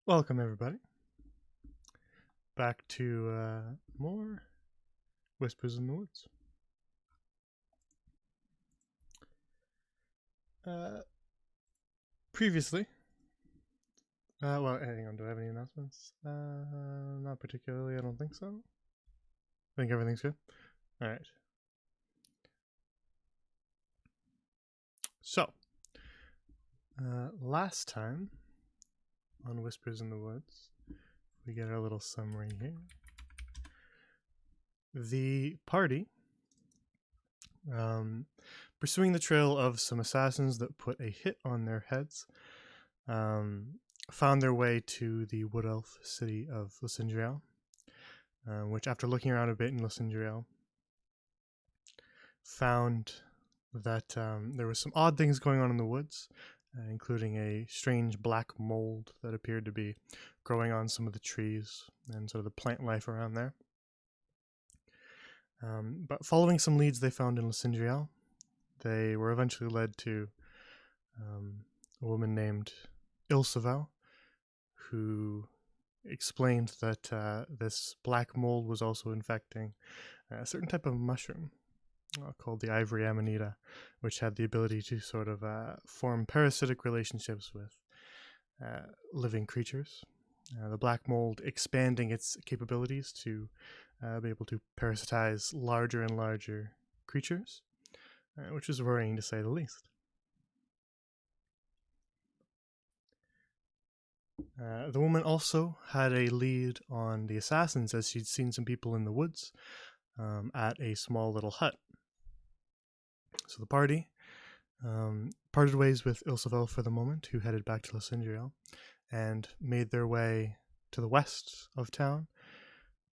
Welcome, everybody, back to more Whispers in the Woods. Previously, well, hang on, do I have any announcements? Not particularly, I don't think so. I think everything's good. Alright. So, last time on Whispers in the Woods, we get our little summary here. The party, pursuing the trail of some assassins that put a hit on their heads, found their way to the wood elf city of Lysindriel, which, after looking around a bit in Lysindriel, found that there was some odd things going on in the woods, including a strange black mold that appeared to be growing on some of the trees and sort of the plant life around there. But following some leads they found in Lysindriel, they were eventually led to a woman named Ilsavel, who explained that this black mold was also infecting a certain type of mushroom called the ivory amanita, which had the ability to sort of form parasitic relationships with living creatures. The black mold expanding its capabilities to be able to parasitize larger and larger creatures, which was worrying to say the least. The woman also had a lead on the assassins, as she'd seen some people in the woods at a small little hut. So the party parted ways with Ilsavel for the moment, who headed back to Lysindriel, and made their way to the west of town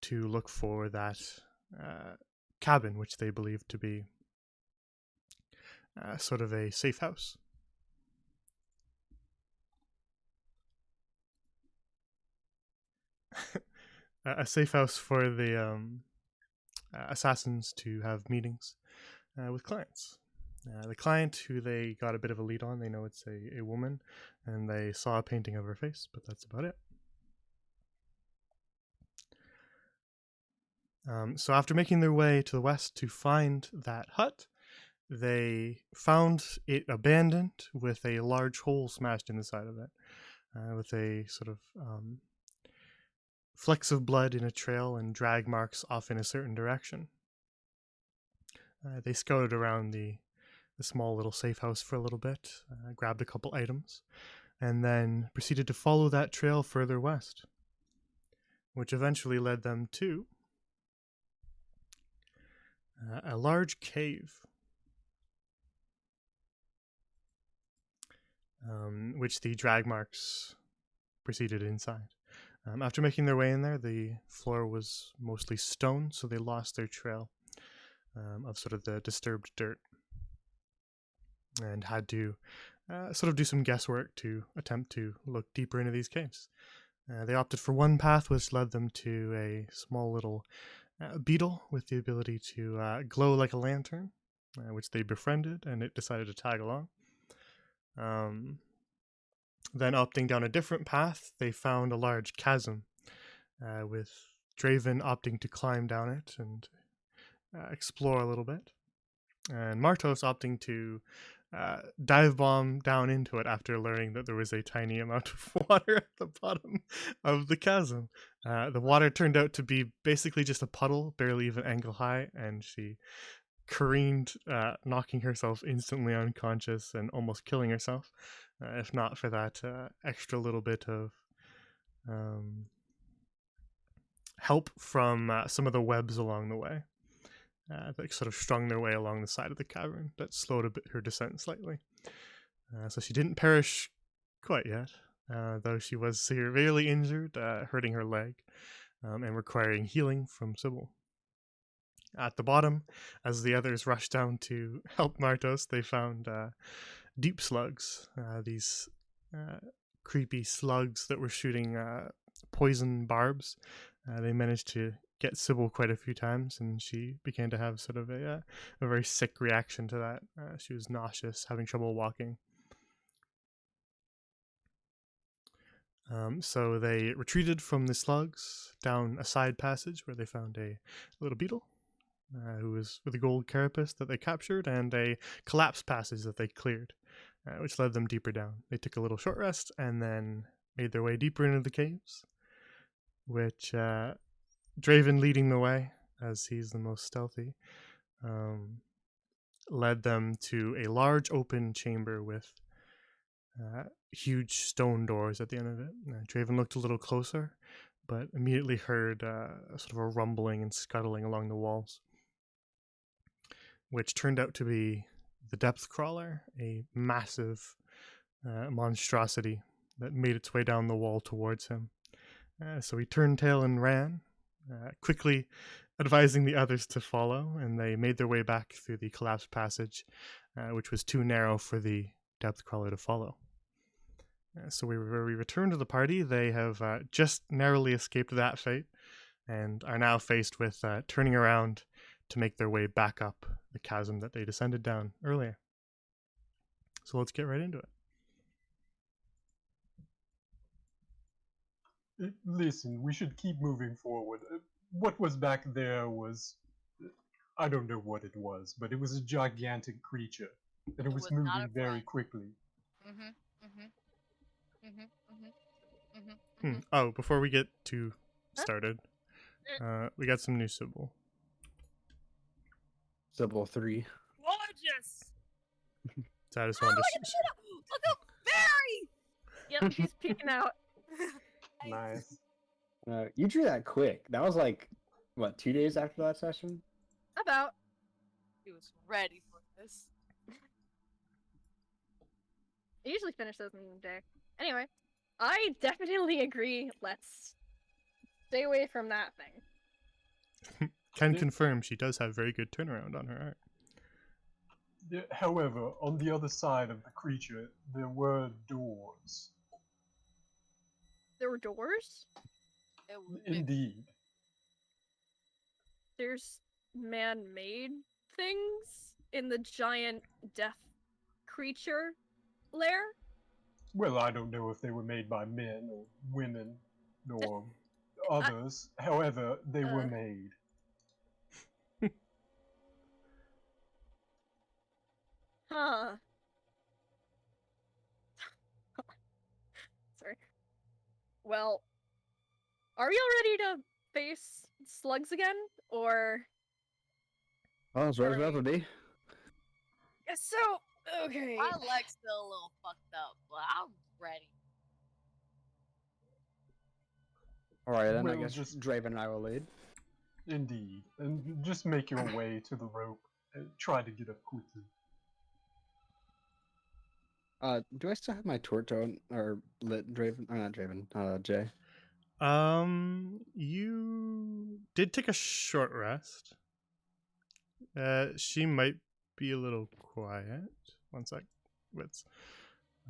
to look for that cabin, which they believed to be sort of a safe house. A safe house for the assassins to have meetings with clients. The client, who they got a bit of a lead on, they know it's a woman, and they saw a painting of her face, but that's about it. So after making their way to the west to find that hut, they found it abandoned with a large hole smashed in the side of it, with a sort of flecks of blood in a trail and drag marks off in a certain direction. They scouted around the small little safe house for a little bit, grabbed a couple items, and then proceeded to follow that trail further west, which eventually led them to a large cave, which the drag marks proceeded inside. After making their way in there, the floor was mostly stone, so they lost their trail of sort of the disturbed dirt, and had to sort of do some guesswork to attempt to look deeper into these caves. They opted for one path, which led them to a small little beetle with the ability to glow like a lantern, which they befriended, and it decided to tag along. Then, opting down a different path, they found a large chasm, with Draven opting to climb down it and explore a little bit, and Martos opting to dive bomb down into it after learning that there was a tiny amount of water at the bottom of the chasm. The water turned out to be basically just a puddle, barely even ankle high, and she careened, knocking herself instantly unconscious and almost killing herself, if not for that extra little bit of help from some of the webs along the way that sort of strung their way along the side of the cavern that slowed a bit her descent slightly. So she didn't perish quite yet, though she was severely injured, hurting her leg, and requiring healing from Sybil. At the bottom, as the others rushed down to help Martos, they found deep slugs, these creepy slugs that were shooting poison barbs. They managed to get Sybil quite a few times, and she began to have sort of a very sick reaction to that. She was nauseous, having trouble walking. So they retreated from the slugs down a side passage where they found a little beetle who was with a gold carapace that they captured, and a collapsed passage that they cleared, which led them deeper down. They took a little short rest and then made their way deeper into the caves, which Draven, leading the way as he's the most stealthy, led them to a large open chamber with huge stone doors at the end of it. Draven looked a little closer, but immediately heard sort of a rumbling and scuttling along the walls, which turned out to be the Depth Crawler, a massive monstrosity that made its way down the wall towards him. So he turned tail and ran, quickly advising the others to follow, and they made their way back through the collapsed passage, which was too narrow for the Depth Crawler to follow. So we returned to the party. They have just narrowly escaped that fate and are now faced with turning around to make their way back up the chasm that they descended down earlier. So let's get right into it. Listen, we should keep moving forward. What was back there was... I don't know what it was, but it was a gigantic creature. And it was moving very quickly. Oh, before we get too started, we got some new Sybil. Sybil 3. Gorgeous! So I just wanted to... Look up Barry! Yep, she's peeking out. Nice. You drew that quick. That was like, what, 2 days after that session? About. He was ready for this. I usually finish those in a day. Anyway, I definitely agree. Let's stay away from that thing. Can confirm she does have very good turnaround on her art. However, on the other side of the creature, there were doors. There were doors? Indeed. There's man-made things in the giant death creature lair? Well, I don't know if they were made by men or women or others. However, they were made. Huh. Sorry. Well, are we all ready to face slugs again, or? Oh, as ready as ever be. So, okay. My leg's still a little fucked up, but I'm ready. Alright, then I Well, guess just- Draven and I will lead. Indeed. And just make your way to the rope and try to get up quickly. Do I still have my torch on, or lit Draven? Or not Draven, Jay. You did take a short rest. She might be a little quiet. One sec. Wits.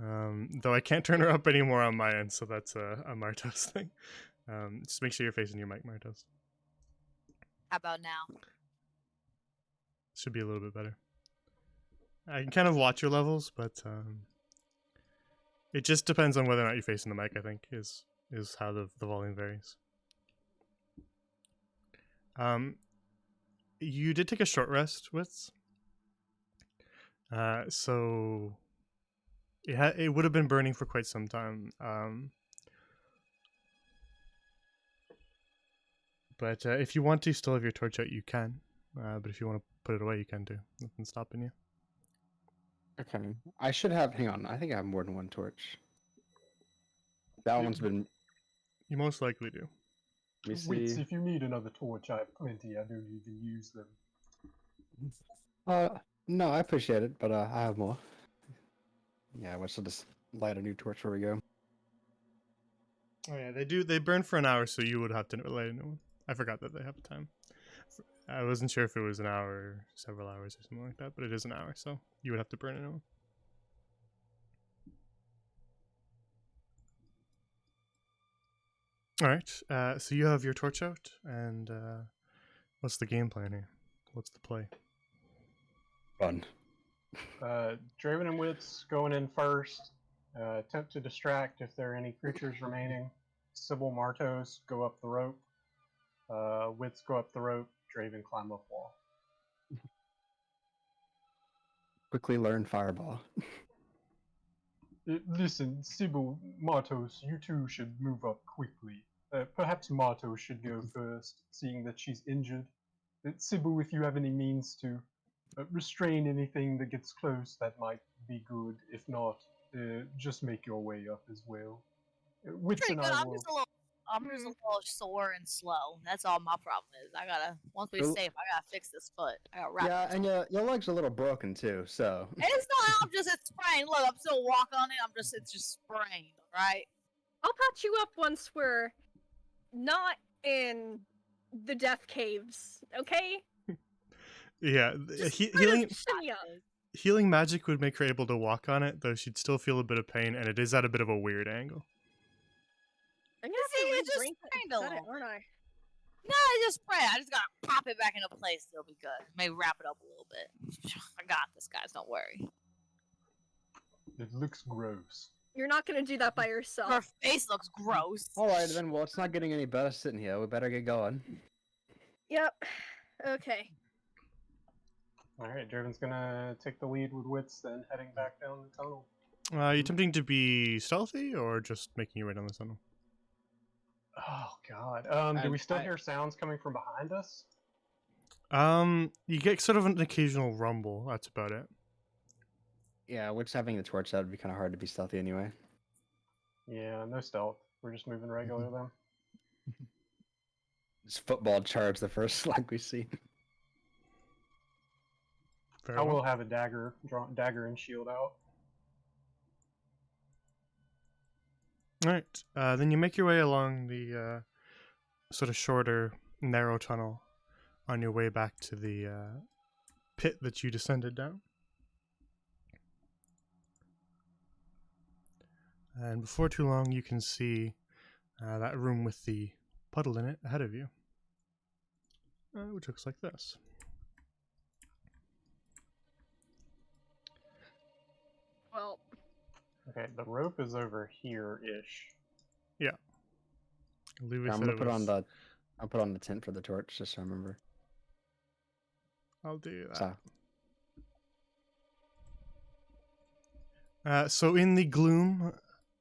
Though I can't turn her up anymore on my end, so that's a Martos thing. Just make sure you're facing your mic, Martos. How about now? Should be a little bit better. I can kind of watch your levels, but it just depends on whether or not you're facing the mic, I think, is how the volume varies. You did take a short rest, Wits. So it would have been burning for quite some time. But if you want to still have your torch out, you can. But if you want to put it away, you can do. Nothing's stopping you. Okay. I should have, hang on, I think I have more than one torch. That one's been, You most likely do. let me Wits, see. if you need another torch, I have plenty. I don't even use them. No, I appreciate it, but I have more. Yeah, I should just light a new torch where we go. Oh yeah, they do. They burn for an hour, so you would have to light a new one. I forgot that they have time. I wasn't sure if it was an hour or several hours or something like that, but it is an hour, so you would have to burn a new one. All right. So you have your torch out, and what's the game plan here? What's the play? Fun. Draven and Wits going in first. Attempt to distract if there are any creatures remaining. Sybil, Martos, go up the rope. Wits, go up the rope. Draven, climb up wall. Quickly learn Fireball. Listen, Sybil, Martos, you two should move up quickly. Perhaps Martos should go first, seeing that she's injured. Sybil, if you have any means to restrain anything that gets close, that might be good. If not, just make your way up as well. Wits Pretty and good. I I'm will. just a little. I'm just a little sore and slow. That's all my problem is. I gotta once we Well- safe, I gotta fix this foot. I gotta wrap Yeah, this and your leg's a little broken too, so. It's not. It's sprained. Look, I'm still walking on it. It's just sprained. Right? I'll patch you up once we're not in the death caves, okay? Yeah, Just kind healing of shimmy up. healing magic would make her able to walk on it, though she'd still feel a bit of pain, and it is at a bit of a weird angle. I'm See, gonna it have to just re-drink it sprained and a set it, little. aren't I? No, it's just sprained. I just gotta pop it back into place. It'll be good. Maybe wrap it up a little bit. I got this, guys. Don't worry. It looks gross. You're not gonna do that by Her yourself. face looks gross. Alright then, well, it's not getting any better sitting here. We better get going. Yep. Okay. Alright, Draven's gonna take the lead with Wits, then heading back down the tunnel. Are you attempting to be stealthy, or just making your way down the tunnel? Oh god. Do we still I- hear sounds coming from behind us? You get sort of an occasional rumble. That's about it. Yeah, which having the torch, that would be kind of hard to be stealthy anyway. Yeah, no stealth. We're just moving regular then. Just football charge the first slug we see. Very I well. will have a dagger and shield out. All right. Then you make your way along the sort of shorter, narrow tunnel on your way back to the pit that you descended down. And before too long, you can see that room with the puddle in it ahead of you, which looks like this. Well, Okay, the rope is over here-ish. Louis I'm said gonna it put on was- I'll put on the tent for the torch, just so I remember. I'll do that. So, So in the gloom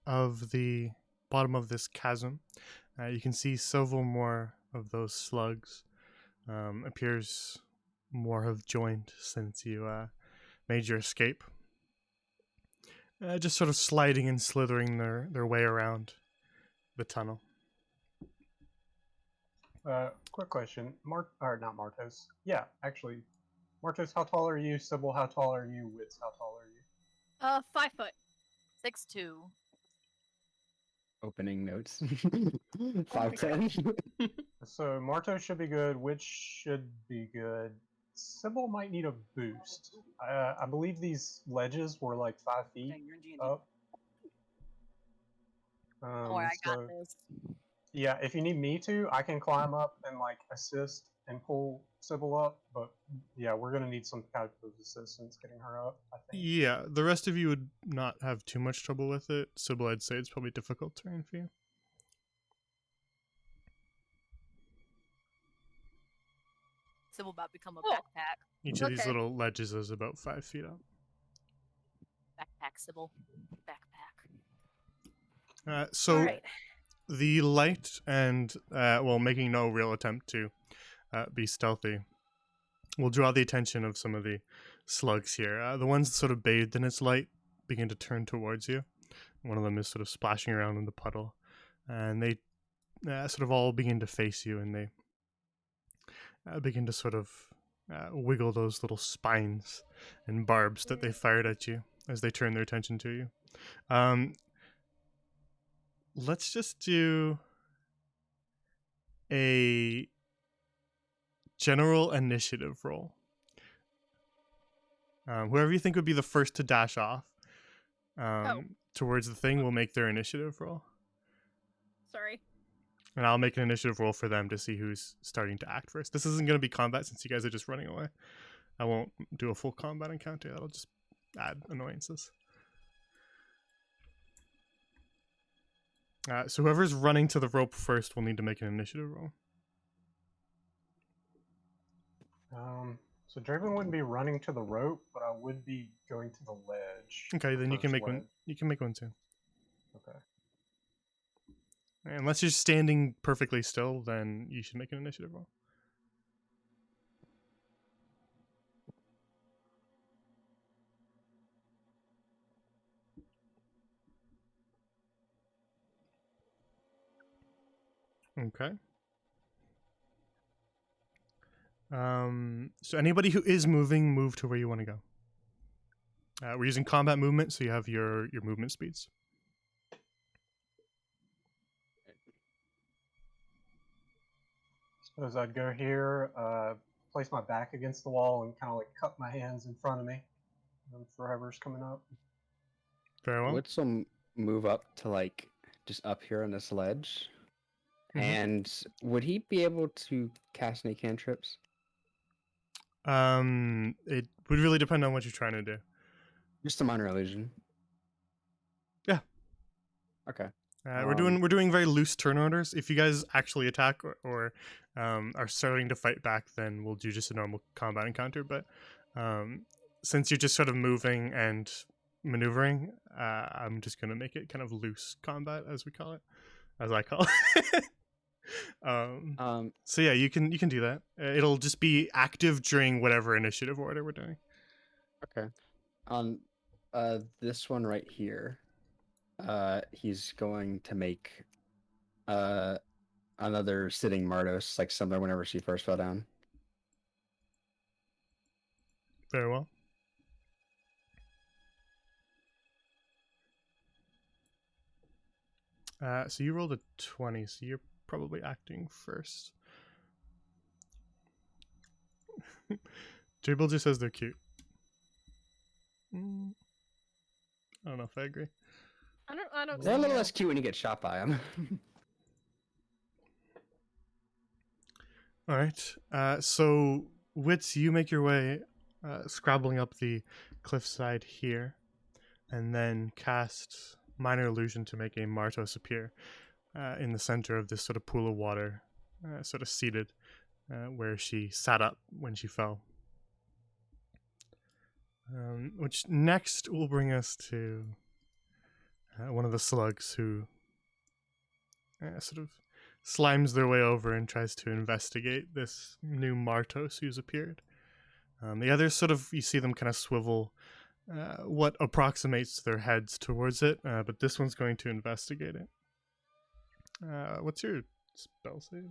of the bottom of this chasm, you can see several more of those slugs. Appears more have joined since you made your escape. Just sort of sliding and slithering their way around the tunnel. Quick question. Not Martos. Yeah, actually. Martos, how tall are you? Sybil, how tall are you? Wits, how tall are you? 5 foot. 6'2". opening notes. 5'10". So Martos should be good. Wits should be good. Sybil might need a boost. I believe these ledges were like 5 feet up. Don't worry, I got so- this. Yeah, if you need me to, I can climb up and like assist and pull Sybil up. But yeah, we're gonna need some kind of assistance getting her up, I think. Yeah, the rest of you would not have too much trouble with it. Sybil, I'd say it's probably difficult terrain for you. Sybil about to become a Oh. backpack. Each of these Okay. little ledges is about 5 feet up. Backpack, Sybil. Backpack. So Alright. the light and, well, making no real attempt to be stealthy, will draw the attention of some of the slugs here. The ones sort of bathed in its light begin to turn towards you. One of them is sort of splashing around in the puddle. And they sort of all begin to face you, and they begin to sort of wiggle those little spines and barbs that they fired at you as they turn their attention to you. Let's just do a general initiative roll. Whoever you think would be the first to dash off towards the thing will make their initiative roll. Sorry. And I'll make an initiative roll for them to see who's starting to act first. This isn't going to be combat since you guys are just running away. I won't do a full combat encounter. That'll just add annoyances. So whoever's running to the rope first will need to make an initiative roll. So Draven wouldn't be running to the rope, but I would be going to the ledge. Okay, the then you can first make one. ledge. You can make one too. Okay. Unless you're standing perfectly still, then you should make an initiative roll. Okay. So anybody who is moving, move to where you want to go. We're using combat movement, so you have your movement speeds. Suppose I'd go here, place my back against the wall, and kind of like cup my hands in front of me for whoever's coming up. Very well. Would some move up to like just up here on this ledge? Mhm. And would he be able to cast any cantrips? It would really depend on what you're trying to do. Just a minor illusion. Yeah. Okay. We're doing very loose turn orders. If you guys actually attack or are starting to fight back, then we'll do just a normal combat encounter. But since you're just sort of moving and maneuvering, I'm just gonna make it kind of loose combat, as we call it, as I call it. So yeah, you can do that. It'll just be active during whatever initiative order we're doing. Okay. On this one right here, he's going to make another sitting Mardos, like similar whenever she first fell down. Very well. So you rolled a 20, so you're probably acting first. Jable just says they're cute. I don't know if I agree. I don't They're a see little you. less cute when you get shot by them. All right. So Wits, you make your way, scrabbling up the cliffside here, and then cast minor illusion to make a Martos appear in the center of this sort of pool of water, sort of seated where she sat up when she fell. Which next will bring us to one of the slugs who sort of slimes their way over and tries to investigate this new Martos who's appeared. The others sort of, you see them kind of swivel what approximates their heads towards it, but this one's going to investigate it. What's your spell save?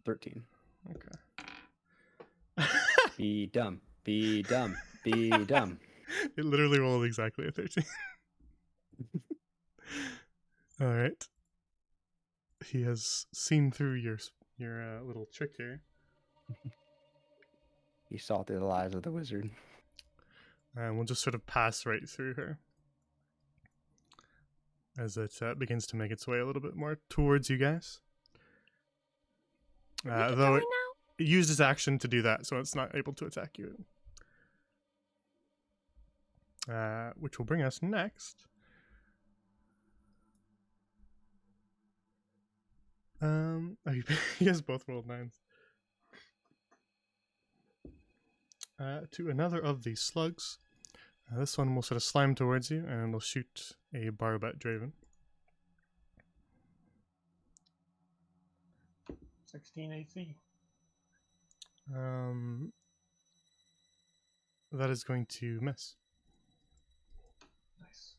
13. Okay. Be dumb. Be dumb. Be dumb. It literally rolled exactly a 13. All right. He has seen through your little trick here. He saw through the lies of the wizard. And we'll just sort of pass right through her as it begins to make its way a little bit more towards you guys. Are we Though going it used its action to do that, so it's not able to attack you. Which will bring us next. Oh, you guys both rolled 9s. To another of these slugs. This one will sort of slime towards you, and it'll shoot a barb at Draven. 16 AC. That is going to miss. Nice.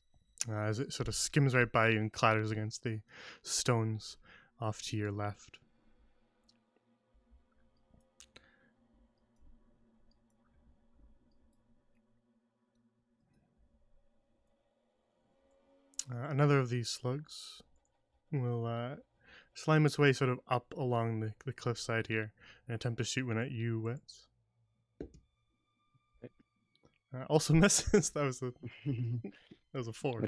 As it sort of skims right by you and clatters against the stones off to your left. Another of these slugs will slime its way sort of up along the cliffside here and attempt to shoot one at you, Wits. Also misses. That was a 4.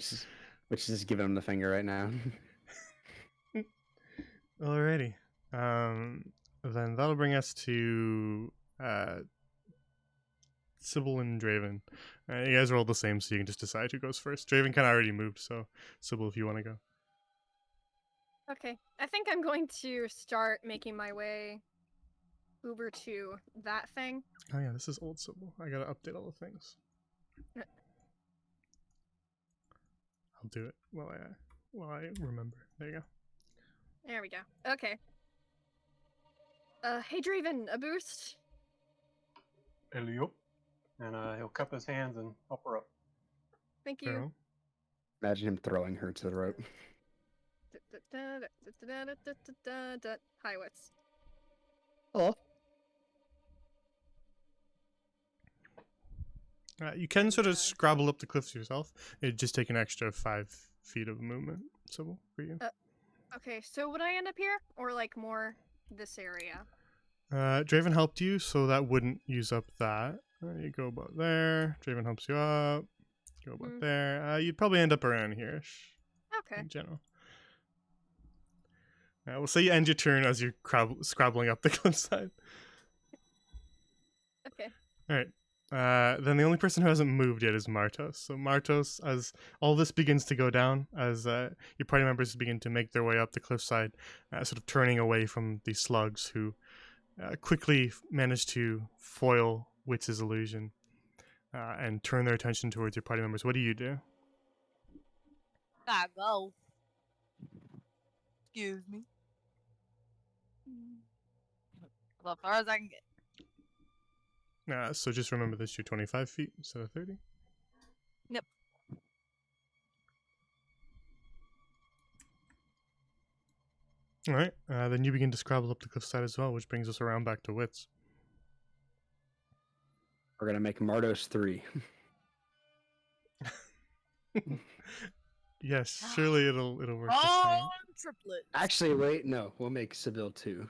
Which is giving him the finger right now. Alrighty. Then that'll bring us to Sybil and Draven. You guys rolled the same, so you can just decide who goes first. Draven kind of already moved, so Sybil, if you want to go. Okay, I think I'm going to start making my way over to that thing. Oh yeah, this is old Sybil. I gotta update all the things. Uh. I'll do it while I remember. There you go. There we go. Okay. Hey Draven, a boost. Eliop. And he'll cup his hands and help her up. Thank Very you. well. Imagine him throwing her to the rope. Hi, Wits. Hello. You can sort of Yeah. scrabble up the cliffs yourself. It'd just take an extra 5 feet of movement, Sybil, for you. Okay, so would I end up here or like more this area? Draven helped you, so that wouldn't use up that. You go about there. Draven helps you up. Go about Mm. there. You'd probably end up around here-ish Okay. in general. We'll say you end your turn as you're scrabbling up the cliffside. Okay. All right. Then the only person who hasn't moved yet is Martos. So Martos, as all this begins to go down, as your party members begin to make their way up the cliffside, sort of turning away from the slugs who quickly manage to foil Witz's illusion and turn their attention towards your party members. What do you do? Gotta go. Excuse me. Well, as far as I can get. So just remember this: you're 25 feet instead of 30. Yep. All right. Then you begin to scrabble up the cliffside as well, which brings us around back to Wits. We're gonna make Mardos 3. Yes, surely it'll work. This Oh, time. triplet. Actually, wait, no. We'll make Sibyl 2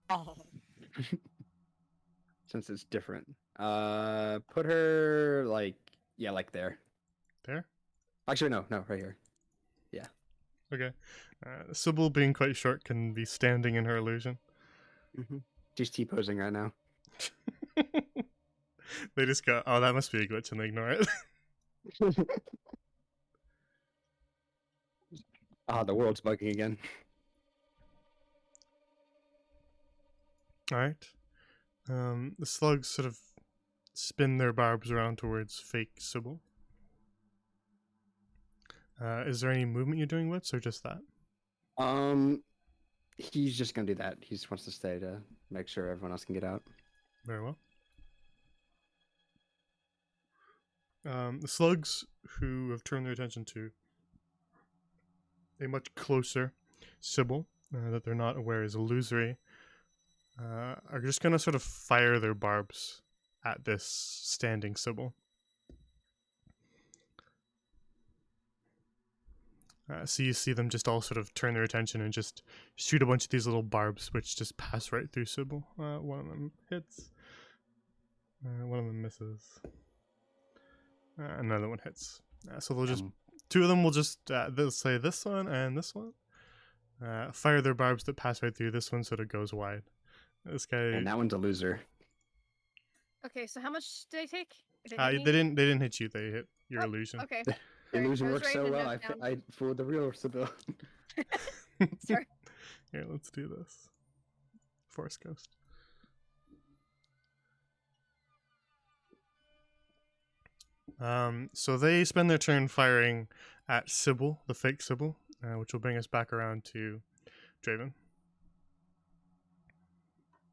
Oh. since it's different. Put her like there. There. Actually, no, right here. Okay. Sybil, being quite short, can be standing in her illusion. She's T-posing right now. They just go, oh, that must be a glitch, and they ignore it. The world's bugging again. All right. The slugs sort of spin their barbs around towards fake Sybil. Is there any movement you're doing, Wits, or just that? He's just gonna do that. He just wants to stay to make sure everyone else can get out. Very well. The slugs who have turned their attention to a much closer Sybil that they're not aware is illusory are just going to sort of fire their barbs at this standing Sybil. So you see them just all sort of turn their attention and just shoot a bunch of these little barbs, which just pass right through Sybil. One of them hits. One of them misses. Another one hits. So they'll just two of them will just they'll say this one and this one. Fire their barbs that pass right through. This one sort of goes wide. This guy. And that one's a loser. Okay, so how much did I take? They didn't hit you. They hit your Oh, illusion. Okay. The Sorry, illusion I was works so writing the well. notes down. I fooled the real Sibyl. Sorry. Here, let's do this. Forest Ghost. So they spend their turn firing at Sybil, the fake Sybil, which will bring us back around to Draven.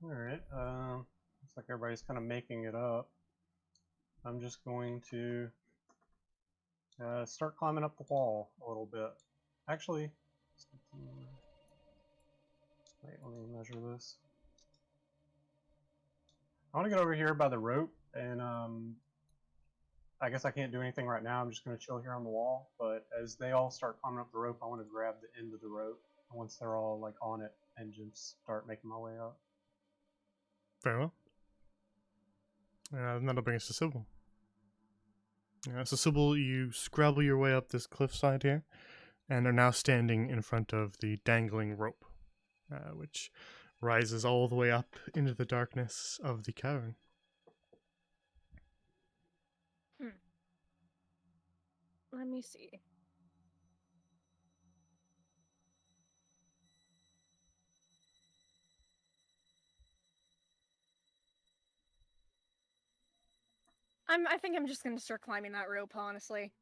Alright, looks like everybody's kind of making it up. I'm just going to start climbing up the wall a little bit. Actually, wait, let me measure this. I want to get over here by the rope, and I guess I can't do anything right now. I'm just going to chill here on the wall, but as they all start climbing up the rope, I want to grab the end of the rope. And once they're all like on it, and just start making my way up. Very well. And that'll bring us to Sybil. So Sybil, you scrabble your way up this cliffside here, and are now standing in front of the dangling rope, which rises all the way up into the darkness of the cavern. Let me see. I think I'm just gonna start climbing that rope, honestly.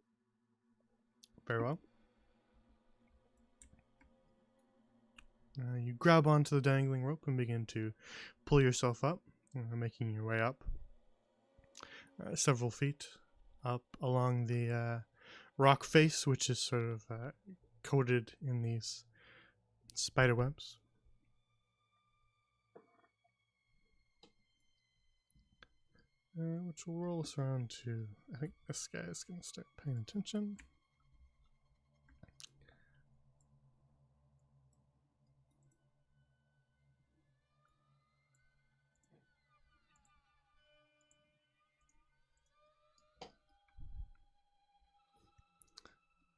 Very well. You grab onto the dangling rope and begin to pull yourself up, making your way up several feet up along the rock face, which is sort of coated in these spider webs. Which will roll us around to, I think this guy is going to start paying attention.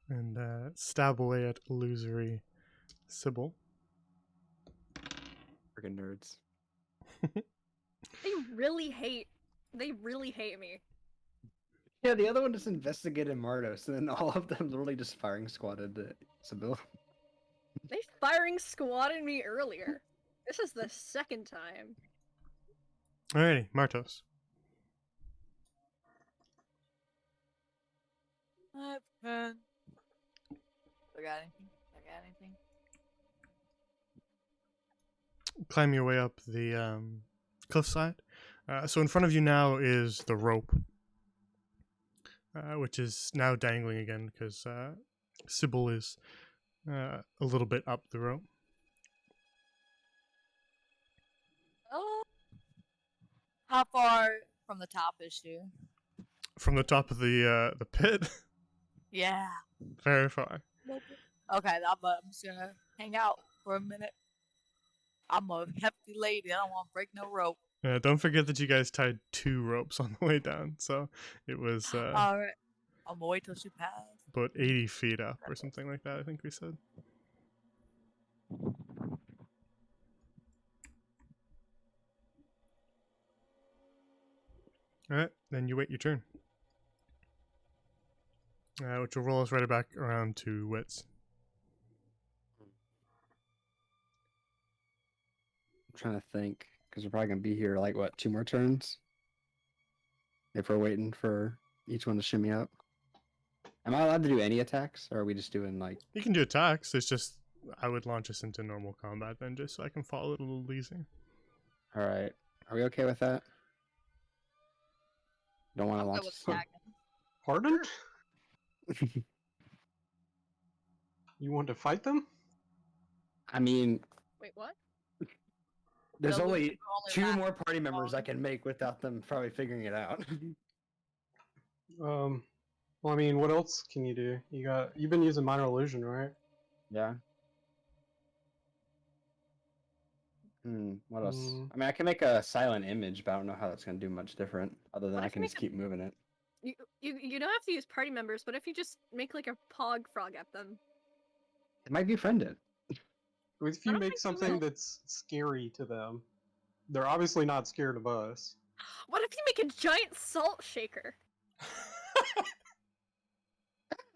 And stab away at illusory Sybil. Freaking nerds. They really hate me. Yeah, the other one just investigated Mardos, and then all of them literally just firing squatted Sybil. They firing squatted me earlier. This is the second time. Alrighty, Martos. I got anything? I got anything? Climb your way up the cliffside. So in front of you now is the rope, which is now dangling again because Sybil is a little bit up the rope. Oh. How far from the top is she? From the top of the pit, Yeah. very far. Okay, I'm just gonna hang out for a minute. I'm a hefty lady. I don't want to break no rope. Don't forget that you guys tied 2 ropes on the way down, so it was All right. I'm gonna wait till she passes. about 80 feet up or something like that, I think we said. Alright, then you wait your turn. Which will roll us right back around to wits. I'm trying to think, because we're probably gonna be here like what, 2 more turns? If we're waiting for each one to shimmy up. Am I allowed to do any attacks, or are we just doing like? You can do attacks, it's just I would launch us into normal combat then, just so I can follow it a little easier. All right, are we okay with that? Don't want to I'll go launch. with attacking. Pardon? You want to fight them? I mean, Wait, what? there's Well, only we're 2 last more party members I long. can make without them probably figuring it out. Well, I mean, what else can you do? You've been using minor illusion, right? Yeah. What else? Mm. I mean, I can make a silent image, but I don't know how that's gonna do much different, other than What I if can you just make keep moving it. You don't have to use party members, but if you just make like a pog frog at them. It might befriend it. If I you don't make think you something will. that's scary to them, they're obviously not scared of us. What if you make a giant salt shaker?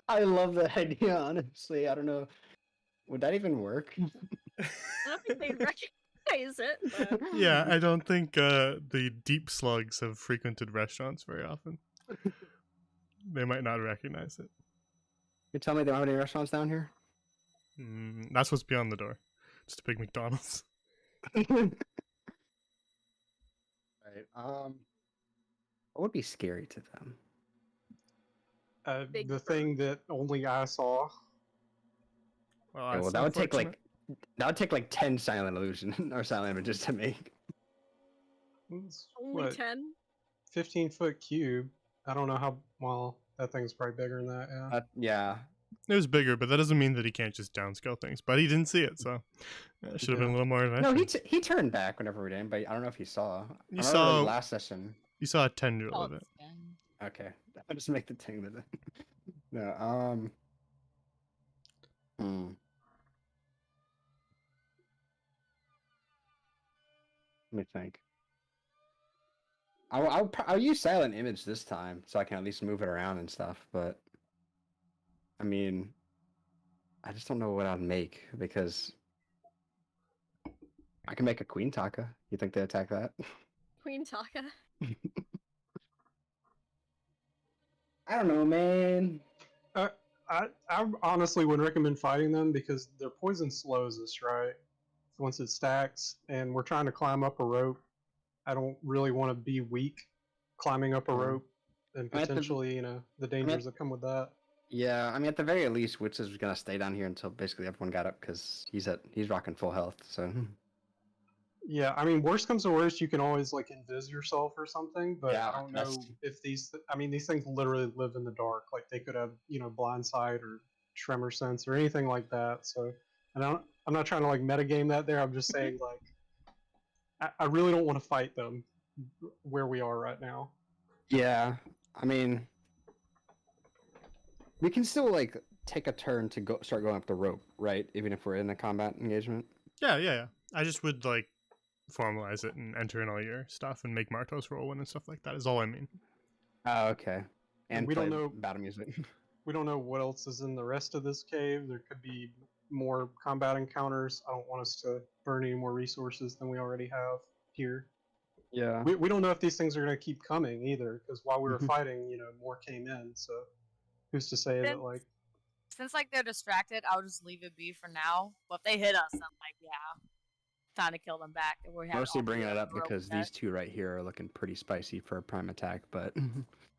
I love that idea, honestly. I don't know. Would that even work? I don't think they'd recognize it, but Yeah, I don't think the deep slugs have frequented restaurants very often. They might not recognize it. You tell me there aren't any restaurants down here? That's what's beyond the door. Just a big McDonald's. Right. What would be scary to them? Big The bird. thing that only I saw. Well, Yeah, well, that's that would take unfortunate. that would take like 10 silent illusion or silent images to make. It's, only what, 10. 15-foot cube. I don't know how. Well, that thing's probably bigger than that. Yeah. Yeah. It was bigger, but that doesn't mean that he can't just downscale things. But he didn't see it, so it should have been a Yeah. little more No, adventurous. he turned back whenever we did, but I don't know if he saw. You I remember saw- the last session. You saw a tendril Oh, of it. it's fine. Okay, I'll just make the thing that. No. Let me think. I'll use silent image this time, so I can at least move it around and stuff. But I mean, I just don't know what I'd make because I can make a queen taka. You think they attack that? Queen Taka. I don't know, man. I honestly would recommend fighting them because their poison slows us, right? Once it stacks, and we're trying to climb up a rope. I don't really want to be weak climbing up a Yeah. rope and I mean, at the- potentially, the dangers that come with that. Yeah, I mean, at the very least, Witch is gonna stay down here until basically everyone got up because he's rocking full health. So Yeah, I mean, worst comes to worst, you can always like invis yourself or something, but Yeah, I don't that's- know if these things literally live in the dark. Like they could have, blind sight or tremor sense or anything like that. So, I'm not trying to like metagame that there. I'm just saying like, I really don't want to fight them where we are right now. yeah, I mean, we can still like take a turn to start going up the rope, right? Even if we're in a combat engagement. Yeah. I just would like formalize it and enter in all your stuff and make Martos roll one and stuff like that. Is all I mean. Oh, okay. And we don't play know- battle music. We don't know what else is in the rest of this cave. There could be more combat encounters. I don't want us to burn any more resources than we already have here. Yeah. We don't know if these things are going to keep coming either, because while we were Mhm. fighting, more came in. So who's to say that like Since like they're distracted, I'll just leave it be for now. But if they hit us, I'm like, yeah, time to kill them back. If we're having Mostly all bringing the it up rope because deck. these two right here are looking pretty spicy for a prime attack, but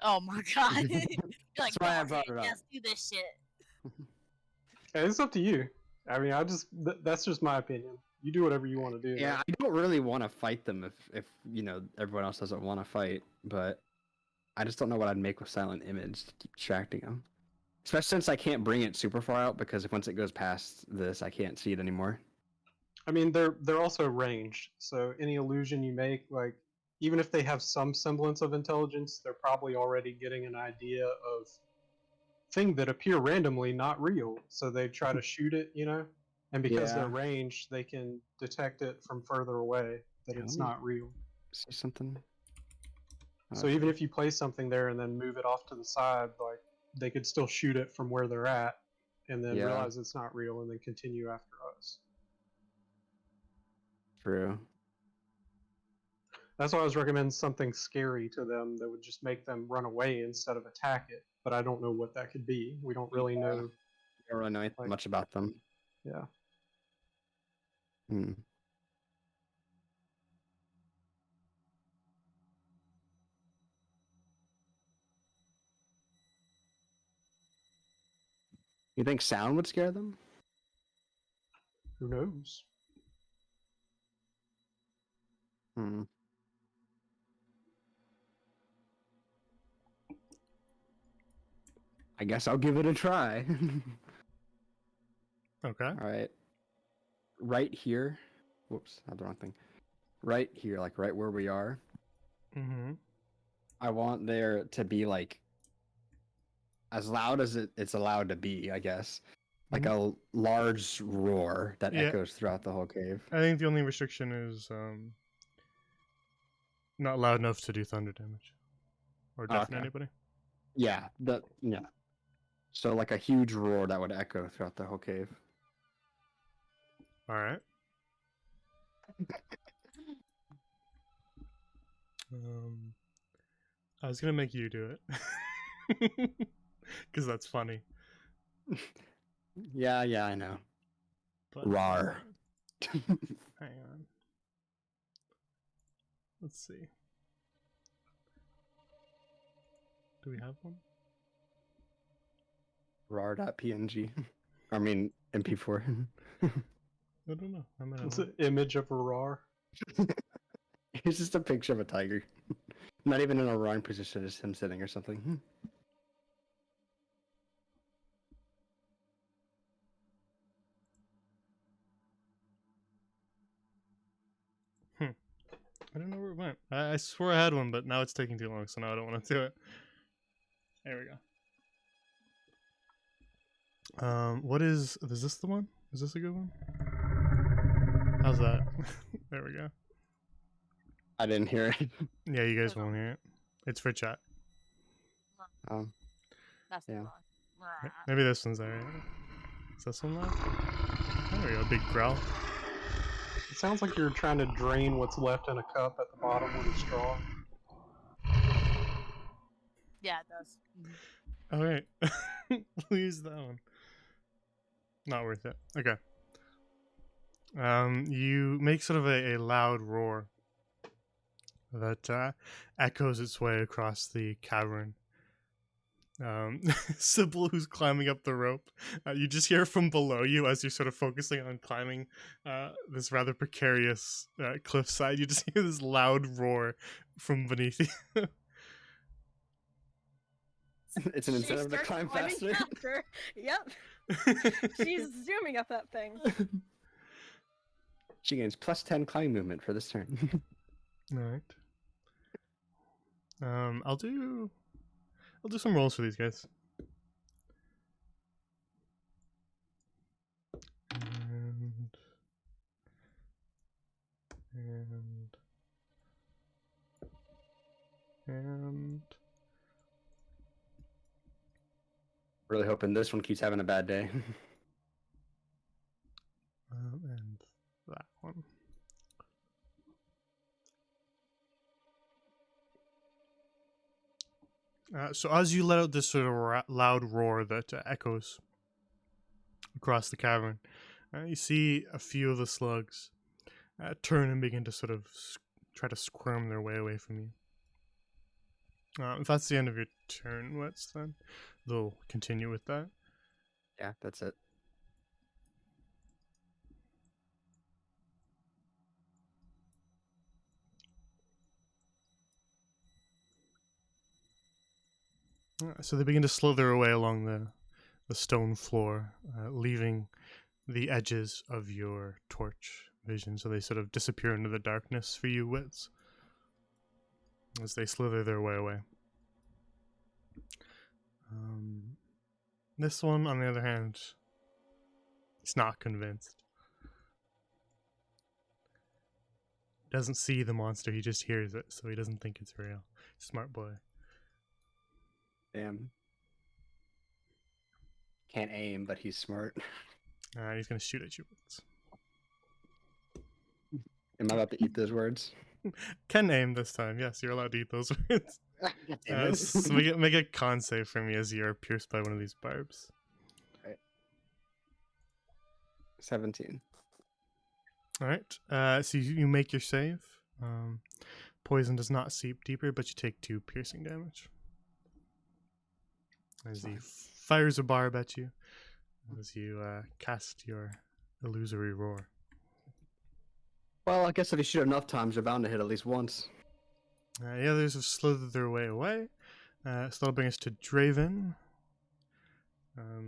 Oh my god! You're like, That's why I "Go brought ahead, it up." let's do this shit. hey, it's up to you. I mean, that's just my opinion. You do whatever you want to do. yeah, I don't really want to fight them if everyone else doesn't want to fight, but I just don't know what I'd make with Silent Image to keep distracting them. Especially since I can't bring it super far out because once it goes past this, I can't see it anymore. I mean, they're also ranged, so any illusion you make, like even if they have some semblance of intelligence, they're probably already getting an idea of things that appear randomly not real. So they try to shoot it, and because they're Yeah. ranged, they can detect it from further away that it's Oh. not real. See something? So even if you place something there and then move it off to the side, like they could still shoot it from where they're at, and then Yeah. realize it's not real, and then continue after us. True. That's why I was recommending something scary to them that would just make them run away instead of attack it. But I don't know what that could be. We don't really Yeah. know. I don't really know Like- much about them. Yeah. Hmm. You think sound would scare them? Who knows? Hmm. I guess I'll give it a try. Okay. All right. Right here. Whoops, I had the wrong thing. Right here, like right where we are. Mm-hmm. I want there to be like as loud as it's allowed to be, I guess. Like a large roar that Yeah. echoes throughout the whole cave. I think the only restriction is not loud enough to do thunder damage or deafen Okay. anybody. Yeah, yeah. So like a huge roar that would echo throughout the whole cave. All right. I was gonna make you do it because that's funny. Yeah, I know. But, Rawr. hang on. Let's see. Do we have one? Rar.png. I mean MP4. I don't know. I might have It's one. an image of a roar. It's just a picture of a tiger. Not even in a wrong position, just him sitting or something. I don't know where it went. I swore I had one, but now it's taking too long, so now I don't want to do it. There we go. What is this the one? Is this a good one? How's that? There we go. I didn't hear it. Yeah, you guys won't hear it. It's for chat. That's Yeah. wrong. Maybe this one's alright. Is this one loud? There we go, big growl. It sounds like you're trying to drain what's left in a cup at the bottom with a straw. Yeah, it does. Mhm. All right. We'll use that one. Not worth it. Okay. You make sort of a loud roar that echoes its way across the cavern. Sybil, who's climbing up the rope, you just hear from below you as you're sort of focusing on climbing this rather precarious cliffside. You just hear this loud roar from beneath you. It's an She incentive to starts climb climbing faster. faster. Yep. She's zooming up that thing. She gains plus 10 climbing movement for this turn. All right. I'll do some rolls for these guys. And Really hoping this one keeps having a bad day. and that one. So as you let out this sort of loud roar that echoes across the cavern, you see a few of the slugs turn and begin to sort of try to squirm their way away from you. If that's the end of your turn, Wets, then they'll continue with that. Yeah, that's it. So they begin to slither away along the stone floor, leaving the edges of your torch vision. So they sort of disappear into the darkness for you, Wits, as they slither their way away. This one, on the other hand, is not convinced. Doesn't see the monster, he just hears it, so he doesn't think it's real. Smart boy. Damn. Can't aim, but he's smart. He's gonna shoot at you. Wits. Am I about to eat those words? Can aim this time. Yes, you're allowed to eat those words. God damn it. So make a con save for me as you're pierced by one of these barbs. 17. All right. So you make your save. Poison does not seep deeper, but you take 2 piercing damage as he Fine. fires a barb at you as you cast your illusory roar. Well, I guess if you shoot enough times, you're bound to hit at least once. The others have slithered their way away. So that'll bring us to Draven.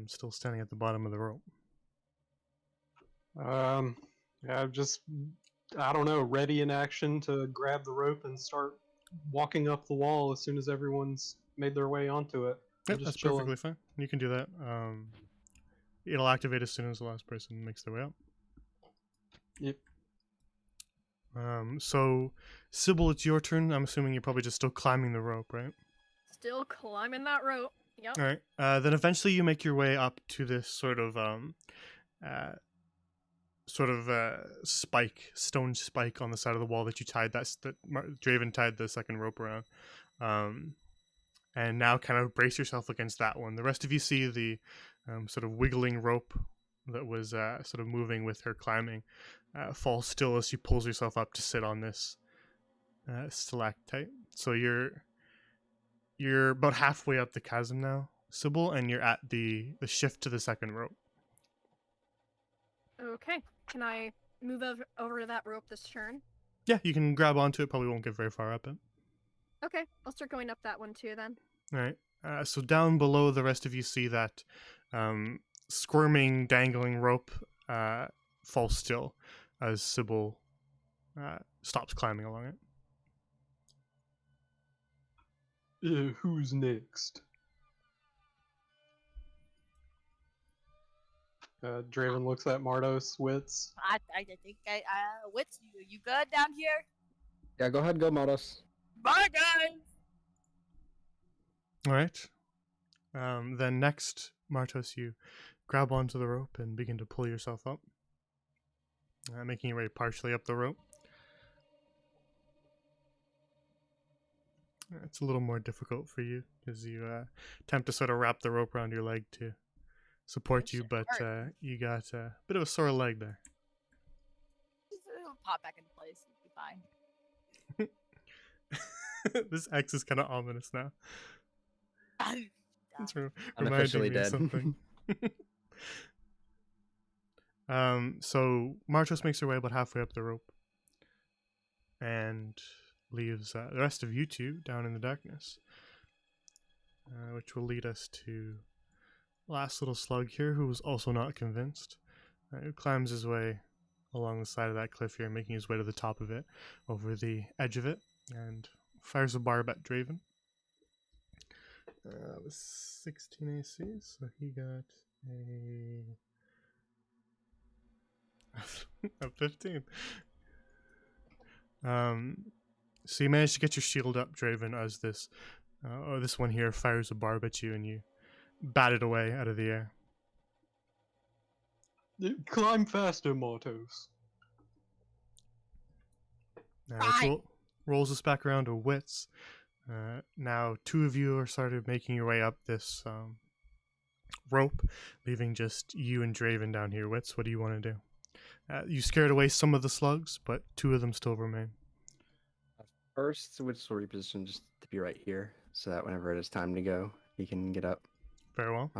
Still standing at the bottom of the rope. Yeah, just, I don't know, ready in action to grab the rope and start walking up the wall as soon as everyone's made their way onto it. Yep, just that's chilling. perfectly fine. You can do that. It'll activate as soon as the last person makes their way up. Yep. So, Sybil, it's your turn. I'm assuming you're probably just still climbing the rope, right? Still climbing that rope. Yep. All right. Then eventually you make your way up to this sort of stone spike on the side of the wall that you tied that Draven tied the second rope around. And now kind of brace yourself against that one. The rest of you see the sort of wiggling rope that was sort of moving with her climbing fall still as she pulls herself up to sit on this stalactite. So you're about halfway up the chasm now, Sybil, and you're at the shift to the second rope. Okay. Can I move over to that rope this turn? Yeah, you can grab onto it. Probably won't get very far up it. Okay. I'll start going up that one too then. All right. So down below, the rest of you see that squirming, dangling rope fall still as Sybil stops climbing along it. Who's next? Draven looks at Mardos, Wits. I think Wits, you good down here? Yeah, go ahead, go, Modos. Bye, guys. All right. Then next, Martos, you grab onto the rope and begin to pull yourself up, making your way partially up the rope. It's a little more difficult for you as you attempt to sort of wrap the rope around your leg to support That you, shit but hurt. you got a bit of a sore leg there. It'll pop back into place. It'll be fine. This X is kind of ominous now. It's reminding Unofficially me of dead. something. So Martos makes her way about halfway up the rope and leaves the rest of you two down in the darkness, which will lead us to last little slug here, who was also not convinced, who climbs his way along the side of that cliff here, making his way to the top of it, over the edge of it, and fires a barb at Draven. That was 16 AC, so he got a 15. So you managed to get your shield up, Draven, as this one here fires a barb at you, and you bat it away out of the air. Climb faster, Martos. Which Fine. rolls us back around to wits. Now two of you are started making your way up this rope, leaving just you and Draven down here. Wits, what do you want to do? You scared away some of the slugs, but two of them still remain. First, Witch will reposition just to be right here, so that whenever it is time to go, he can get up. Very well.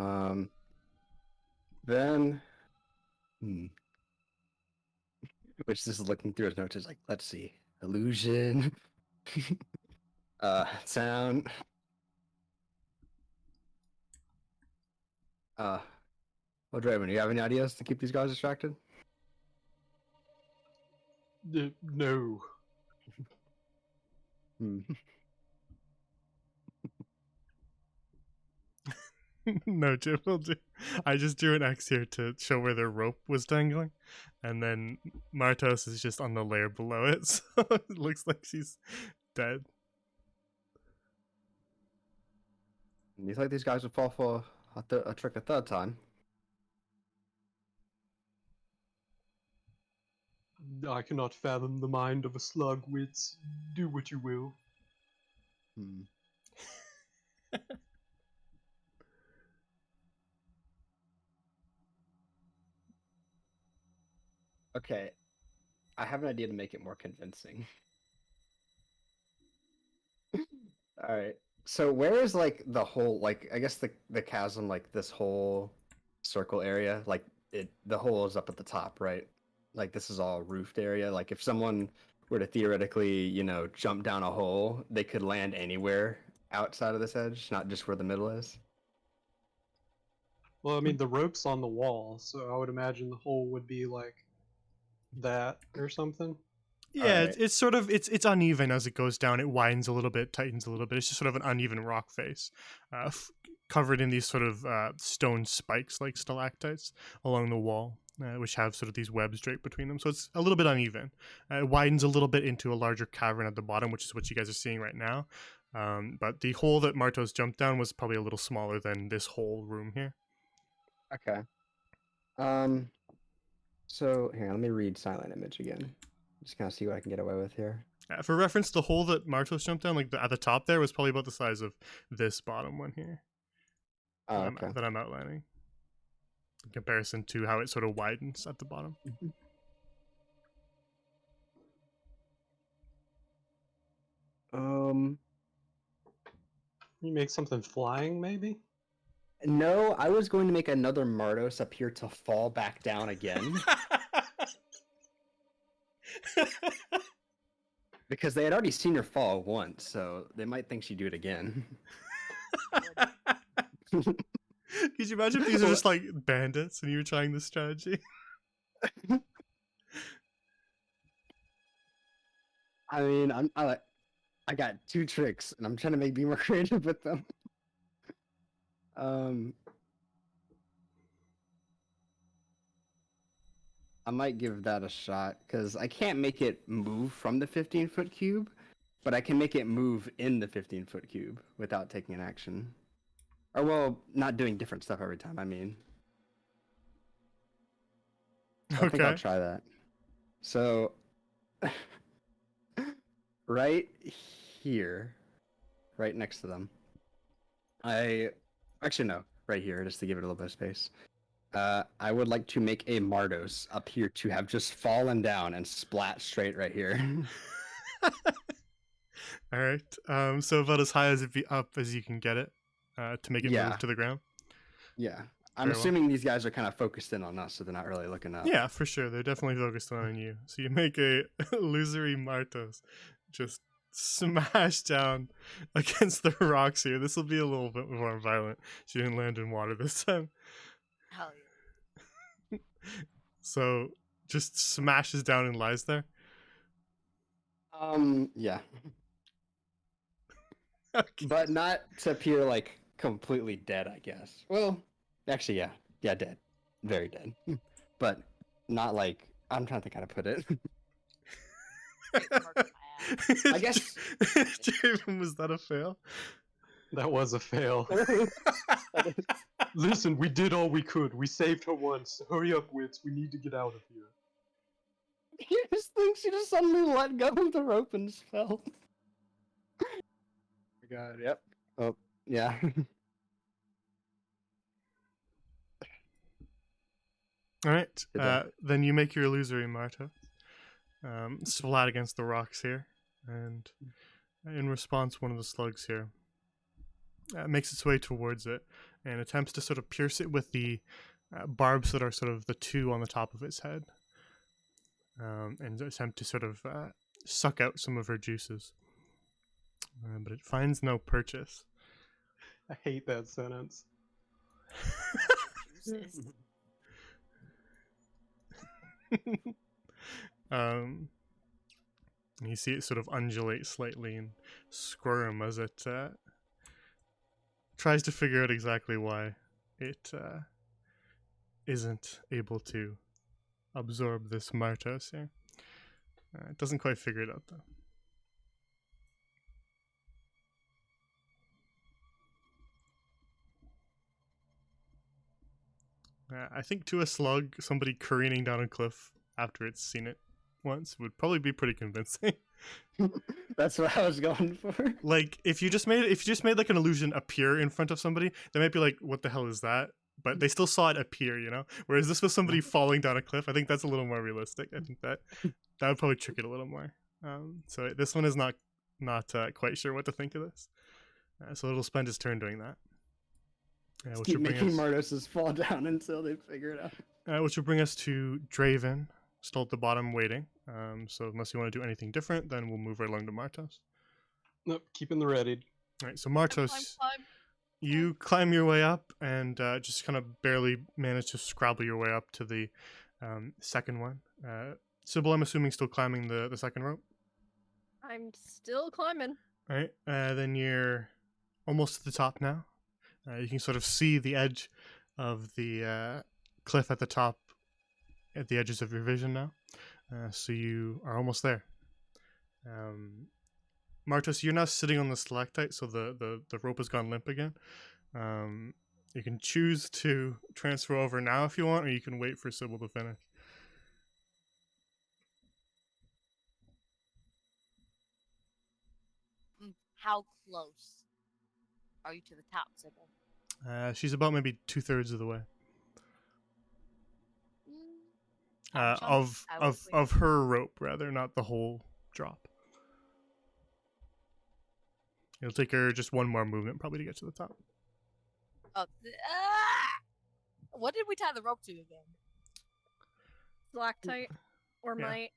Then, Witch is looking through his notes, is like, let's see, illusion, sound. Well, Draven, do you have any ideas to keep these guys distracted? No. No, Jim will do. I just drew an X here to show where the rope was dangling, and then Martos is just on the layer below it, so it looks like she's dead. Do you think these guys would fall for a trick a third time? I cannot fathom the mind of a slug, Wits. Do what you will. Okay, I have an idea to make it more convincing. All right. So where is like the whole, like, I guess the chasm, like this whole circle area, like the hole is up at the top, right? Like this is all roofed area. Like if someone were to theoretically, jump down a hole, they could land anywhere outside of this edge, not just where the middle is. Well, I mean, the rope's on the wall, so I would imagine the hole would be like that or something. Yeah, Alright. it's sort of it's uneven as it goes down. It widens a little bit, tightens a little bit. It's just sort of an uneven rock face, covered in these sort of stone spikes like stalactites along the wall, which have sort of these webs draped between them. So it's a little bit uneven. It widens a little bit into a larger cavern at the bottom, which is what you guys are seeing right now. But the hole that Martos jumped down was probably a little smaller than this whole room here. Okay. So here, let me read Silent Image again. Just kind of see what I can get away with here. For reference, the hole that Martos jumped down, like at the top there, was probably about the size of this bottom one here. Oh, okay. That I'm outlining. In comparison to how it sort of widens at the bottom. You make something flying, maybe? No, I was going to make another Martos appear to fall back down again. Because they had already seen her fall once, so they might think she'd do it again. Could you imagine if these are just like bandits and you were trying this strategy? I mean, I got two tricks, and I'm trying to be more creative with them. I might give that a shot, because I can't make it move from the 15-foot cube, but I can make it move in the 15-foot cube without taking an action. Or, well, not doing different stuff every time, I mean. I think I'll try that. So, right here, right next to them. Actually no, right here, just to give it a little bit of space. I would like to make a Mardos up here to have just fallen down and splat straight right here. All right. So about as high as up as you can get it, to make it Yeah. move to the ground. Yeah. I'm Very well. assuming these guys are kind of focused in on us, so they're not really looking up. Yeah, for sure. They're definitely focused on you. So you make a illusory Martos, just smash down against the rocks here. This will be a little bit more violent. She didn't land in water this time. Hell yeah. So just smashes down and lies there. Yeah. Okay. But not to appear like completely dead, I guess. Well, actually, yeah. Yeah, dead. Very dead. But not like, I'm trying to think how to put it. Murder my ass. I guess- Javen, was that a fail? That was a fail. Listen, we did all we could. We saved her once. Hurry up, Wits. We need to get out of here. He just thinks she just suddenly let go of the rope and just fell. Oh my god, yep. Oh, yeah. All right. Good day. Then you make your illusory Marta. Splat against the rocks here. And in response, one of the slugs here makes its way towards it and attempts to sort of pierce it with the barbs that are sort of the two on the top of its head. And attempt to sort of suck out some of her juices. But it finds no purchase. I hate that sentence. Juices. You see it sort of undulate slightly and squirm as it tries to figure out exactly why it isn't able to absorb this Martos here. It doesn't quite figure it out though. I think to a slug, somebody careening down a cliff after it's seen it once would probably be pretty convincing. That's what I was going for. Like if you just made like an illusion appear in front of somebody, they might be like, "What the hell is that?" But they still saw it appear, you know. Whereas this was somebody falling down a cliff. I think that's a little more realistic. I think that would probably trick it a little more. So this one is not quite sure what to think of this. So it'll spend his turn doing that. Which Keep will bring making us, Mardoses fall down until they figure it out. which will bring us to Draven, still at the bottom waiting. So unless you want to do anything different, then we'll move right along to Martos. Nope, keeping the ready. All right, so Martos, Climb. you climb your way up and just kind of barely manage to scrabble your way up to the second one. Sybil, I'm assuming still climbing the second rope. I'm still climbing. All right, then you're almost to the top now. You can sort of see the edge of the cliff at the top, at the edges of your vision now. So you are almost there. Martos, you're now sitting on the stalactite, so the rope has gone limp again. You can choose to transfer over now if you want, or you can wait for Sybil to finish. How close are you to the top, Sybil? She's about maybe 2/3 of the way. I'll jump. Of I will of wait. of her rope, rather, not the whole drop. It'll take her just one more movement, probably, to get to the top. Oh, what did we tie the rope to again? Stalactite or Yeah. mite.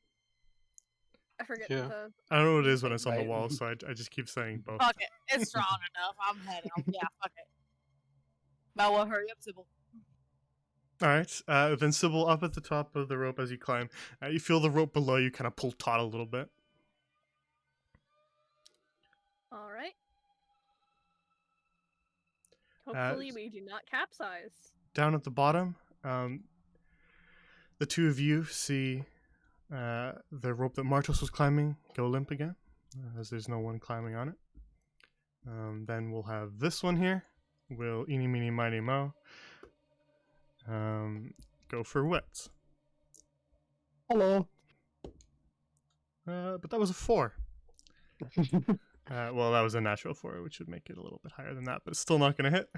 I forget Yeah. the. I don't know what it is when it's on the Right. wall, so I just keep saying both. Fuck it. It's strong enough. I'm heading. Yeah, fuck it. Noah, hurry up, Sybil. All right, then Sybil, up at the top of the rope as you climb, you feel the rope below you kind of pull taut a little bit. All right. Hopefully we do not capsize. Down at the bottom, the two of you see the rope that Martos was climbing go limp again, as there's no one climbing on it. Then we'll have this one here. Will eeny, meeny, miny, mo. Go for Wits. Hello. But that was a 4. Well, that was a natural 4, which would make it a little bit higher than that, but it's still not going to hit.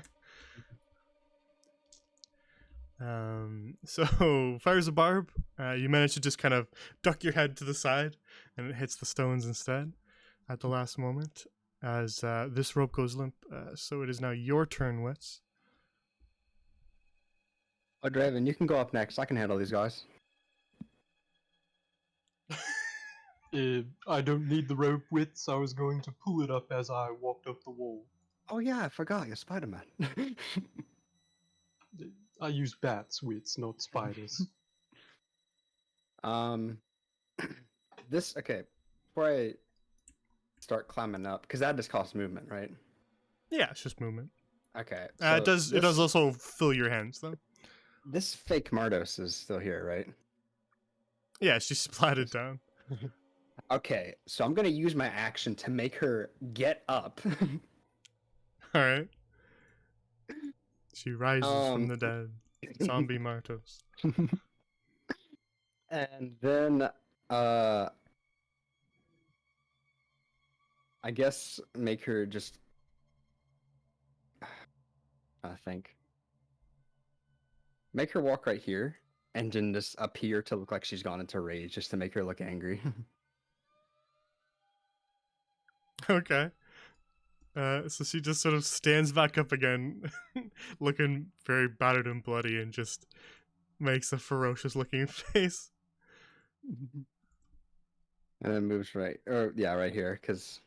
So fires a barb. You manage to just kind of duck your head to the side, and it hits the stones instead at the last moment. As this rope goes limp, so it is now your turn, Wits. Oh, Draven, you can go up next. I can handle these guys. I don't need the rope widths. I was going to pull it up as I walked up the wall. Oh yeah, I forgot. You're Spider-Man. I use bats widths, not spiders. This okay. Before I start climbing up, because that just costs movement, right? Yeah, it's just movement. Okay. It does. It does also fill your hands, though. This fake Mardos is still here, right? Yeah, she splatted down. Okay, so I'm gonna use my action to make her get up. All right. She rises from the dead. Zombie Martos. And then, I guess make her just. I think. Make her walk right here, and then just appear to look like she's gone into rage, just to make her look angry. Okay. So she just sort of stands back up again, looking very battered and bloody, and just makes a ferocious looking face. And then moves right, or yeah, right here, because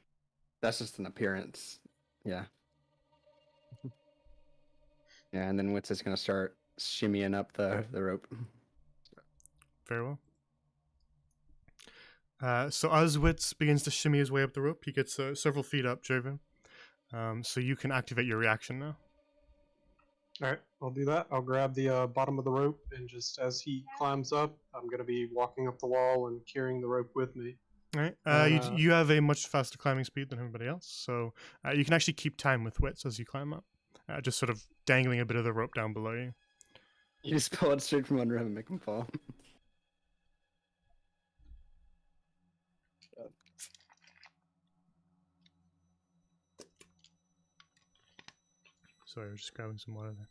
that's just an appearance. Yeah. Yeah, and then Wits is gonna start shimmying up the rope. Very well. So as Wits begins to shimmy his way up the rope, he gets several feet up, Draven. So you can activate your reaction now. Alright, I'll do that. I'll grab the bottom of the rope, and just as he climbs up, I'm going to be walking up the wall and carrying the rope with me. All right. You have a much faster climbing speed than everybody else, so you can actually keep time with Wits as you climb up, just sort of dangling a bit of the rope down below you. You just pull it straight from under him and make him fall. Sorry, I was just grabbing some water there.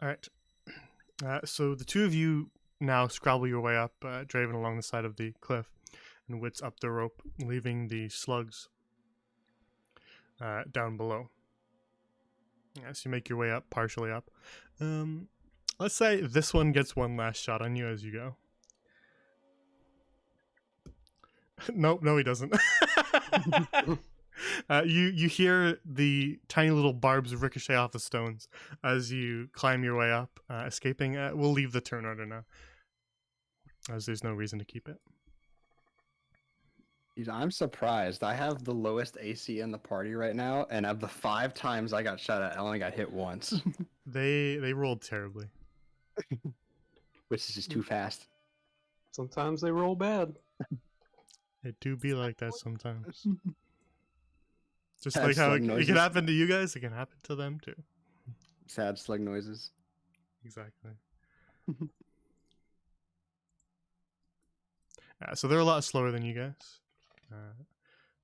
All right. So the two of you now scrabble your way up, Draven along the side of the cliff, and Wits up the rope, leaving the slugs down below. As you make your way up, partially up. Let's say this one gets one last shot on you as you go. Nope, no, he doesn't. You hear the tiny little barbs ricochet off the stones as you climb your way up, escaping. We'll leave the turn order now, as there's no reason to keep it. Dude, I'm surprised. I have the lowest AC in the party right now, and of the 5 times I got shot at, I only got hit once. They rolled terribly. Which is just too fast. Sometimes they roll bad. It do be like that sometimes. Just Sad like how slug it can noises. happen to you guys, it can happen to them too. Sad slug noises. Exactly. So they're a lot slower than you guys,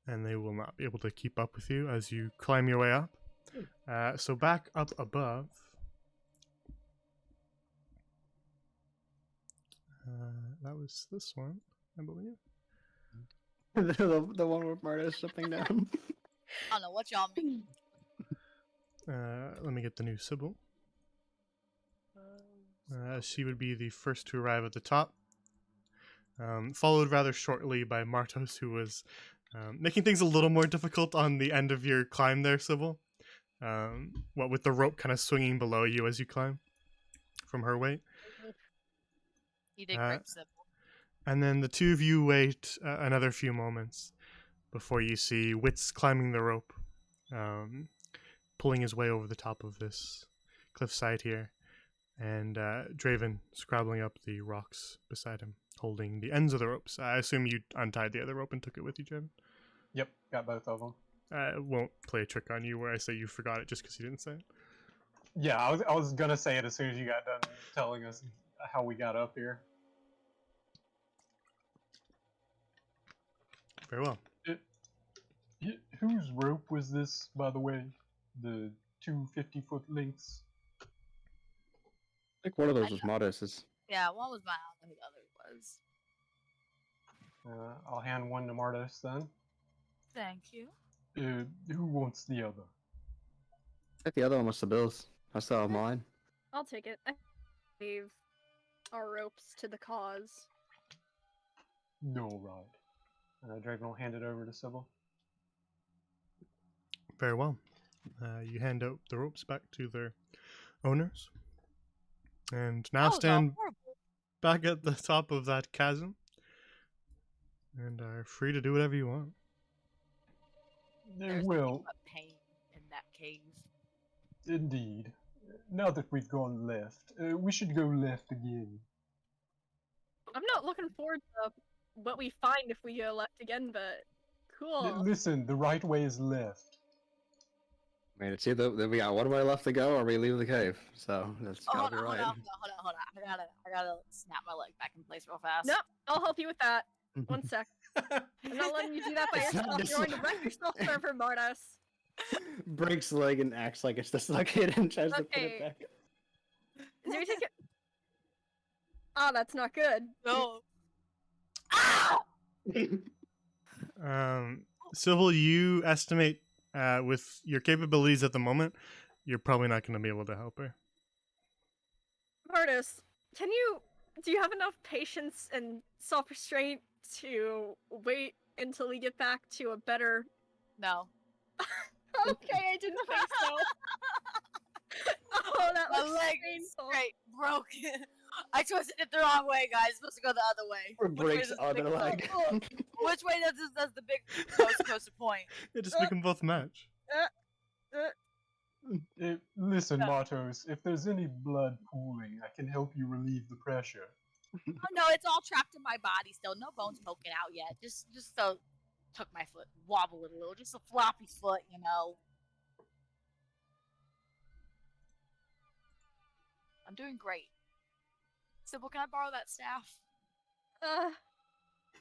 and they will not be able to keep up with you as you climb your way up. So back up above. That was this one, I believe. the one with Marta's jumping down. I don't know what y'all mean. Let me get the new Sybil. She would be the first to arrive at the top, followed rather shortly by Martos, who was making things a little more difficult on the end of your climb there, Sybil. What with the rope kind of swinging below you as you climb from her weight. You did great, Sybil. And then the two of you wait another few moments before you see Wits climbing the rope, pulling his way over the top of this cliffside here, and Draven scrabbling up the rocks beside him, holding the ends of the ropes. I assume you untied the other rope and took it with you, Draven? Yep, got both of them. I won't play a trick on you where I say you forgot it just because you didn't say it. Yeah, I was gonna say it as soon as you got done telling us how we got up here. Very well. Whose rope was this, by the way? The two 50-foot lengths? I think one of I those was Modest's. Yeah, one was mine. I don't know who the other was. I'll hand one to Mardos then. Thank you. Who wants the other? I think the other one was the Bills. I still have mine. I'll take it. I gave our ropes to the cause. No, right. Draven will hand it over to Sybil. Very well. You hand out the ropes back to their owners. And now That was all stand horrible. back at the top of that chasm. And are free to do whatever you want. There's nothing Well, but pain in that cave. indeed. Now that we've gone left, we should go left again. I'm not looking forward to what we find if we go left again, but cool. Listen, the right way is left. I mean, it's either we got one way left to go or we leave the cave. So that's Oh, gotta hold be on, right. hold on. I gotta snap my leg back in place real fast. Nope, I'll help you with that. One sec. I'm not letting you do that by It's not yourself. You're going to just- wreck yourself, Server Mardos. Breaks leg and acts like it's dislocated and tries to put Okay. it back. Is there anything? Ah, that's not good. No. Ow! Sybil, you estimate with your capabilities at the moment, you're probably not going to be able to help her. Mardos, do you have enough patience and self-restraint to wait until we get back to a better... No. Okay, I didn't think so. Oh, that My looks leg is straight broken. I twisted it the wrong way, guys. It's supposed to go the other way. Or Which way breaks does the other big- leg. Which way does the big toe supposed to point? Yeah, just make them both match. Listen, Yeah. Martos, if there's any blood pooling, I can help you relieve the pressure. Oh no, it's all trapped in my body still. No bones poking out yet. Just so took my foot, wobble it a little. Just a floppy foot, you know. I'm doing great. Sybil, can I borrow that staff?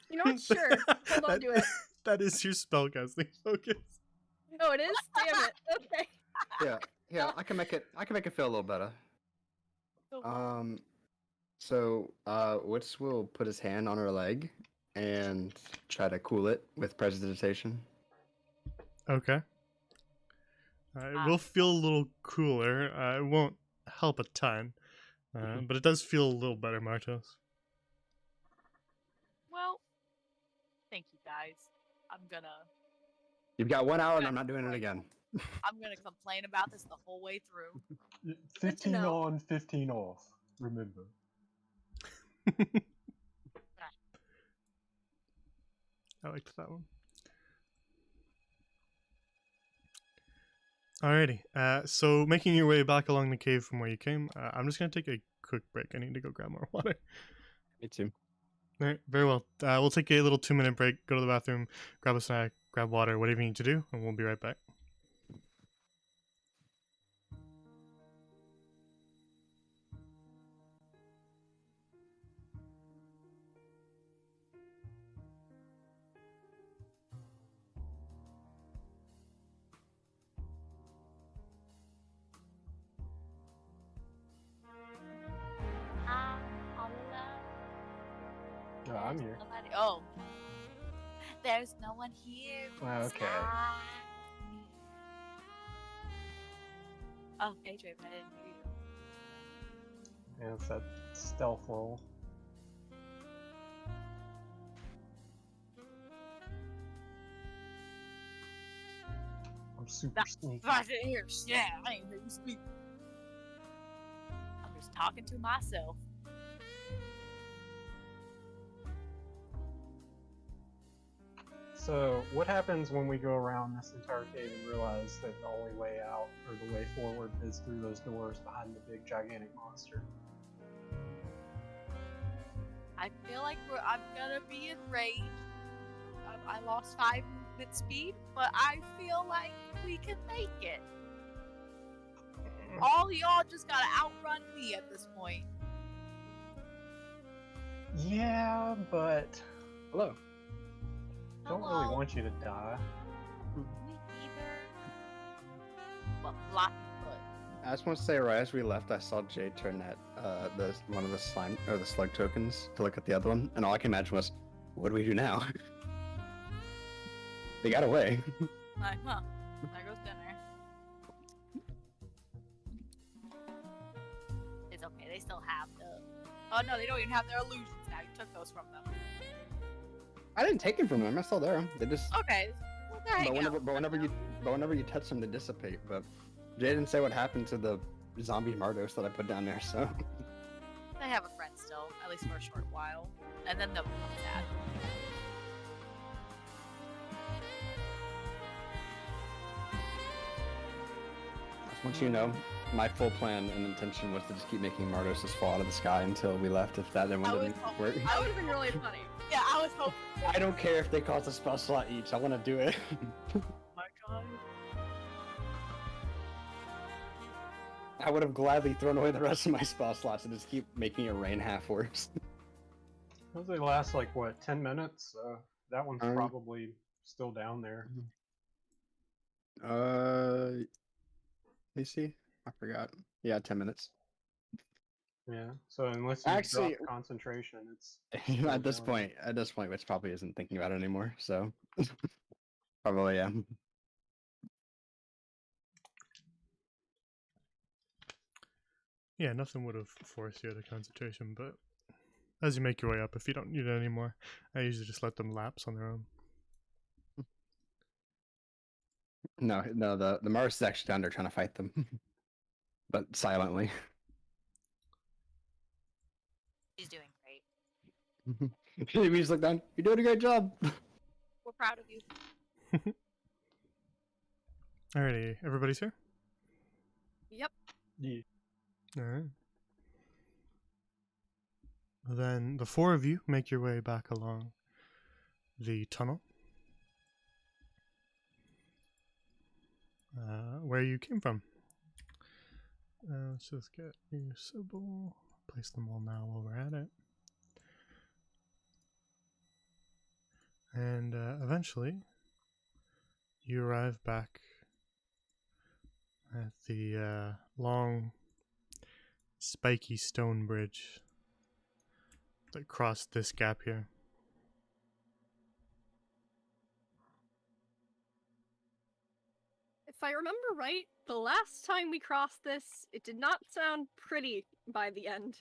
You know what? Sure. Hold on to it. That is your spellcasting focus. Oh, it is? Damn it. Okay. Yeah, I can make it feel a little better. Oh, So Witz will put his hand on her leg and try to cool it with prestidigitation. Okay. It will feel a little cooler. It won't help a ton. But it does feel a little better, Martos. well, thank you guys. You've got 1 hour and I'm not doing it again. I'm gonna complain about this the whole way through. 15 know. on, 15 off. Remember. I liked that one. Alrighty. So making your way back along the cave from where you came, I'm just gonna take a quick break. I need to go grab more water. Me too. Alright, very well. We'll take a little 2-minute break, go to the bathroom, grab a snack, grab water, whatever you need to do, and we'll be right back. I'm all alone. Yeah, I'm here. Nobody. Oh. There's no one here. Okay. beside me. Oh, Adrian, I didn't hear you. Yeah, it's that stealth roll. I'm super That's sneaky. I didn't hear shit. I didn't hear you speak. I'm just talking to myself. So, what happens when we go around this entire cave and realize that the only way out, or the way forward, is through those doors behind the big gigantic monster? I feel like I'm gonna be enraged. I lost 5 movement speed, but I feel like we can make it. All y'all just gotta outrun me at this point. Yeah, but Hello. don't really Hello. want you to die. well, floppy foot. I just want to say, right as we left, I saw Jay turn that one of the slime or the slug tokens to look at the other one, and all I can imagine was, what do we do now? They got away. Like, huh? There goes dinner. It's okay. They still have the. Oh no, they don't even have their illusions now. You took those from them. I didn't take it from them. I still there. They just. Okay. Well, there But you go. whenever you touch them, they dissipate. But Jay didn't say what happened to the zombie Mardos that I put down there. So. They have a friend still, at least for a short while, and then they'll become sad. Just want you to know, my full plan and intention was to just keep making Mardos just fall out of the sky until we left. If that then I didn't was work. That would have been really funny. Yeah, I was hoping. I don't care if they cost a spell slot each. I want to do it. Oh my god. I would have gladly thrown away the rest of my spell slots and just keep making it rain half worse. Those they last like what 10 minutes. That one's Um, probably still down there. Let me see. I forgot. Yeah, 10 minutes. Yeah. So unless you Actually- drop concentration, it's at this down. point, Witch probably isn't thinking about it anymore. So probably yeah. Yeah, nothing would have forced you out of concentration, but as you make your way up, if you don't need it anymore, I usually just let them lapse on their own. No, the Mars is actually down there trying to fight them, but silently. She's doing great. We just look down. You're doing a great job. We're proud of you. Alrighty, everybody's here? Yep. Yeah. Alright. Then the four of you make your way back along the tunnel. Where you came from. Let's just get you Sybil. Place them all now while we're at it. And eventually, you arrive back at the long, spiky stone bridge that crossed this gap here. If I remember right, the last time we crossed this, it did not sound pretty by the end.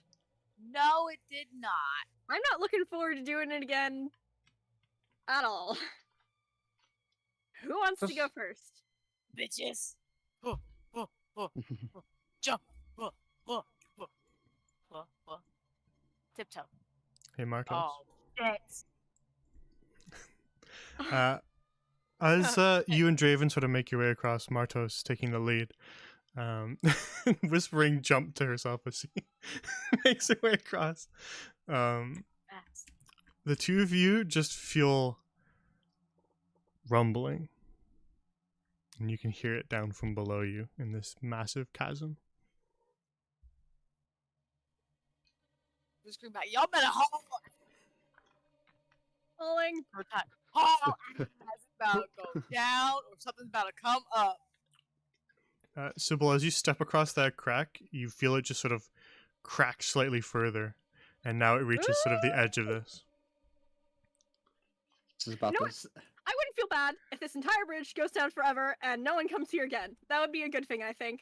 No, it did not. I'm not looking forward to doing it again at all. Who wants to go first? Bitches. Jump. Tiptoe. Hey, Marcos. Oh, shit. As you and Draven sort of make your way across, Martos taking the lead, whispering jump to herself as she makes her way across. Fast. The two of you just feel rumbling, and you can hear it down from below you in this massive chasm. Just scream back. Y'all better haul. Falling. For time. Haul. It's about to go down or something's about to come up. Sybil, as you step across that crack, you feel it just sort of crack slightly further, and now it reaches sort of the edge of this. This is about You know this. I wouldn't feel bad if this entire bridge goes down forever and no one comes here again. That would be a good thing, I think.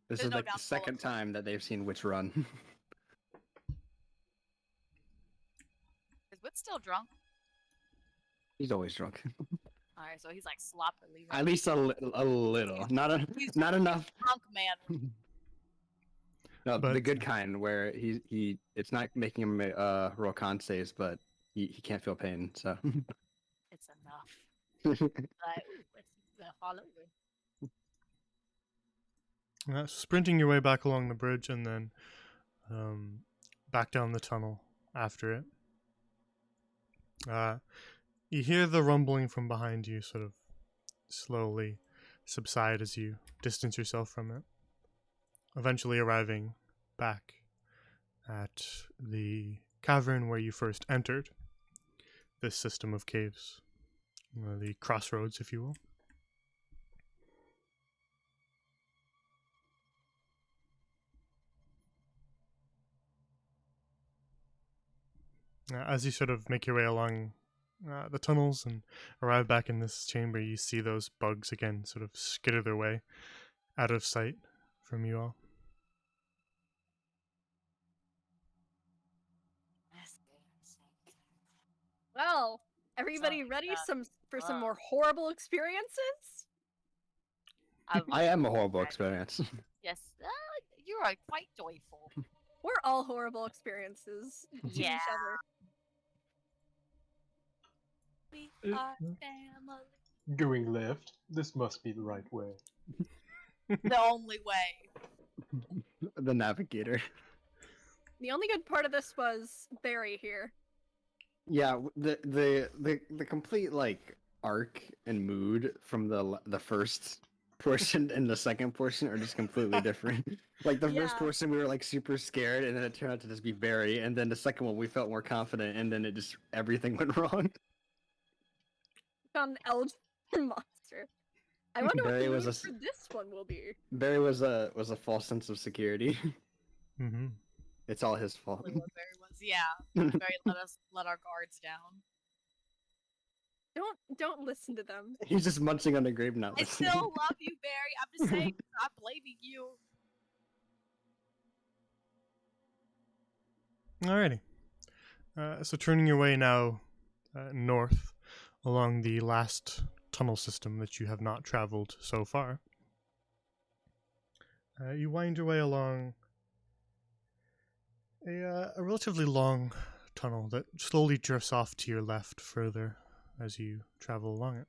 This There's is no like the downfall second of- time that they've seen Witch run. Is Wit still drunk? He's always drunk. Alright, so he's like sloppily. At least a little. Not enough. drunk man. No, But- the good kind where he it's not making him roll con saves, but he can't feel pain. So It's enough. Like, it's gonna fall over. Sprinting your way back along the bridge and then back down the tunnel after it. You hear the rumbling from behind you sort of slowly subside as you distance yourself from it, eventually arriving back at the cavern where you first entered this system of caves, the crossroads, if you will. As you sort of make your way along the tunnels and arrive back in this chamber, you see those bugs again sort of skitter their way out of sight from you all. Well, everybody Something ready that- for some more horrible experiences? I am a horrible experience. Yes, you are quite joyful. We're all horrible experiences to each Yeah. other. We Uh, are family. Going left. This must be the right way. The only way. The navigator. The only good part of this was Barry here. Yeah, the complete like arc and mood from the first portion and the second portion are just completely different. Like the first Yeah. portion we were like super scared and then it turned out to just be Barry, and then the second one we felt more confident and then it just everything went wrong. Found an elder monster. I wonder what Barry the was mood a for this one will be. Barry was a false sense of security. Mm-hmm. It's all his fault. Really what Barry was. Yeah. Barry let our guards down. Don't listen to them. He's just munching on the grave now. I still love you, Barry. I'm just saying, I'm blaming you. Alrighty. So turning your way now north along the last tunnel system that you have not traveled so far. You wind your way along a relatively long tunnel that slowly drifts off to your left further as you travel along it.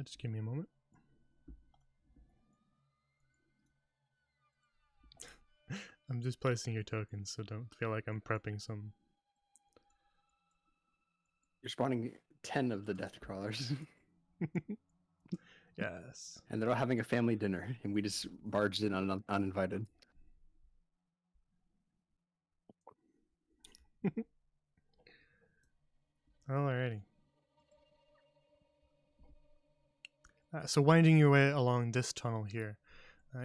Just give me a moment. I'm just placing your tokens, so don't feel like I'm prepping some. You're spawning 10 of the death crawlers. Yes. And they're all having a family dinner, and we just barged in uninvited. Alrighty. So winding your way along this tunnel here,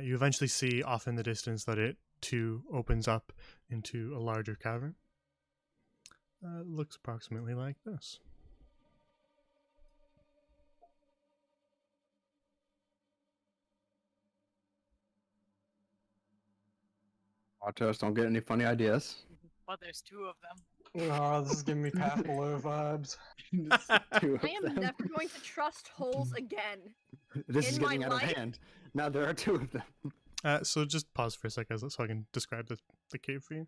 you eventually see off in the distance that it too opens up into a larger cavern. It looks approximately like this. Autos, don't get any funny ideas. But there's two of them. Oh, this is giving me Patholo vibes. Two of I am them. never going to trust holes again. This is in my getting out of life- hand. Now there are two of them. So just pause for a second so I can describe the cave for you.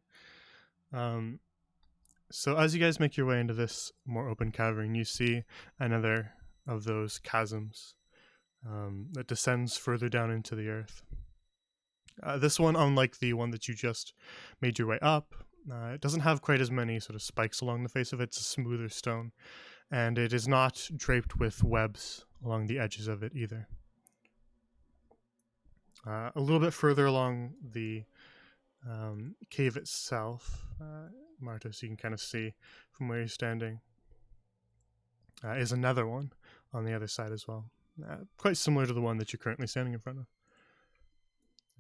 So as you guys make your way into this more open cavern, you see another of those chasms that descends further down into the earth. This one, unlike the one that you just made your way up, it doesn't have quite as many sort of spikes along the face of it. It's a smoother stone, and it is not draped with webs along the edges of it either. A little bit further along the cave itself, Marta, so you can kind of see from where you're standing, is another one on the other side as well. Quite similar to the one that you're currently standing in front of.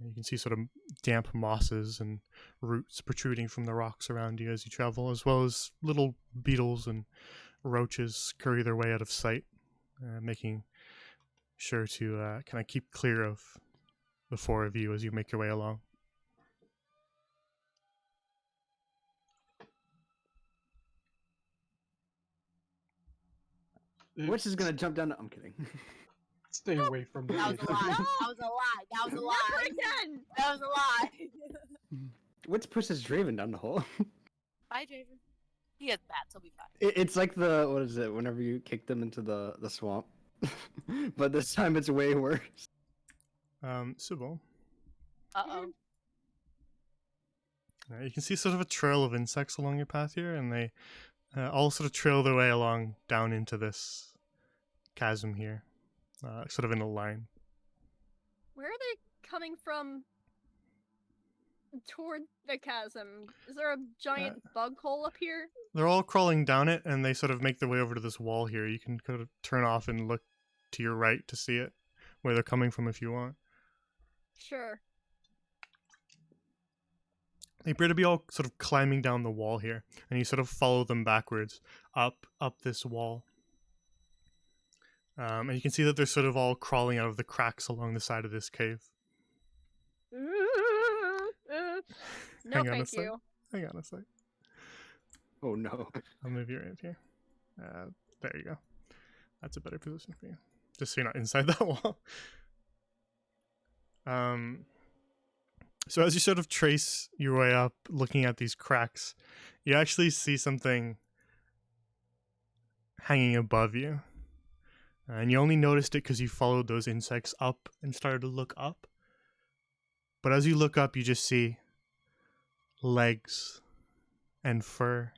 You can see sort of damp mosses and roots protruding from the rocks around you as you travel, as well as little beetles and roaches scurry their way out of sight, making sure to kind of keep clear of the four of you as you make your way along. Which is gonna jump down? I'm kidding. Stay away from the That was a edge. lie. That was a lie. That was a Never lie. again! That was a lie. Which pushes Draven down the hole? Bye, Draven. He has bats. He'll be fine. It's like the what is it? Whenever you kick them into the swamp, but this time it's way worse. Sybil, Uh-oh. you can see sort of a trail of insects along your path here, and they all sort of trail their way along down into this chasm here, sort of in a line. Where are they coming from toward the chasm? Is there a giant bug hole up here? They're all crawling down it, and they sort of make their way over to this wall here. You can kind of turn off and look to your right to see it, where they're coming from if you want. Sure. They appear to be all sort of climbing down the wall here, and you sort of follow them backwards up this wall. And you can see that they're sort of all crawling out of the cracks along the side of this cave. No, Hang on a thank sec. you. Hang on a sec. Oh no. I'll move you right here. There you go. That's a better position for you. Just so you're not inside that wall. So as you sort of trace your way up, looking at these cracks, you actually see something hanging above you. And you only noticed it because you followed those insects up and started to look up. But as you look up, you just see legs and fur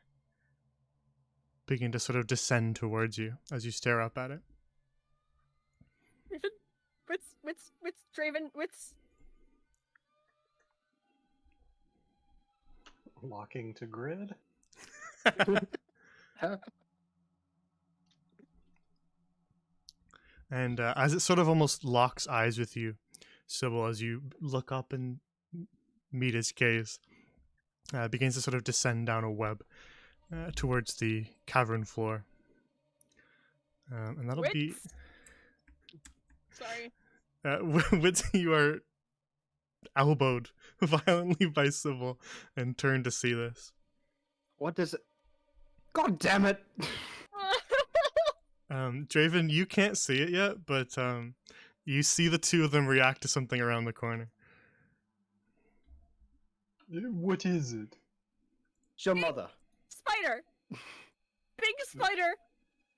begin to sort of descend towards you as you stare up at it. What's Draven? What's Locking to grid. And as it sort of almost locks eyes with you, Sybil, as you look up and meet his gaze, begins to sort of descend down a web towards the cavern floor. And that'll be... Sorry. Witz, you are elbowed violently by Sybil and turn to see this. What does it? God damn it! Draven, you can't see it yet, but you see the two of them react to something around the corner. What is it? It's your mother. Spider. Big spider.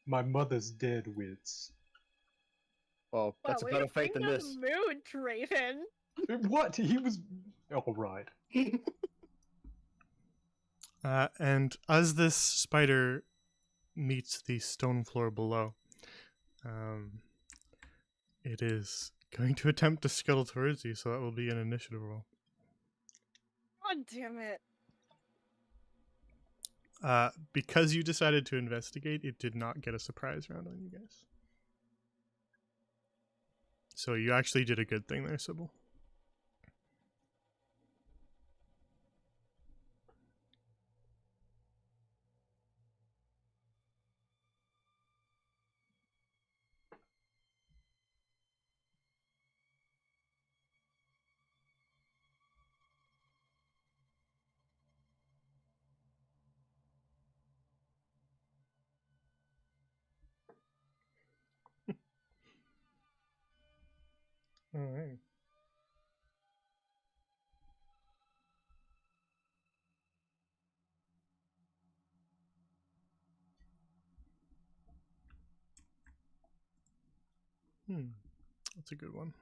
My mother's dead, Wits. Well, that's a better fate than this. Mood, Draven. What? He was... Alright. And as this spider meets the stone floor below, it is going to attempt to scuttle towards you, so that will be an initiative roll. God damn it. Because you decided to investigate, it did not get a surprise round on you guys. So you actually did a good thing there, Sybil. All right. That's a good one.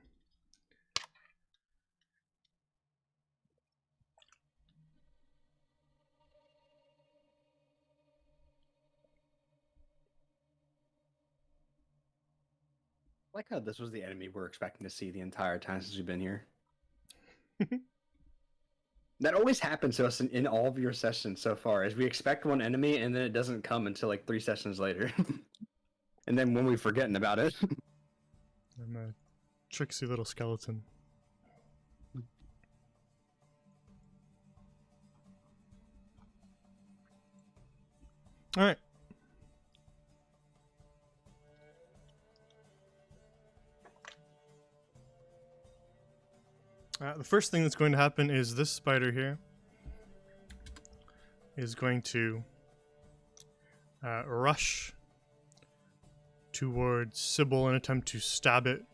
I like how this was the enemy we're expecting to see the entire time since we've been here. That always happens to us in all of your sessions so far, is we expect one enemy and then it doesn't come until like 3 sessions later. And then when we're forgetting about it. I'm a tricksy little skeleton. All right. The first thing that's going to happen is this spider here is going to rush towards Sybil and attempt to stab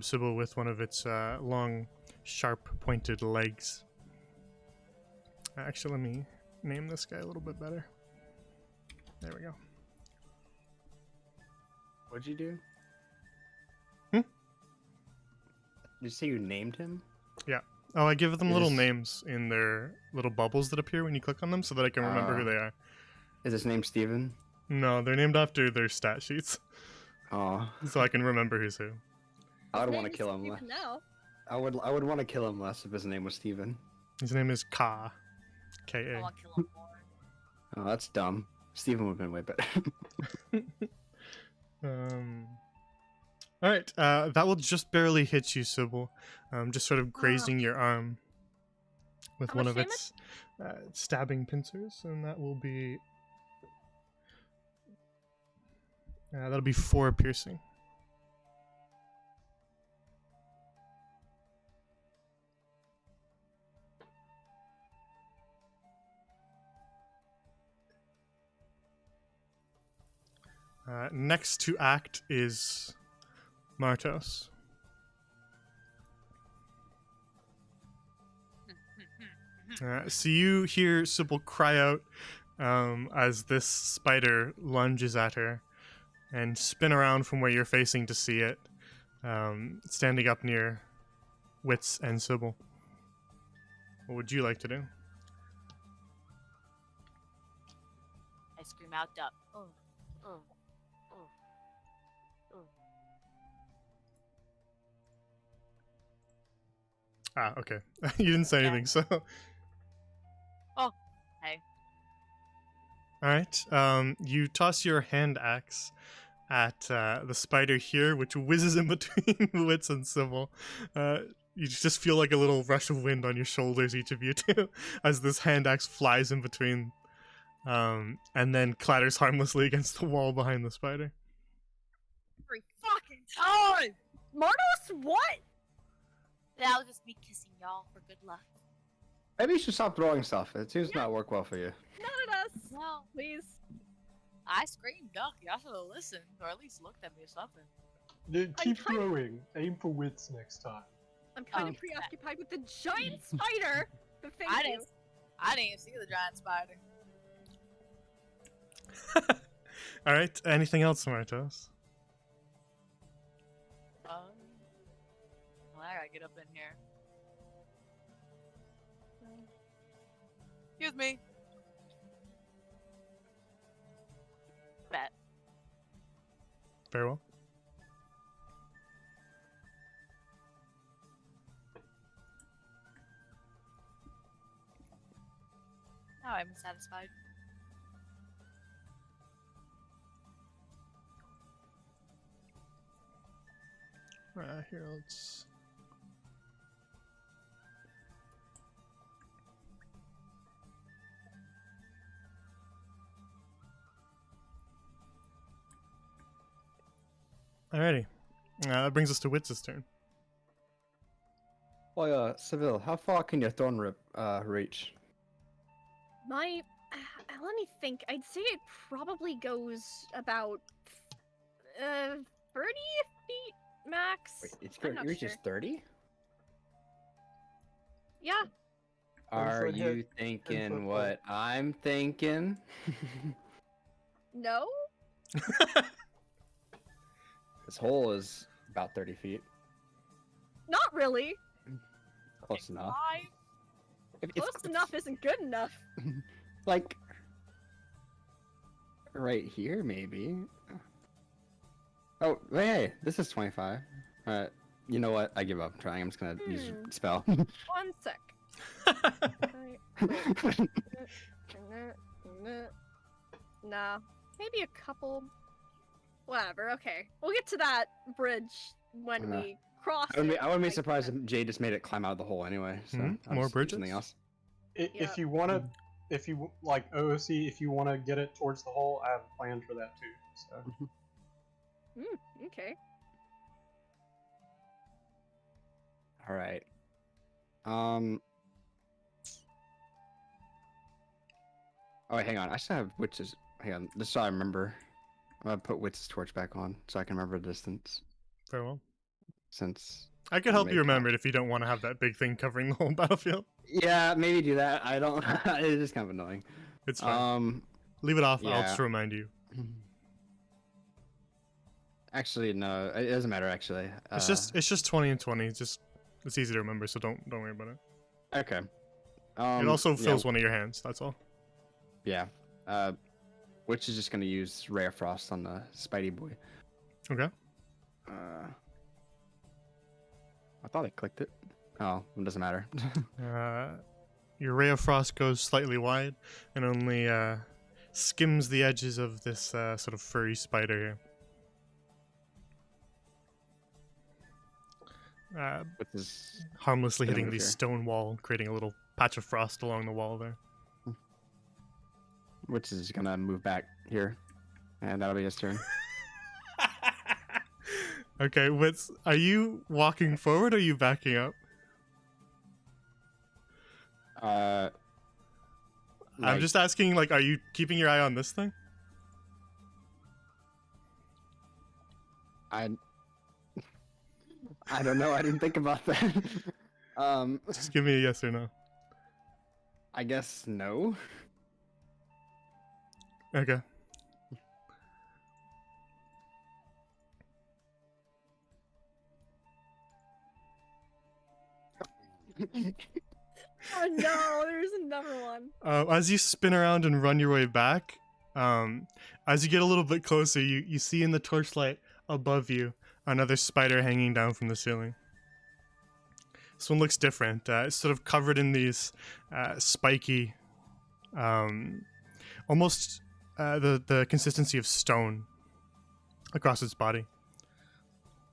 Sybil with one of its long, sharp, pointed legs. Actually, let me name this guy a little bit better. There we go. What'd you do? Hmm? Did you say you named him? Yeah. Oh, I give them little Is- names in their little bubbles that appear when you click on them so that I can remember who they are. Is his name Steven? No, they're named after their stat sheets, Aw. so I can remember who's who. I would His want to name's kill him less. Steven now. I would want to kill him less if his name was Steven. His name is Ka. I K-A. want to kill him more. Oh, that's dumb. Steven would have been way better. All right, that will just barely hit you, Sybil. Just sort of grazing your arm with How one much of its stabbing pincers, and that will be that'll be 4 piercing. Next to act is Martos. So you hear Sybil cry out as this spider lunges at her, and spin around from where you're facing to see it, standing up near Wits and Sybil. What would you like to do? I scream out, "Up!" Oh, oh, oh, oh. Ah, okay. You didn't say Yeah. anything, so. Hey. Alright, you toss your hand axe at the spider here, which whizzes in between Wits and Sybil. You just feel like a little rush of wind on your shoulders, each of you two, as this hand axe flies in between, and then clatters harmlessly against the wall behind the spider. Every fucking time! Mardos, what? That'll just be kissing y'all for good luck. Maybe you should stop throwing stuff. It seems to not work well for you. Not at us. No, Please. I screamed duck. Y'all should have listened, or at least looked at me or something. Keep kinda- throwing. Aim for wits next time. I'm kind Oh. of preoccupied with the giant spider. But thank I you. didn't even see the giant spider. Alright, anything else, Martos? Well, I gotta get up in here. Excuse me. Bet. Very well. Now I'm satisfied. Here, let's. Alrighty. That brings us to Wits' turn. Well, Seville, how far can your thorn rip reach? My, let me think. I'd say it probably goes about 30 feet max. Wait, I'm it not reaches sure. 30? Yeah. Are foot you hit, 10 thinking foot what I'm thinking? No. This hole is about 30 feet. Not really. Close enough. Why? Close enough isn't good enough. Like, right here, maybe. Oh, hey, this is 25. Alright, you know what? I give up trying. I'm just gonna use spell. 1 sec. Nah. Maybe a couple. Whatever. Okay. We'll get to that bridge when Yeah. we cross I wouldn't it. be I surprised guess. if Jay just made it climb out of the hole anyway. So Mhm, I'll more just do something bridges? else. Yeah. If you wanna, if you like OOC, if you wanna get it towards the hole, I have a plan for that too. So Okay. All right. Oh, wait, hang on. I still have Witch's. Hang on. This is so I remember. I'm gonna put Witch's torch back on so I can remember the distance. Very well. Since. I could I'll help you make remember it if you don't want to have that big thing covering the whole battlefield. Yeah, maybe do that. I don't. It's just kind of annoying. It's fine. Leave it off. I'll yeah. just remind you. Actually, no. It doesn't matter. Actually. It's just 20 and 20. It's easy to remember, so don't worry about it. Okay. It also yeah, fills one of your hands. That's all. Yeah. Witch is just gonna use Ray of Frost on the Spidey boy. Okay. I thought I clicked it. Oh, it doesn't matter. Your ray of frost goes slightly wide and only skims the edges of this sort of furry spider here. With his harmlessly Gonna hitting move the here. stone wall, creating a little patch of frost along the wall there. which is gonna move back here, and that'll be his turn. Okay, are you walking forward or are you backing up? Uh, I'm like, just asking, like, are you keeping your eye on this thing? I don't know. I didn't think about that. Just give me a yes or no. I guess no. Okay. Oh no, there's another one. As you spin around and run your way back, as you get a little bit closer, you see in the torchlight above you another spider hanging down from the ceiling. This one looks different. It's sort of covered in these spiky, almost the consistency of stone across its body,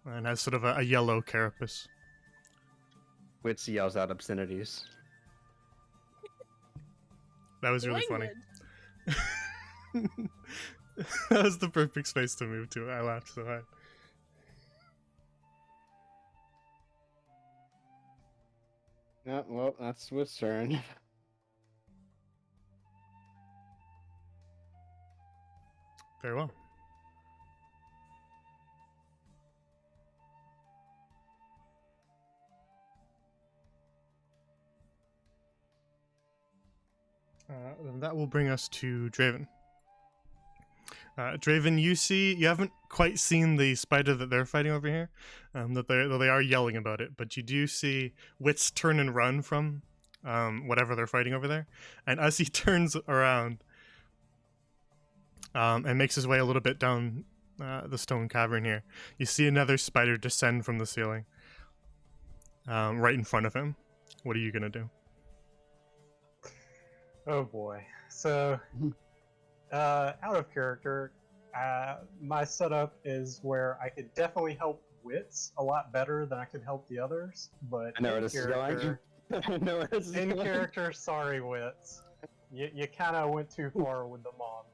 and has sort of a yellow carapace. Which yells out obscenities. That was really funny. Language. That was the perfect space to move to. I laughed so hard. Yeah, well, that's Swift's turn. Very well. Then that will bring us to Draven. Draven, you haven't quite seen the spider that they're fighting over here, though they are yelling about it, but you do see Wits turn and run from whatever they're fighting over there. And as he turns around and makes his way a little bit down the stone cavern here, you see another spider descend from the ceiling right in front of him. What are you going to do? Oh boy. So, out of character, my setup is where I could definitely help Wits a lot better than I could help the others, but I know where in this is going. character, I know where this is in going. character, sorry Wits. You kind of went too far with the mom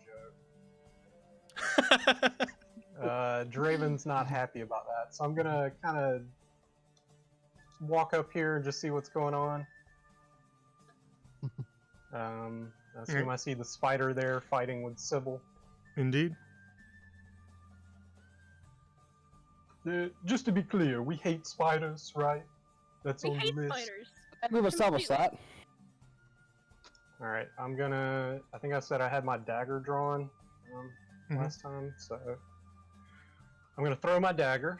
joke. Draven's not happy about that, so I'm gonna kind of walk up here and just see what's going on. I assume I see the spider there fighting with Sybil. Indeed. Just to be clear, we hate spiders, right? That's We on hate the list. spiders. Move a salvo Completely. slot. Alright, I think I said I had my dagger drawn last time, so I'm gonna throw my dagger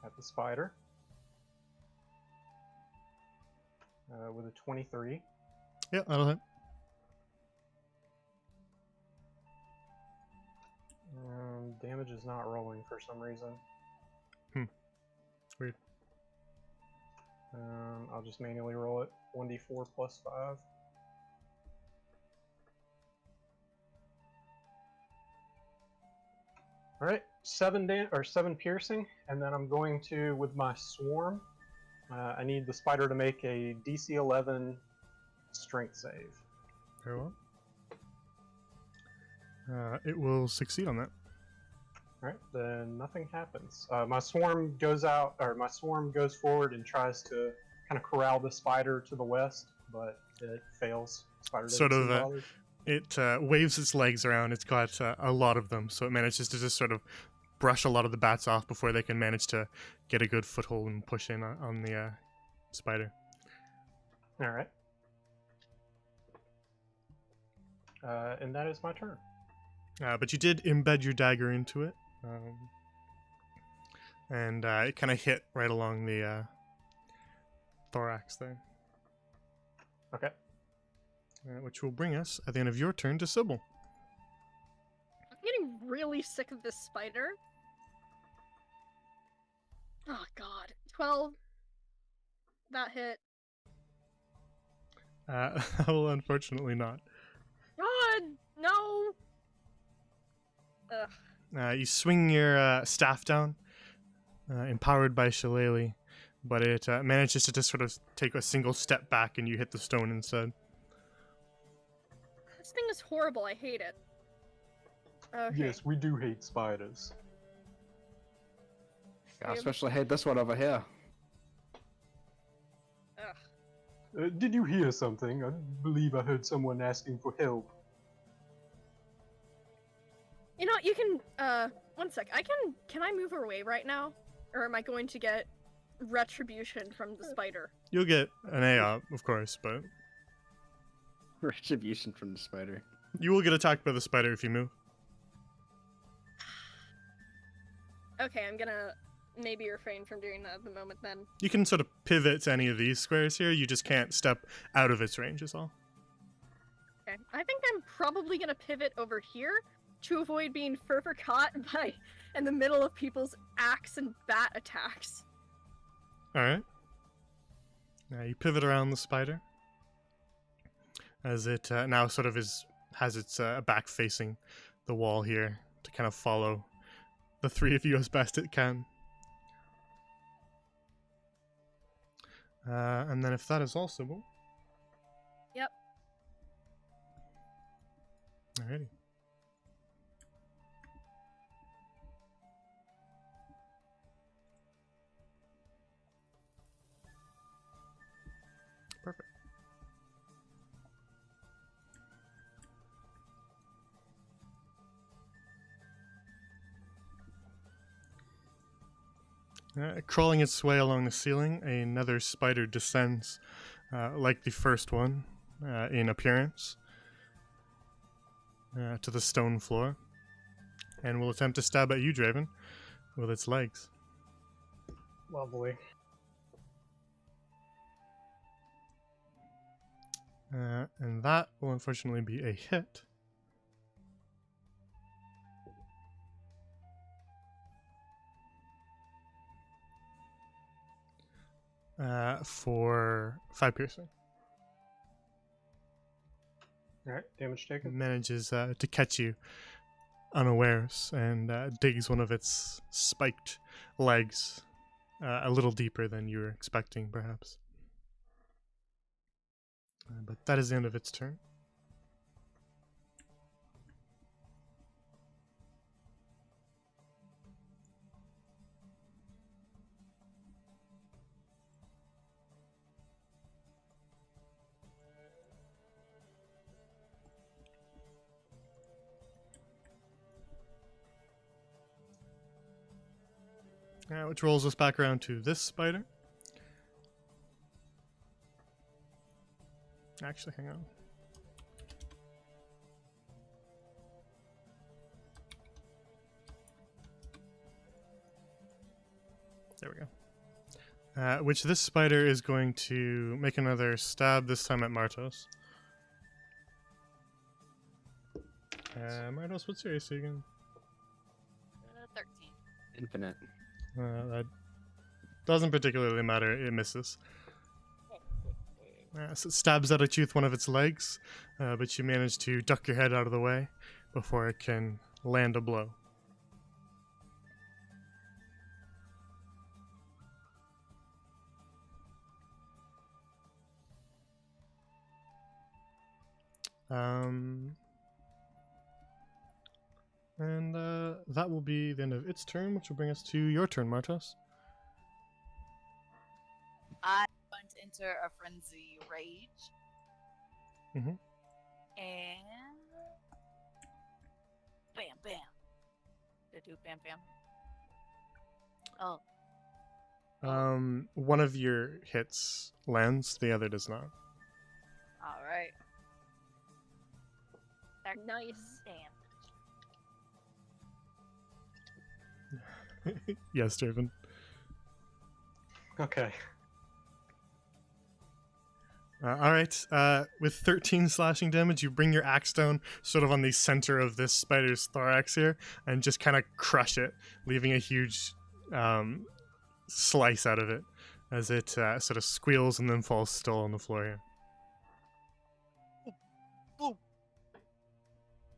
at the spider with a 23. Yeah, that'll hit. Damage is not rolling for some reason. Weird. I'll just manually roll it. 1d4 plus 5. Alright, 7 piercing, and then I'm going to, with my swarm, I need the spider to make a DC 11 strength save. Very well. It will succeed on that. Alright, then nothing happens. My swarm goes forward and tries to kind of corral the spider to the west, but it fails. Spider doesn't Sort of, seem bothered. It waves its legs around. It's got a lot of them, so it manages to just sort of brush a lot of the bats off before they can manage to get a good foothold and push in on the spider. Alright. And that is my turn. But you did embed your dagger into it, and it kind of hit right along the thorax there, Okay. which will bring us at the end of your turn to Sybil. I'm getting really sick of this spider. Oh god. 12. That hit. Well, unfortunately not. God! No! Ugh. You swing your staff down, empowered by Shillelagh, but it manages to just sort of take a single step back, and you hit the stone instead. This thing is horrible. I hate it. Okay. Yes, we do hate spiders. I especially hate this one over here. Ugh. Did you hear something? I believe I heard someone asking for help. You know, you can, one sec. Can I move away right now? Or am I going to get retribution from the spider? You'll get an AOP, of course, but Retribution from the spider. you will get attacked by the spider if you move. Okay, I'm gonna maybe refrain from doing that at the moment then. You can sort of pivot to any of these squares here, you just can't step out of its range is all. Okay. I think I'm probably gonna pivot over here to avoid being further caught by in the middle of people's axe and bat attacks. Alright. Now you pivot around the spider, as it now sort of has its back facing the wall here to kind of follow the three of you as best it can. And then if that is also... Yep. Alrighty. Perfect. Crawling its way along the ceiling, another spider descends, like the first one, in appearance, to the stone floor, and will attempt to stab at you, Draven, with its legs. Lovely. And that will unfortunately be a hit. For 5 piercing. Alright, damage It taken. manages to catch you unawares and digs one of its spiked legs a little deeper than you were expecting, perhaps. But that is the end of its turn. Which rolls us back around to this spider. Actually, hang on. There we go. Which this spider is going to make another stab, this time at Martos. Martos, what's your AC again? 13. Infinite. That doesn't particularly matter, it misses. So it stabs out at you with one of its legs, but you manage to duck your head out of the way before it can land a blow. And that will be the end of its turn, which will bring us to your turn, Martos. I'm going to enter a frenzy rage. Mhm. And bam, bam. Did I do bam, bam? Oh, One of your hits lands, the other does not. all right. Nice. Damn. Yes, Draven. Okay. Alright, with 13 slashing damage, you bring your axe down sort of on the center of this spider's thorax here and just kind of crush it, leaving a huge slice out of it as it sort of squeals and then falls still on the floor here.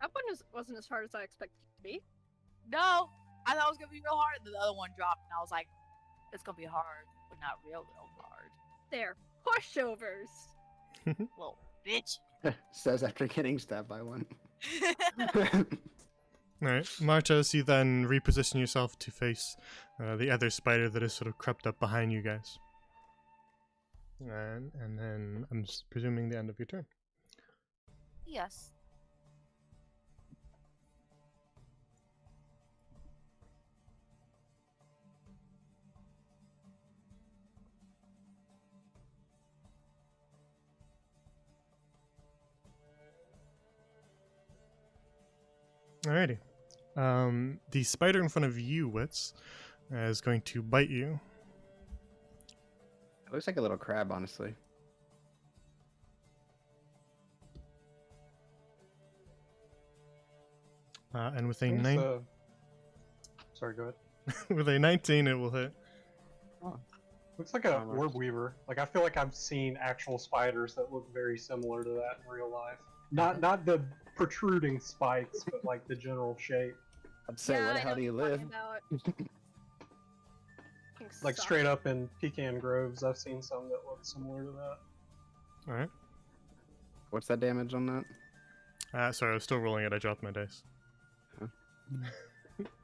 That one wasn't as hard as I expected it to be. No, I thought it was gonna be real hard. The other one dropped, and I was like, "It's gonna be hard." but not real hard. They're pushovers. Little bitch. Says after getting stabbed by one. Alright, Martos, you then reposition yourself to face the other spider that is sort of crept up behind you guys. And then I'm presuming the end of your turn. Yes. Alrighty. The spider in front of you, Wits, is going to bite you. It looks like a little crab, honestly. And with a Seems, 9 Sorry, go ahead. with a 19, it will hit. Looks like a Almost. orb weaver. Like I feel like I've seen actual spiders that look very similar to that in real life. Not the protruding spikes, but like the general shape. I'd say, Yeah, where the I hell know do you what you're live? talking about. Fucking Like suck. straight up in Pecan Groves, I've seen some that look similar to that. Alright. What's that damage on that? Sorry, I was still rolling it. I dropped my dice. Huh.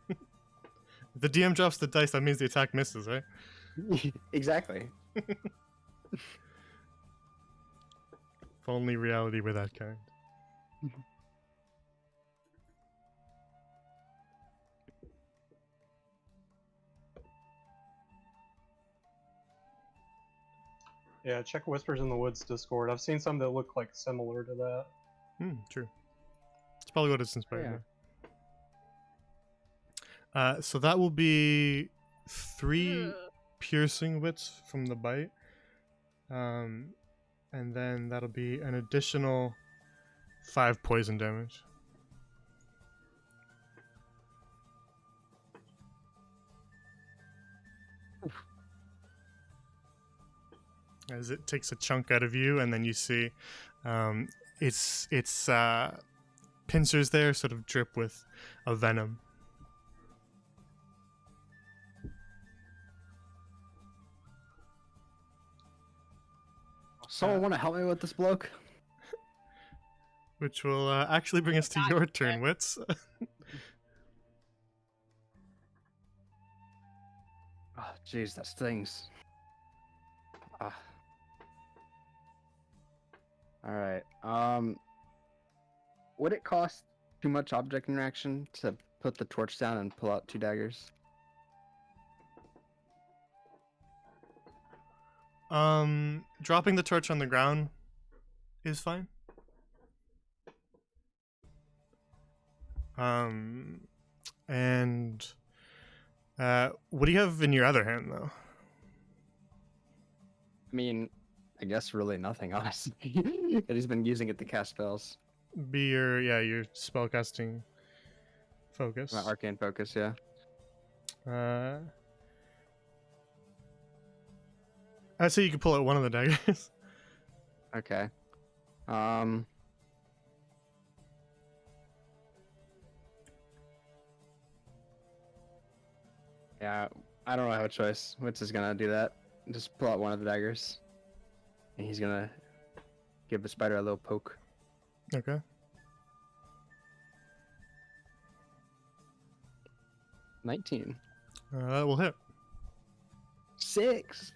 If the DM drops the dice, that means the attack misses, right? Exactly. If only reality were that kind. Yeah, check Whispers in the Woods Discord. I've seen some that look like similar to that. True. It's probably what it's inspired Yeah. by. So that will be 3 Ugh. piercing wits from the bite. And then that'll be an additional 5 poison damage. As it takes a chunk out of you, and then you see its pincers there sort of drip with a venom. Someone want to help me with this bloke? Which will actually bring us to God, your yeah. turn, Wits. Oh, jeez, that stings. Ah. All right. Would it cost too much object interaction to put the torch down and pull out 2 daggers? Dropping the torch on the ground is fine. And what do you have in your other hand, though? I mean, I guess really nothing, honestly. 'Cause he's been using it to cast spells. Be your spellcasting focus. My arcane focus, yeah. I'd say you could pull out one of the daggers. Okay. Yeah, I don't have a choice. Witz is gonna do that. Just pull out one of the daggers. And he's gonna give the spider a little poke. Okay. 19. That will hit. 6!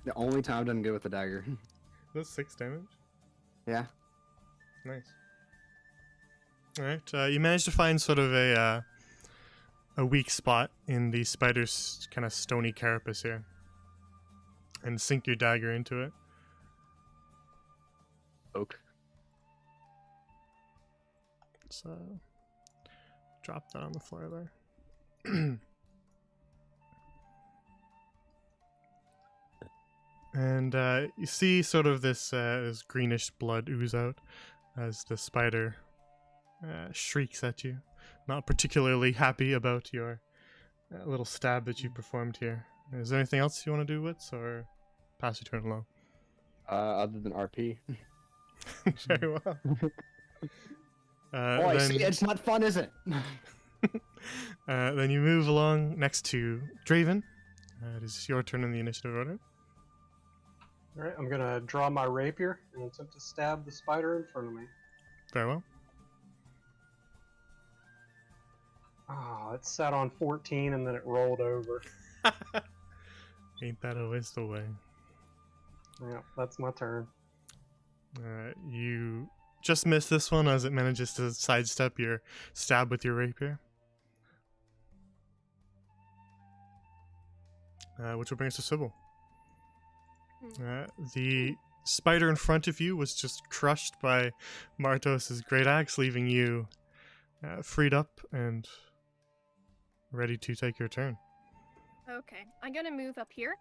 The only time I've done good with the dagger. That's 6 damage. Yeah. Nice. All right. You managed to find sort of a weak spot in the spider's kind of stony carapace here, and sink your dagger into it. Poke. So drop that on the floor there. And you see sort of this greenish blood ooze out as the spider shrieks at you, not particularly happy about your little stab that you performed here. Is there anything else you want to do, Wits, or pass your turn along? Other than RP. Very well. Oh, I see. It's not fun, is it? Then you move along next to Draven, It is your turn in the initiative order. Alright, I'm gonna draw my rapier and attempt to stab the spider in front of me. Very well. Ah, it sat on 14 and then it rolled over. Ain't that always the way? Yeah, that's my turn. You just miss this one as it manages to sidestep your stab with your rapier. Which will bring us to Sybil. The spider in front of you was just crushed by Martos' great axe, leaving you freed up and ready to take your turn. Okay, I'm gonna move up here,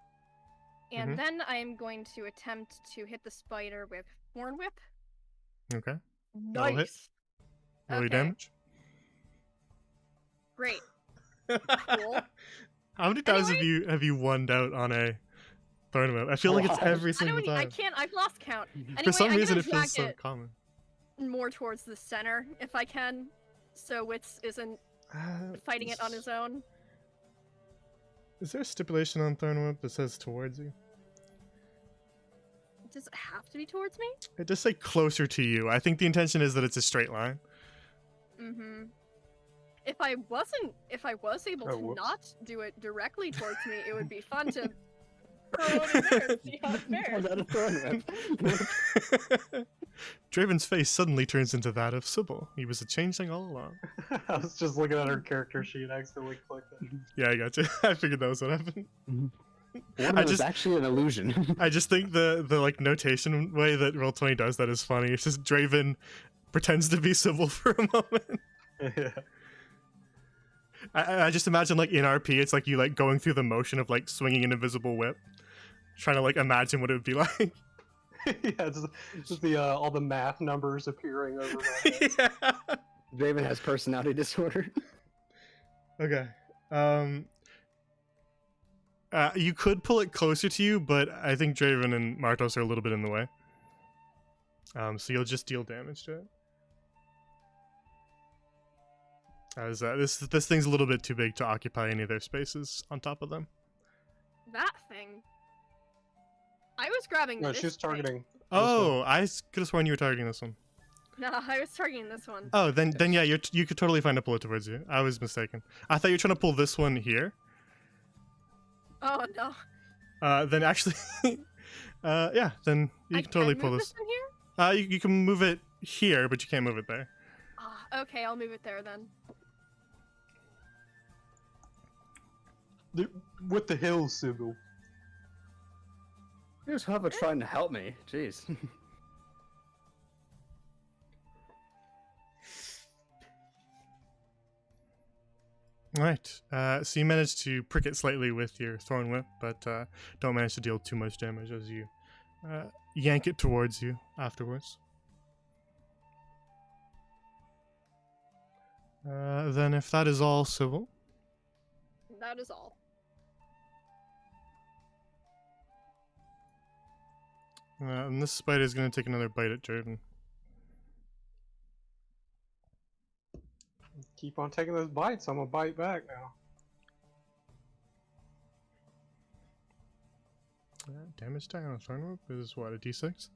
and then I am going to attempt to hit the spider with Thorn Whip. Okay. That'll hit. Nice. Roll your Okay. damage. Great. Cool. How many times have you won out on a thorn whip? I feel like it's Wow. every I single don't. I time. can't. I've lost count. Anyway, For some I'm reason, gonna it drag feels so it common. more towards the center if I can, so Wits isn't fighting it on his own. Is there a stipulation on thorn whip that says towards you? Does it have to be towards me? It does say closer to you. I think the intention is that it's a straight line. Mm-hmm. If I was able Oh, to whoops. not do it directly towards me, it would be fun to throw it in there and see how it fares. That a thorn whip. Draven's face suddenly turns into that of Sybil. He was a changeling all along. I was just looking at her character sheet and accidentally clicked it. Yeah, I got you. I figured that was what happened. One was actually an illusion. I just think the like notation way that Roll20 does that is funny. It's just Draven pretends to be Sybil for a moment. Yeah. I just imagine like in RP, it's like you like going through the motion of like swinging an invisible whip, trying to like imagine what it would be like. Yeah, just the all the math numbers appearing over my head. Yeah. Draven has personality disorder. Okay. You could pull it closer to you, but I think Draven and Martos are a little bit in the way. So you'll just deal damage to it. As this thing's a little bit too big to occupy any of their spaces on top of them. That thing. I was grabbing No, this she was thing. targeting. Oh, I could have sworn you were targeting this one. No, I was targeting this one. Oh, then yeah, you could totally find a pull it towards you. I was mistaken. I thought you were trying to pull this one here. Oh no. Then actually, yeah, then you I can totally can pull move this. in here? You can move it here, but you can't move it there. Ah, okay, I'll move it there then. With the hills, Sybil. Here's Hava trying to help me. Jeez. Right. So you manage to prick it slightly with your thorn whip, but don't manage to deal too much damage as you yank it towards you afterwards. Then if that is all, Sybil, That is all. and this spider is going to take another bite at Jordan. Keep on taking those bites. I'm gonna bite back now. Damage die on a thorn whip is what, a d6?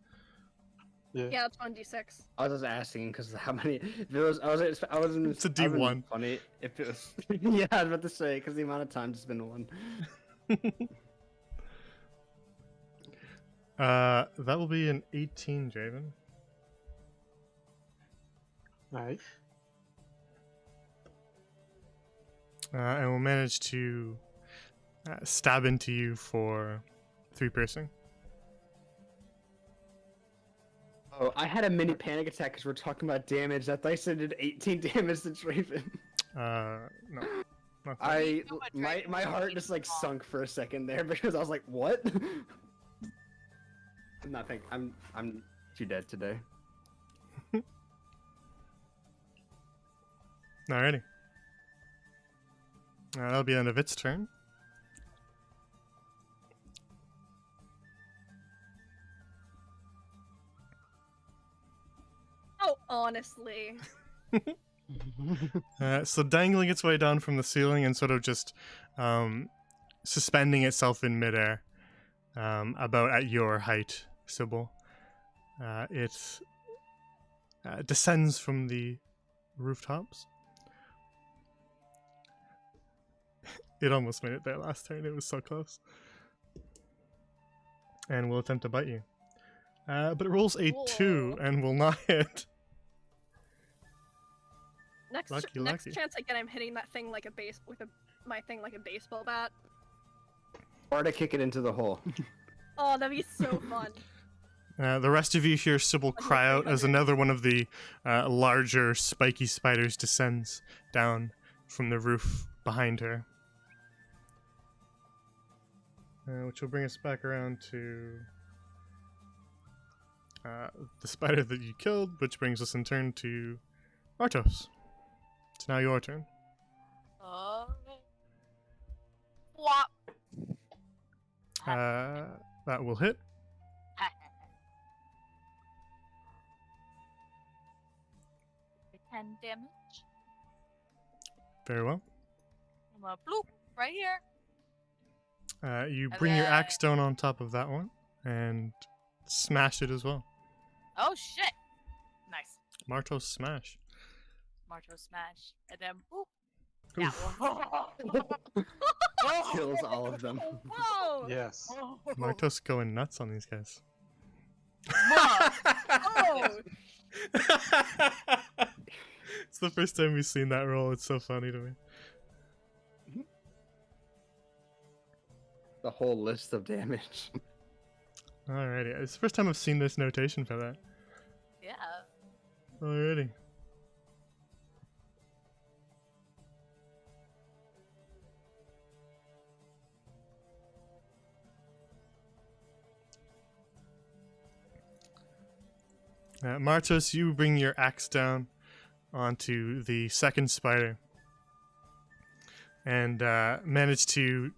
Yeah, it's 1d6. I was just asking because how many? If it was, I wasn't. It's a I wouldn't D1. be funny if it was. Yeah, I was about to say because the amount of times it's been one. That will be an 18, Draven. Alright. And we'll manage to stab into you for 3 piercing. Oh, I had a mini panic attack because we're talking about damage. I thought I said it did 18 damage to Draven. No. Not that. I know what my Draven my was heart eating just like wrong. sunk for a second there because I was like, what? Nothing. I'm too dead today. Alrighty. That'll be the end of its turn. Oh, honestly. So dangling its way down from the ceiling and sort of just suspending itself in midair, about at your height, Sybil. It descends from the rooftops. It almost made it there last turn. It was so close. And will attempt to bite you. But it rolls a 2 and will not hit. Next Lucky. chance I get, I'm hitting that thing like a my thing like a baseball bat. Or to kick it into the hole. Oh, that'd be so fun. The rest of you hear Sybil cry out as another one of the larger spiky spiders descends down from the roof behind her. Which will bring us back around to the spider that you killed, which brings us in turn to Martos. It's now your turn. Whop. That will hit. 10 damage. Very well. I'm a bloop right here. You And bring your then- axe down on top of that one and smash it as well. Oh shit! Nice. Martos smash. Marto smash. And then boop. Oof. That Kills all of them. Whoa! Yes. Martos going nuts on these guys. Oh! It's the first time we've seen that roll. It's so funny to me. The whole list of damage. Alrighty, it's the first time I've seen this notation for that. Yeah. Alrighty. Martos, you bring your axe down onto the second spider and manage to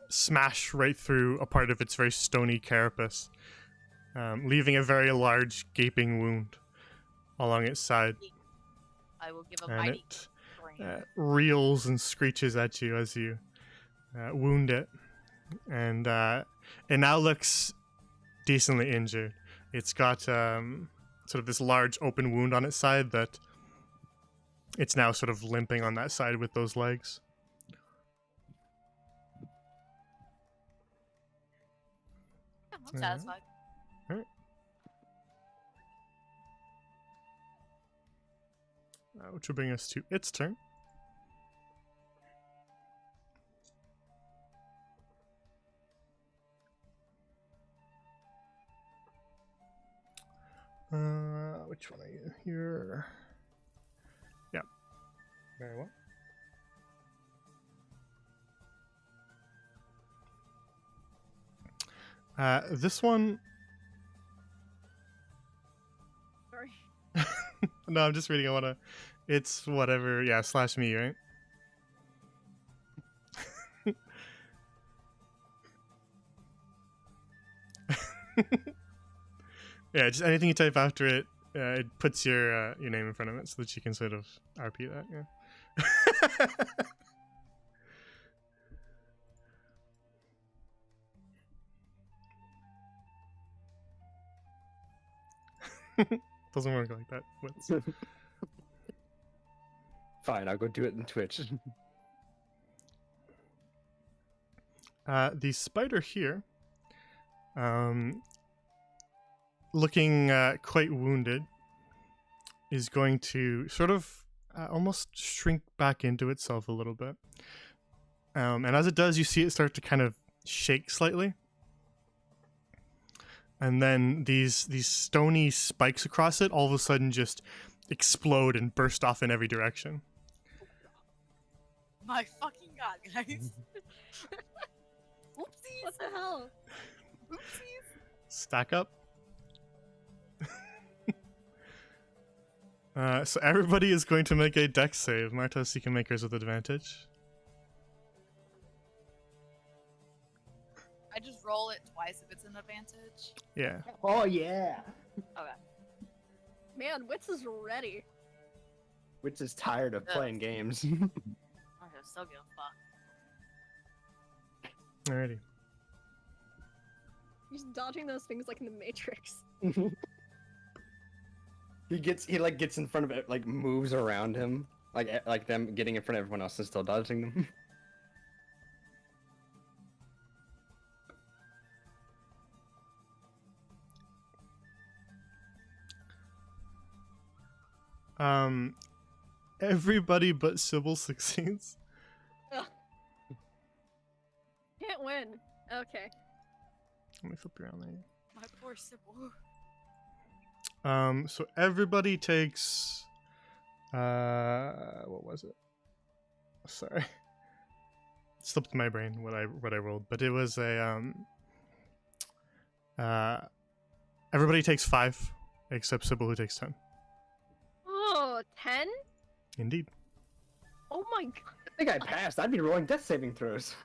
smash right through a part of its very stony carapace, leaving a very large gaping wound along its side. I will give a And mighty it brain. reels and screeches at you as you wound it. And it now looks decently injured. It's got sort of this large open wound on its side that it's now sort of limping on that side with those legs. Yeah, I'm Alright. satisfied. Which will bring us to its turn. Which one are you here? Yep. Very well. This one. Sorry. No, I'm just reading. I wanna. It's whatever. Yeah, slash me, right? Yeah, just anything you type after it, it puts your name in front of it so that you can sort of RP that. Yeah. Doesn't work like that. Wits. Fine, I'll go do it in Twitch. The spider here, looking quite wounded, is going to sort of almost shrink back into itself a little bit. And as it does, you see it start to kind of shake slightly. And then these stony spikes across it all of a sudden just explode and burst off in every direction. My fucking god, guys. Oopsies. What the hell? Oopsies. Stack up. So everybody is going to make a dex save. Martos, you can make yours with advantage. I just roll it twice if it's an advantage. Yeah. Oh yeah. Okay. Man, Wits is ready. Which is tired of playing games. I don't still give a fuck. Alrighty. He's dodging those things like in the Matrix. he gets in front of it, like moves around him, like them getting in front of everyone else and still dodging them. Everybody but Sybil succeeds. Can't win. Okay. Let me flip around there. My poor Sybil. So everybody takes what was it? Sorry. It slipped my brain what I rolled, but it was a everybody takes 5 except Sybil, who takes 10. Oh, 10? Indeed. Oh my god. I think I passed. I'd be rolling death saving throws.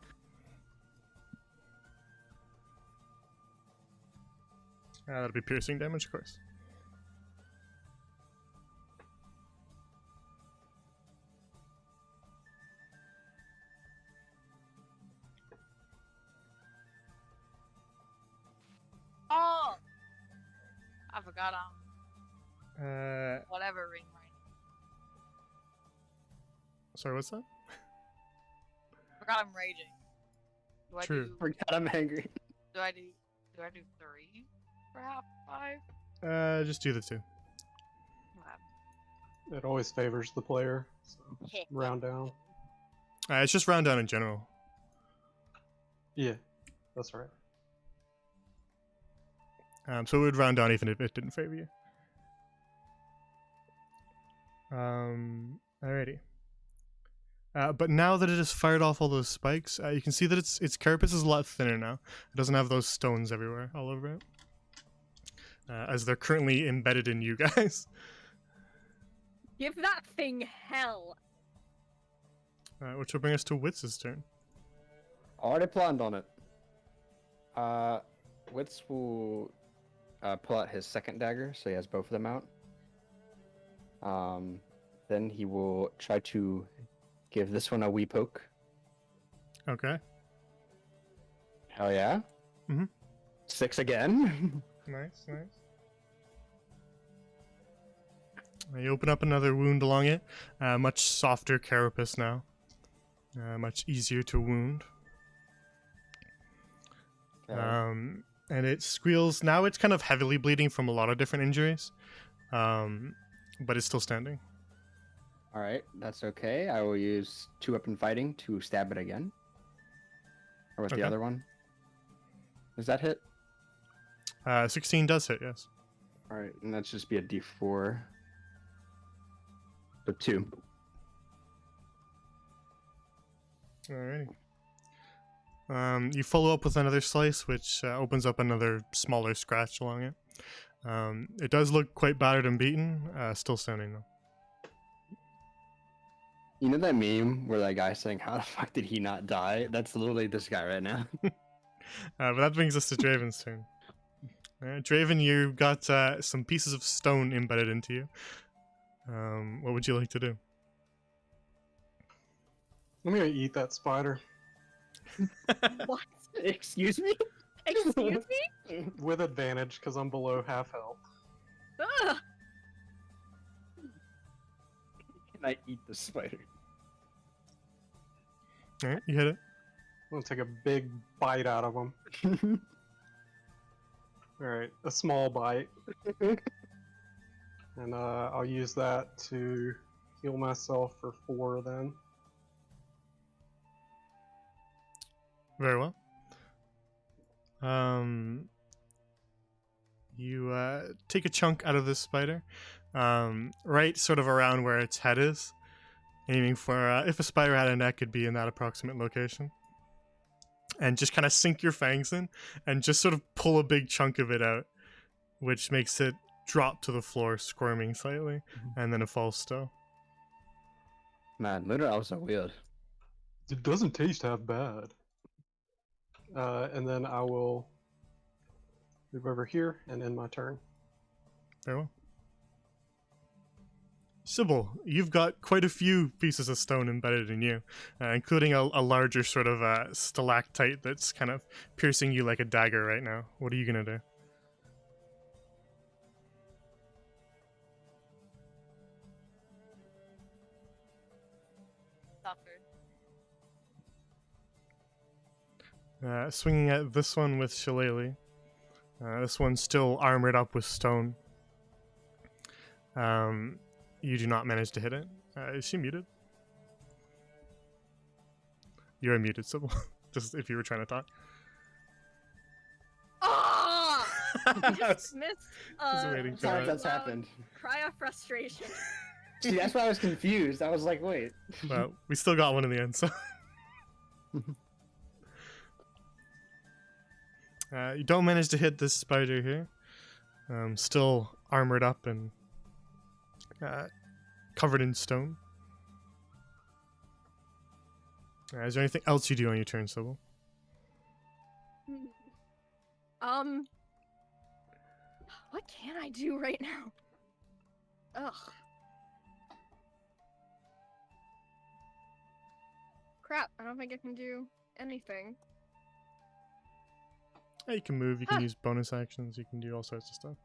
That'll be piercing damage, of course. Oh! I forgot whatever ring right Sorry, what's that? I forgot I'm raging. Do True. Forgot I'm angry. do I do 3 for half 5? Just do the 2. It always favors the player. So round down. It's just round down in general. Yeah, that's right. So it would round down even if it didn't favor you. Alrighty. But now that it has fired off all those spikes, you can see that its carapace is a lot thinner now. It doesn't have those stones everywhere, all over it. As they're currently embedded in you guys. Give that thing hell. Which will bring us to Witz's turn. Already planned on it. Witz will pull out his second dagger, so he has both of them out. Then he will try to give this one a wee poke. Okay. Hell yeah. Mhm. 6 again. Nice. You open up another wound along it. Much softer carapace now. Much easier to wound. Okay. And it squeals. Now it's kind of heavily bleeding from a lot of different injuries. But it's still standing. All right, that's okay. I will use 2-weapon fighting to stab it again. Or with Okay. the other one. Does that hit? 16 does hit, yes. All right, and that's just be a D4. So 2. Alrighty. You follow up with another slice, which opens up another smaller scratch along it. It does look quite battered and beaten, still standing though. You know that meme where that guy saying, "How the fuck did he not die?" That's literally this guy right now. But that brings us to Draven's turn. Draven, you got some pieces of stone embedded into you. What would you like to do? I'm gonna eat that spider What? Excuse me? Excuse me? with advantage because I'm below half health. Ugh. Can I eat the spider? Alright, you hit it. I'm gonna take a big bite out of him. Alright, a small bite. And I'll use that to heal myself for 4 then. Very well. You take a chunk out of this spider, right sort of around where its head is, aiming for, if a spider had a neck, it'd be in that approximate location. And just kind of sink your fangs in, and just sort of pull a big chunk of it out, which makes it drop to the floor, squirming slightly, and then it falls still. Man, literally, I was so weird. It doesn't taste half bad. And then I will move over here and end my turn. Very well. Sybil, you've got quite a few pieces of stone embedded in you, including a larger sort of stalactite that's kind of piercing you like a dagger right now. What are you gonna do? Suffered. Swinging at this one with Shillelagh. This one's still armored up with stone. You do not manage to hit it. Is she muted? You're unmuted, Sybil. Just if you were trying to talk. Ah! I just missed. waiting for Sorry, that. that's happened. Cry of frustration. See, that's why I was confused. I was like, wait. Well, we still got one in the end, so. You don't manage to hit this spider here. Still armored up and covered in stone. Is there anything else you do on your turn, Sybil? What can I do right now? Ugh. Crap, I don't think I can do anything. Yeah, you can move, you can use bonus actions, you can do all sorts of stuff.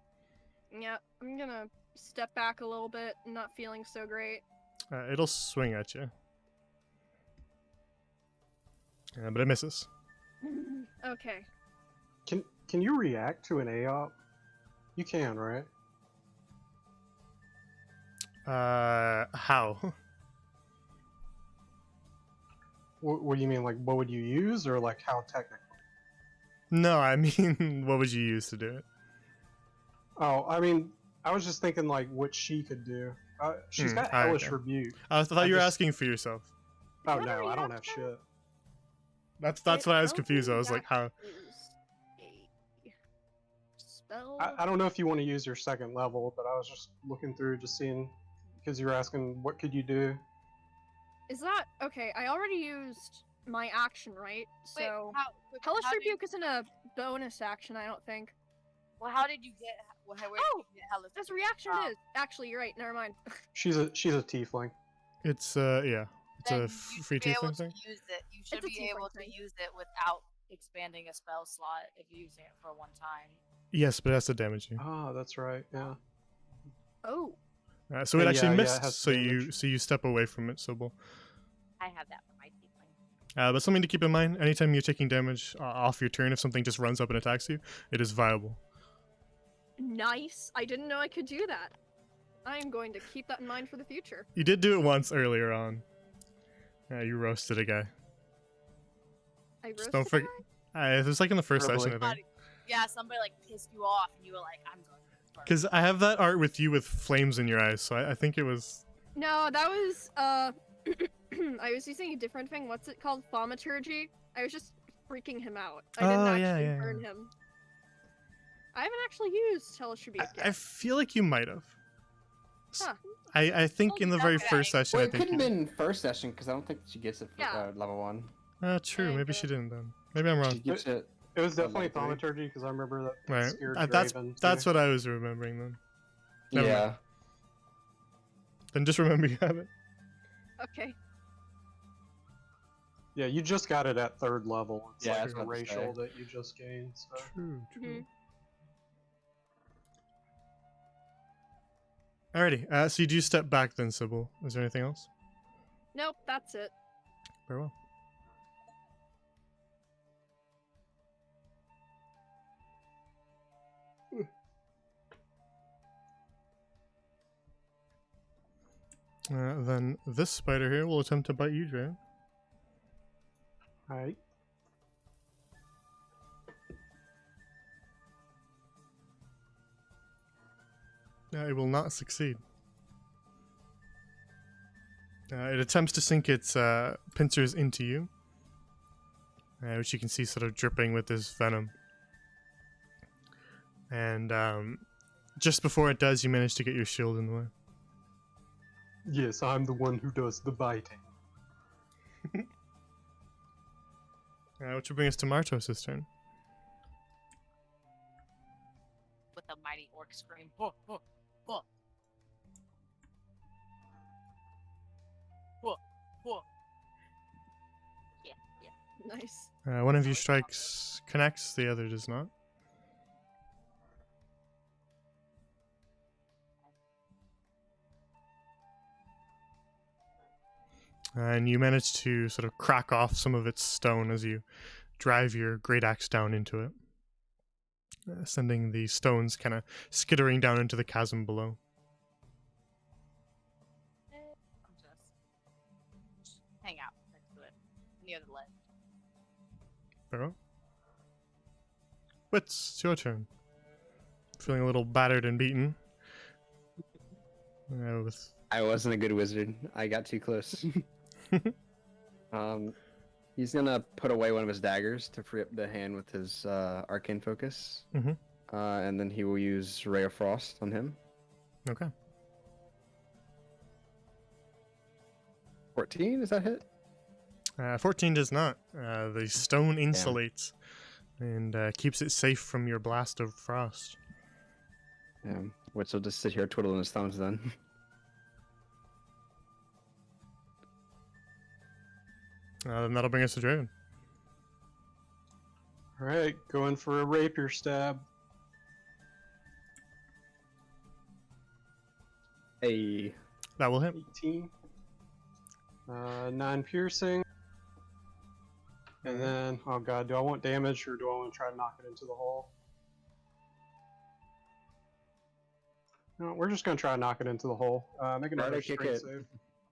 Yeah, I'm gonna step back a little bit, not feeling so great. It'll swing at you. But it misses. Okay. Can you react to an AOP? You can, right? How? What do you mean? Like, what would you use, or like how technical? No, I mean, what would you use to do it? Oh, I mean, I was just thinking like what she could do. She's got hellish okay. rebuke. I thought I you were just- asking for yourself. Oh Can I no, I don't have react shit. That's why I was confused. I was like, how? Spell. I don't know if you want to use your second level, but I was just looking through, just seeing, because you were asking what could you do. Is that okay? I already used my action, right? Wait, So wait, Hellish how did- Rebuke isn't a bonus action, I don't think. Well, how did you get? Where did Oh, you get Hellish This Rebuke reaction from? is actually you're right. Never mind. She's a tiefling. It's yeah, it's Then a you free should be able tiefling to thing. use it. You should It's a be able tiefling to thing. use it without expanding a spell slot if you're using it for one time. Yes, but it has to damage you. Ah, that's right. Yeah. Oh, So it Yeah, actually yeah, it missed. has So damage. you step away from it, Sybil. I have that for my tiefling. But something to keep in mind: anytime you're taking damage off your turn, if something just runs up and attacks you, it is viable. nice. I didn't know I could do that. I'm going to keep that in mind for the future. You did do it once earlier on. You roasted a guy. I Just roasted don't forget. It was like in the first Verbally. session, I think. Yeah, somebody like pissed you off, and you were like, "I'm going." first." Because I have that art with you with flames in your eyes, so I think it was. No, that was I was using a different thing. What's it called? Thaumaturgy. I was just freaking him out. I didn't Oh, actually yeah, yeah, burn yeah. him. I haven't actually used Hellish Rebuke I yet. feel like you might have. Huh. I think in the very Okay. first session, Well, I it think. couldn't You have been first session because I don't think she gets it for Yeah. level 1. true. Yeah, Maybe good. she didn't then. Maybe I'm wrong. She gets it. It was Oh, definitely level three. thaumaturgy because I remember that Right. scared That's Draven. that's too. what I was remembering then. Never mind. Yeah. Then just remember you have it. Okay. Yeah, you just got it at 3rd level. It's Yeah, I like was a about to racial say. that you just gained. So. True. Mhm. Alrighty. So you do step back then, Sybil. Is there anything else? Nope, that's it. Very well. Then this spider here will attempt to bite you, Dre. Alright. It will not succeed. It attempts to sink its pincers into you, which you can see sort of dripping with this venom. And just before it does, you manage to get your shield in the way. Yes, I'm the one who does the biting. Which will bring us to Martos' turn. With a mighty orc scream. "Huh, huh, huh." Nice. One of you strikes connects, the other does not. And you manage to sort of crack off some of its stone as you drive your great axe down into it, sending the stones kind of skittering down into the chasm below. I'll just hang out next to it, near the ledge. Barrow? Wits, it's your turn. Feeling a little battered and beaten. With I wasn't a good wizard. I got too close. He's gonna put away one of his daggers to free up the hand with his arcane focus. Mhm. And then he will use Ray of Frost on him. Okay. 14, is that hit? 14 does not. The stone insulates and keeps it safe from your blast of frost. Yeah. Which will just sit here twiddling his thumbs then. Then that'll bring us to Draven. Alright, going for a rapier stab. Hey. That will hit. 18. 9 piercing. And then, oh god, do I want damage or do I want to try to knock it into the hole? No, we're just going to try to knock it into the hole. Make another Bardic kick strength it. save.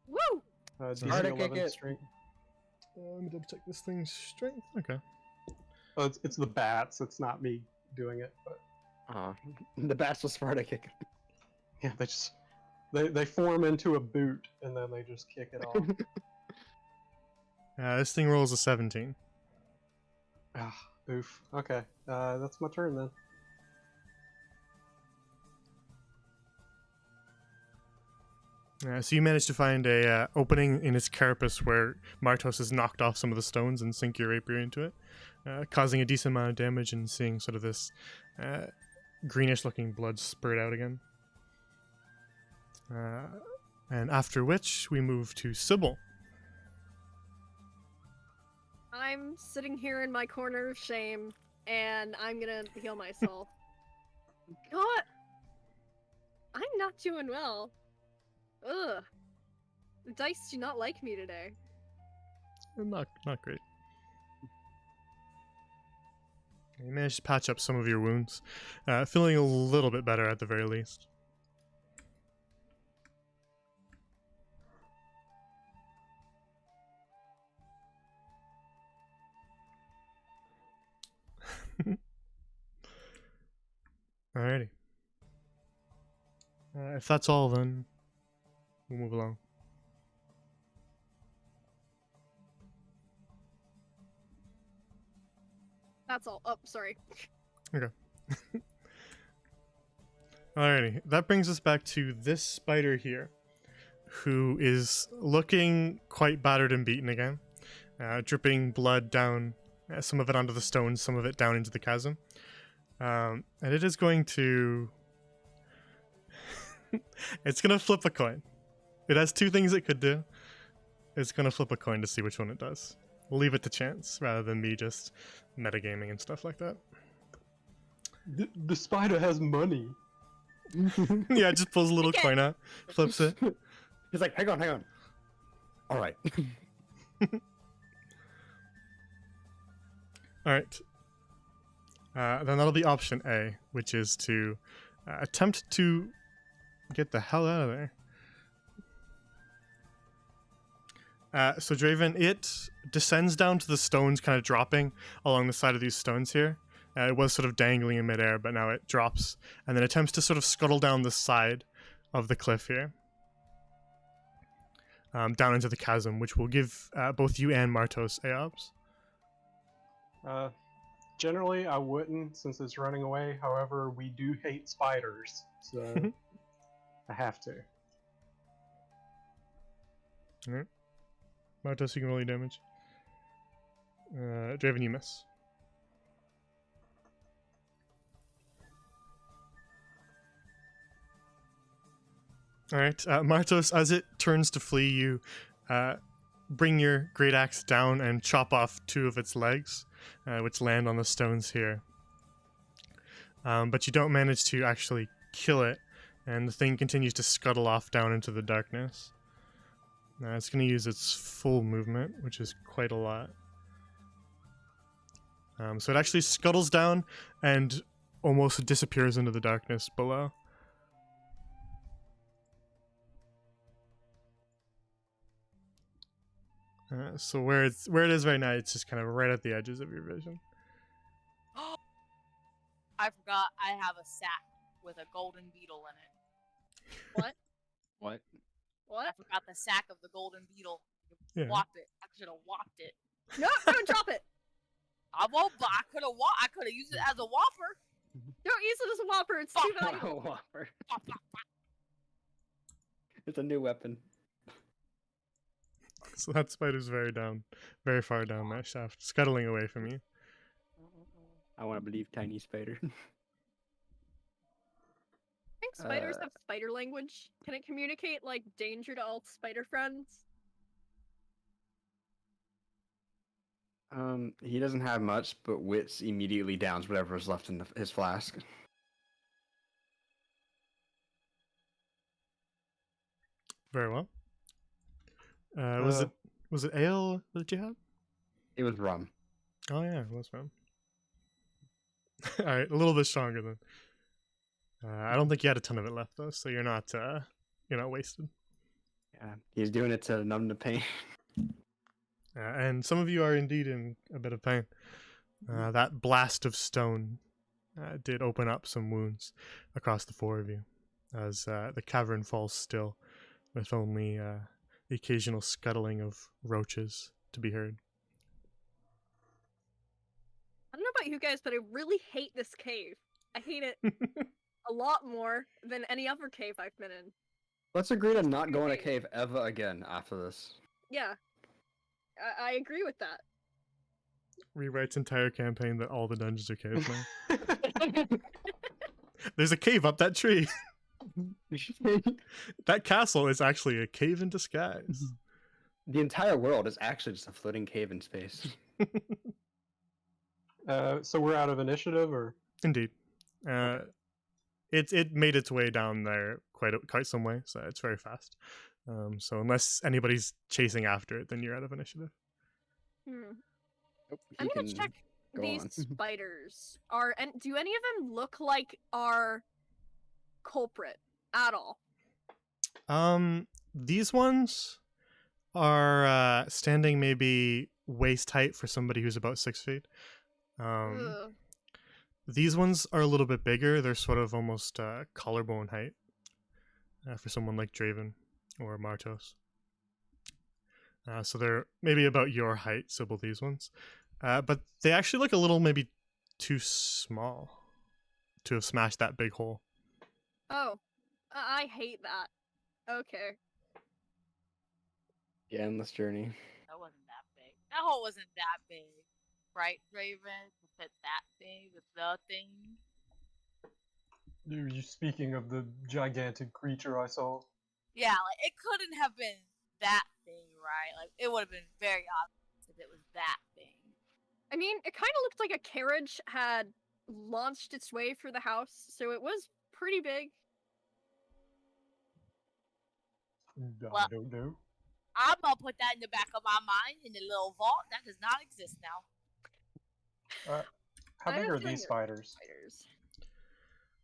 Woo! DC Bardic kick 11 it. strength. Let me double check this thing's strength. Okay. Oh, it's the bats, it's not me doing it. But The bats will Sparta kick. yeah, they form into a boot and then they just kick it off. This thing rolls a 17. Ah, oof. Okay, that's my turn then. So you manage to find a opening in its carapace where Martos has knocked off some of the stones and sink your rapier into it, causing a decent amount of damage and seeing sort of this greenish-looking blood spurt out again. And after which, we move to Sybil. I'm sitting here in my corner of shame, and I'm gonna heal myself. God, I'm not doing well. Ugh. The dice do not like me today. Not great. You managed to patch up some of your wounds, feeling a little bit better at the very least. Alrighty. If that's all, then we'll move along. That's all. Oh, sorry. Alrighty, that brings us back to this spider here, who is looking quite battered and beaten again, dripping blood down, some of it onto the stones, some of it down into the chasm. And it is going to... it's going to flip a coin. It has two things it could do. It's going to flip a coin to see which one it does. We'll leave it to chance, rather than me just metagaming and stuff like that. The spider has money. Yeah, it just pulls a little Okay. coin out, flips it. He's like, hang on. All right. Alright. Then that'll be option A, which is to attempt to get the hell out of there. So Draven, it descends down to the stones, kind of dropping along the side of these stones here. It was sort of dangling in midair, but now it drops, and then attempts to sort of scuttle down the side of the cliff here. Down into the chasm, which will give both you and Martos AOBs. Generally, I wouldn't since it's running away. However, we do hate spiders, so I have to. Alright. Martos, you can roll your damage. Draven, you miss. Alright, Martos, as it turns to flee you, bring your great axe down and chop off 2 of its legs, which land on the stones here. But you don't manage to actually kill it, and the thing continues to scuttle off down into the darkness. It's going to use its full movement, which is quite a lot. So it actually scuttles down and almost disappears into the darkness below. So where it is right now, it's just kind of right at the edges of your vision. I forgot I have a sack with a golden beetle in it. What? What? I What? forgot the sack of the golden beetle. Yeah. Whop it. I should have whopped it. No, don't drop it. I won't, but I could have used it as a whopper. Don't use it as a whopper. It's too Fuck. valuable. Oh, Whopper. Whop, whop, whop. It's a new weapon. So that spider's very far down that shaft, scuttling away from you. I want to believe tiny spider. I think spiders Uh, have spider language. Can it communicate like danger to all spider friends? He doesn't have much, but Wits immediately downs whatever is left in his flask. Very well. Was it ale that you had? It was rum. Oh yeah, it was rum. All right, a little bit stronger than. I don't think you had a ton of it left though, so you're not wasted. Yeah, he's doing it to numb the pain. And some of you are indeed in a bit of pain. That blast of stone did open up some wounds across the 4 of you, as the cavern falls still, with only the occasional scuttling of roaches to be heard. I don't know about you guys, but I really hate this cave. I hate it a lot more than any other cave I've been in. Let's agree to not go in a cave ever again after this. Yeah, I agree with that. Rewrites entire campaign that all the dungeons are caves now. There's a cave up that tree. That castle is actually a cave in disguise. The entire world is actually just a floating cave in space. So we're out of initiative, or Indeed. It made its way down there quite some way, so it's very fast. So unless anybody's chasing after it, then you're out of initiative. Hmm. Nope, he I'm gonna can check go these on. spiders. Do any of them look like our culprit at all? These ones are standing maybe waist height for somebody who's about 6 feet. Ugh. These ones are a little bit bigger. They're sort of almost collarbone height for someone like Draven or Martos. So they're maybe about your height, Sybil, these ones. But they actually look a little maybe too small to have smashed that big hole. Oh, I hate that. Okay. The endless journey. That wasn't that big. That hole wasn't that big. Right, Raven? Was it that big with the thing? are you speaking of the gigantic creature I saw? Yeah, like, it couldn't have been that big, right? Like, it would have been very obvious if it was that big. I mean, it kind of looked like a carriage had launched its way for the house, so it was pretty big. I Well- don't know. I'm gonna put that in the back of my mind in the little vault that does not exist now. How I big have are a feeling these they're spiders?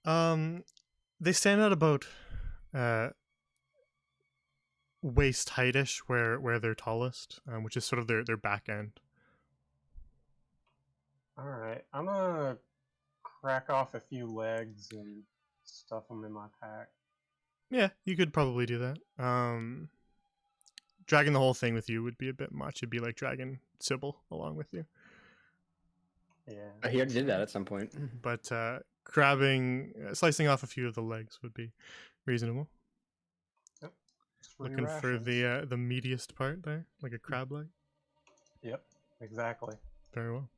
Spiders. They stand at about waist heightish where they're tallest, which is sort of their back end. Alright, I'm gonna crack off a few legs and stuff them in my pack. Yeah, you could probably do that. Dragging the whole thing with you would be a bit much. It'd be like dragging Sybil along with you. Yeah. He already did that at some point. But slicing off a few of the legs would be reasonable. It's free Looking for rations. the meatiest part there, like a crab leg. Yep, exactly. Very well.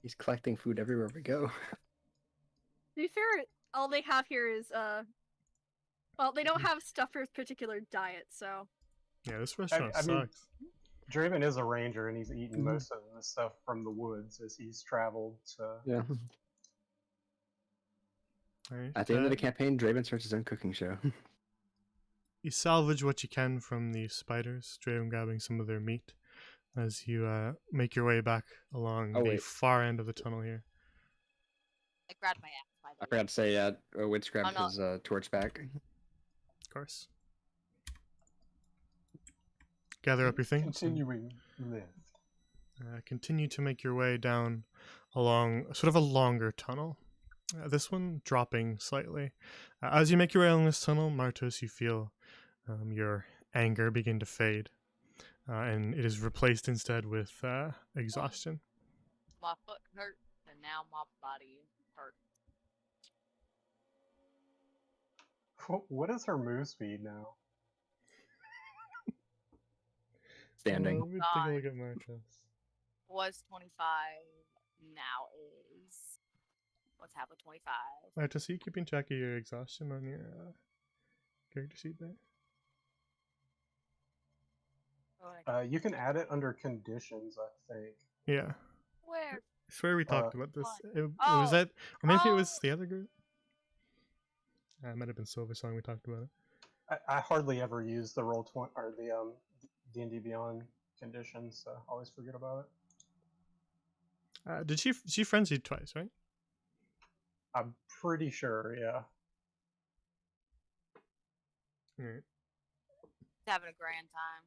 He's collecting food everywhere we go. To be fair, all they have here is well, they don't have stuff for a particular diet, so Yeah, this restaurant I mean- sucks. Draven is a ranger, and he's eaten Mhm. most of the stuff from the woods as he's traveled. So Yeah. Right. At the end of the campaign, Draven starts his own cooking show. You salvage what you can from the spiders, Draven grabbing some of their meat as you make your way back along Oh, the wait. far end of the tunnel here. I grabbed my axe, by the I way. forgot to say, Witch grabbed no. his torch back. Of course. Gather up your things. and, continuing left. continue to make your way down along sort of a longer tunnel. This one dropping slightly. As you make your way along this tunnel, Martos, you feel your anger begin to fade. And it is replaced instead with exhaustion. My foot hurt, and now my body hurts. What is her move speed now? Standing. Let me take a look at Martos. Was 25, now is. Let's have a 25. Martos, are you keeping track of your exhaustion on your character sheet there? You can add it under conditions, I think. Yeah. Where? I swear we talked about this. what? It Oh. was that, or maybe it was Oh. the other group. It might have been Silver Song we talked about it. I hardly ever use the Roll20 or the D&D Beyond conditions, so I always forget about it. Did she frenzied twice, right? I'm pretty sure, yeah. Alright. Having a grand time.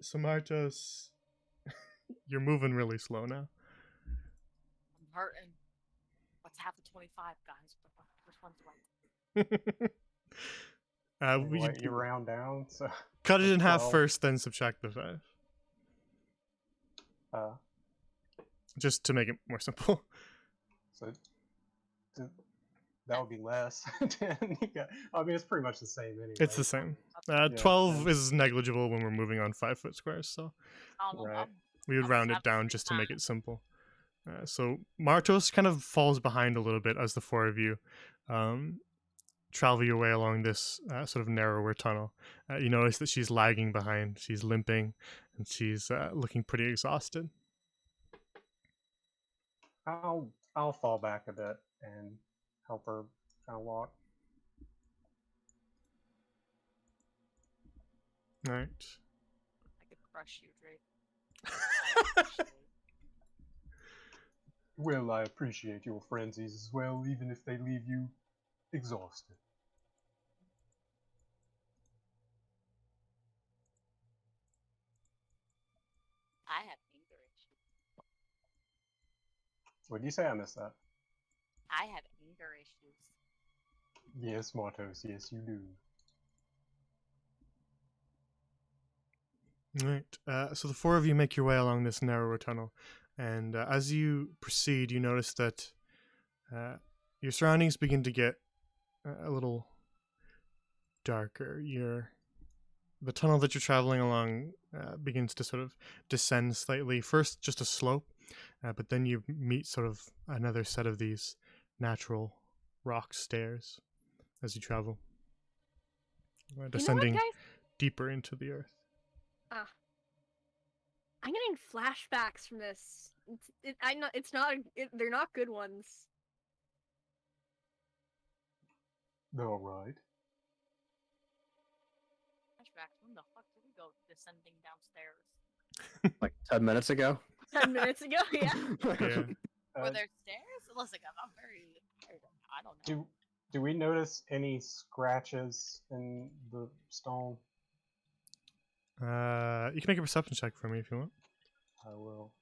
So Martos, you're moving really slow now. I'm hurting. Let's have the 25, guys. Which one's right? We You round down, so cut it in half 12. first, then subtract the 5. Just to make it more simple. so that would be less. 10. I mean, it's pretty much the same anyway. It's the same. Yeah, 12 is negligible when we're moving on 5-foot squares, so I don't know. Right. we would I'll round just it have down three just to make it simple. So Martos kind of falls behind a little bit as the four of you travel your way along this sort of narrower tunnel. You notice that she's lagging behind, she's limping, and she's looking pretty exhausted. I'll fall back a bit and help her kind of walk. All right. I could crush you, Drake. Well, I appreciate your frenzies as well, even if they leave you exhausted. I have anger issues. What did you say? I missed that. I have anger issues. Yes, Martos, yes, you do. Right. So the four of you make your way along this narrower tunnel, and as you proceed, you notice that your surroundings begin to get a little darker. The tunnel that you're traveling along begins to sort of descend slightly. First, just a slope, but then you meet sort of another set of these natural rock stairs as you travel, descending You know what, guys? deeper into the earth. I'm getting flashbacks from this. They're not good ones. All right. Flashbacks. When the fuck did we go descending downstairs? Like 10 minutes ago? 10 minutes ago, yeah. Yeah. Were there stairs? Listen, I'm very. I don't know. Do we notice any scratches in the stone? You can make a perception check for me if you want. I will.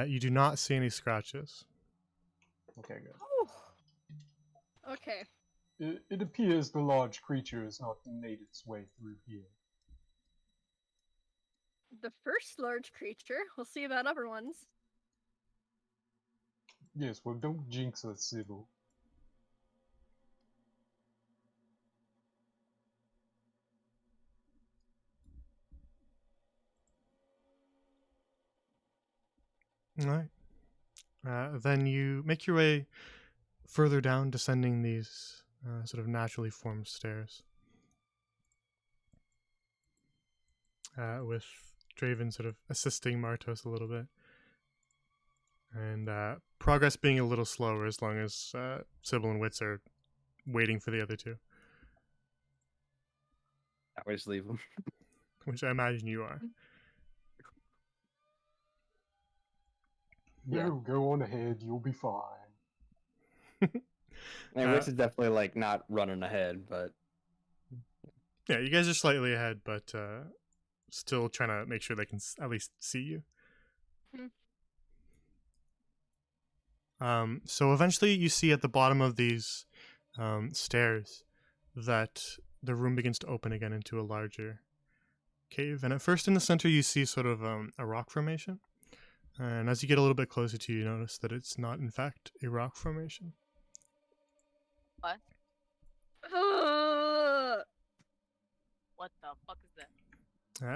You do not see any scratches. Okay, good. Whew. Okay. It appears the large creature has not made its way through here. The first large creature. We'll see about other ones. Yes, well, don't jinx us, Sybil. All right. Then you make your way further down, descending these sort of naturally formed stairs. with Draven sort of assisting Martos a little bit. And progress being a little slower as long as Sybil and Wits are waiting for the other two, I always leave them. which I imagine you are. Yeah. No, go on ahead. You'll be fine. And Wits is definitely like not running ahead, but Yeah, you guys are slightly ahead, but still trying to make sure they can at least see you. So eventually you see at the bottom of these stairs that the room begins to open again into a larger cave. And at first in the center you see sort of a rock formation. And as you get a little bit closer to you notice that it's not in fact a rock formation. Ugh. What the fuck is that?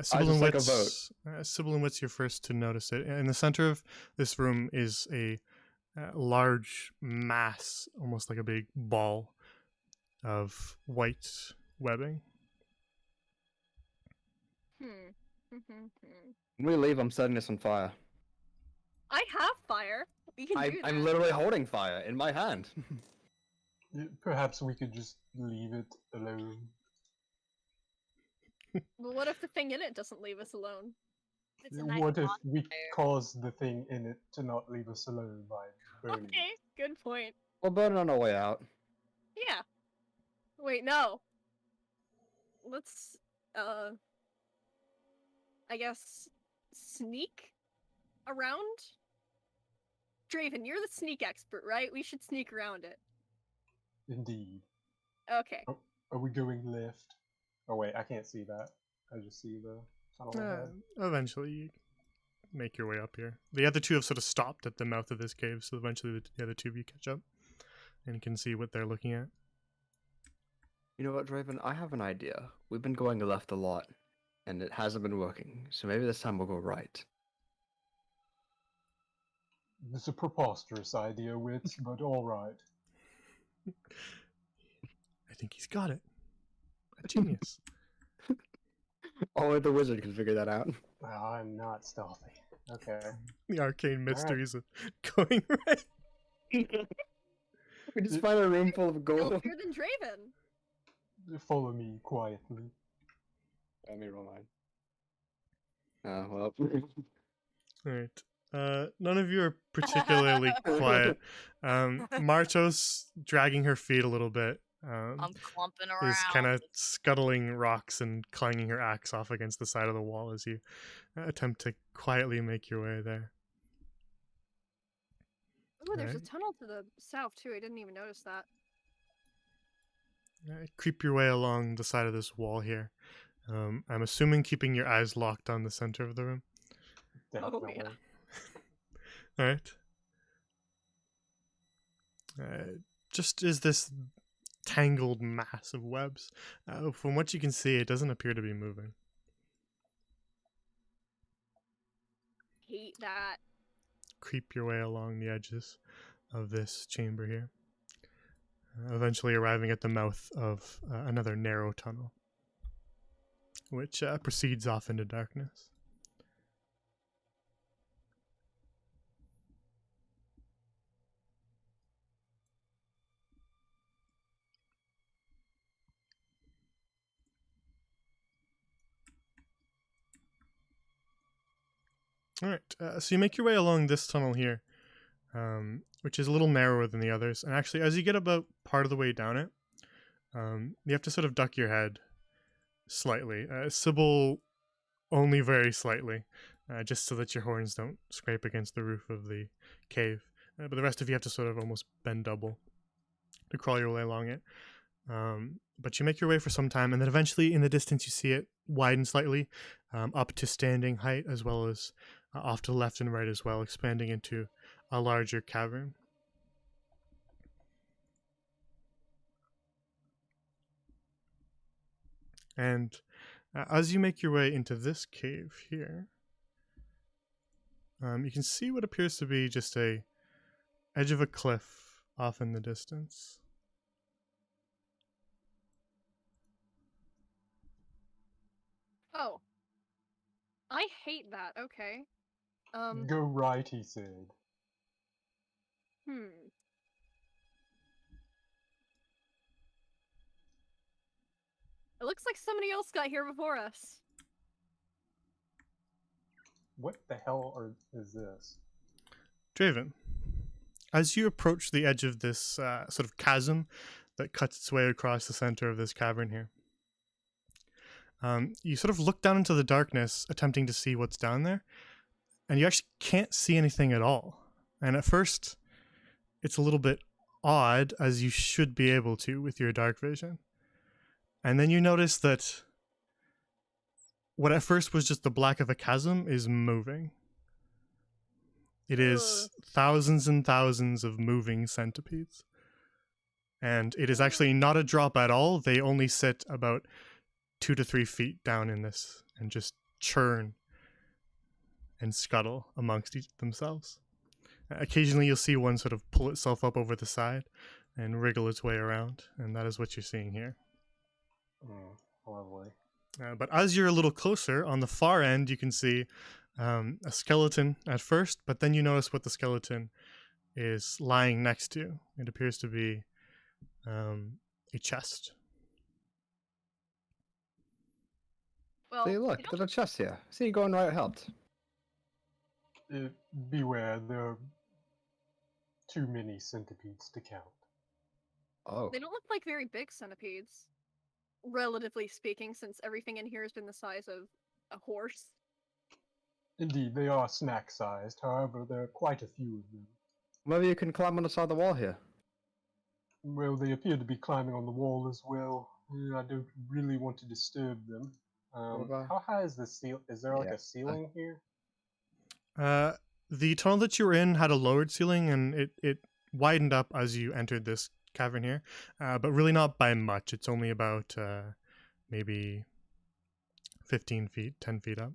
Sybil and just like a Wits, Sybil and Wits, you're first to notice it. In the center of this room is a large mass, almost like a big ball of white webbing. when we leave, I'm setting this on fire. I have fire. We can do that. I'm literally holding fire in my hand. Perhaps we could just leave it alone. Well, what if the thing in it doesn't leave us alone? It's a nice What if we bonfire. cause the thing in it to not leave us alone by burning? Okay, good point. We'll burn it on our way out. Yeah. Wait, no. Let's, I guess, sneak around? Draven, you're the sneak expert, right? We should sneak around it. Indeed. Okay. Are we going left? Oh wait, I can't see that. I just see the tunnel ahead. Eventually you make your way up here. The other two have sort of stopped at the mouth of this cave, so eventually the other two of you catch up and can see what they're looking at. You know what, Draven? I have an idea. We've been going left a lot, and it hasn't been working. So maybe this time we'll go right. It's a preposterous idea, Wits, but alright. I think he's got it. A genius. Only the wizard can figure that out. I'm not stealthy. Okay. The arcane mysteries of going right. We just find a room full of gold. Stealthier than Draven. Follow me quietly. Let me roll mine. Well. Alright. None of you are particularly quiet. Martos, dragging her feet a little bit, I'm clumping around. is kind of scuttling rocks and clanging her axe off against the side of the wall as you attempt to quietly make your way there. Oh, there's a Right. tunnel to the south too. I didn't even notice that. Creep your way along the side of this wall here. I'm assuming keeping your eyes locked on the center of the room. Definitely. yeah. All right. Just is this tangled mass of webs. From what you can see, it doesn't appear to be moving. Hate that. Creep your way along the edges of this chamber here, eventually arriving at the mouth of another narrow tunnel, which proceeds off into darkness. All right, so you make your way along this tunnel here, which is a little narrower than the others. And actually, as you get about part of the way down it, you have to sort of duck your head slightly. Sybil, only very slightly, just so that your horns don't scrape against the roof of the cave. But the rest of you have to sort of almost bend double to crawl your way along it. But you make your way for some time, and then eventually in the distance you see it widen slightly up to standing height, as well as off to the left and right as well, expanding into a larger cavern. And as you make your way into this cave here, you can see what appears to be just a edge of a cliff off in the distance. Oh. I hate that. Okay. Go right, he said. Hmm. It looks like somebody else got here before us. What the hell is this? Draven, as you approach the edge of this sort of chasm that cuts its way across the center of this cavern here, you sort of look down into the darkness, attempting to see what's down there, and you actually can't see anything at all. And at first, it's a little bit odd, as you should be able to with your dark vision. And then you notice that what at first was just the black of a chasm is moving. It is thousands and thousands of moving centipedes. And it is actually not a drop at all. They only sit about 2 to 3 feet down in this and just churn and scuttle amongst themselves. Occasionally you'll see one sort of pull itself up over the side and wriggle its way around, and that is what you're seeing here. Lovely. But as you're a little closer, on the far end, you can see a skeleton at first, but then you notice what the skeleton is lying next to. It appears to be a chest. Well, See, look, there's a chest here. See, going right helped. Beware, there are too many centipedes to count. Oh. they don't look like very big centipedes, relatively speaking, since everything in here has been the size of a horse. Indeed, they are snack-sized. However, there are quite a few of them. Maybe you can climb on the side of the wall here. Well, they appear to be climbing on the wall as well. I don't really want to disturb them. about- How high is the ceiling? Is there like Yeah, a ceiling here? The tunnel that you were in had a lowered ceiling, and it widened up as you entered this cavern here, but really not by much. It's only about maybe 15 feet, 10 feet up.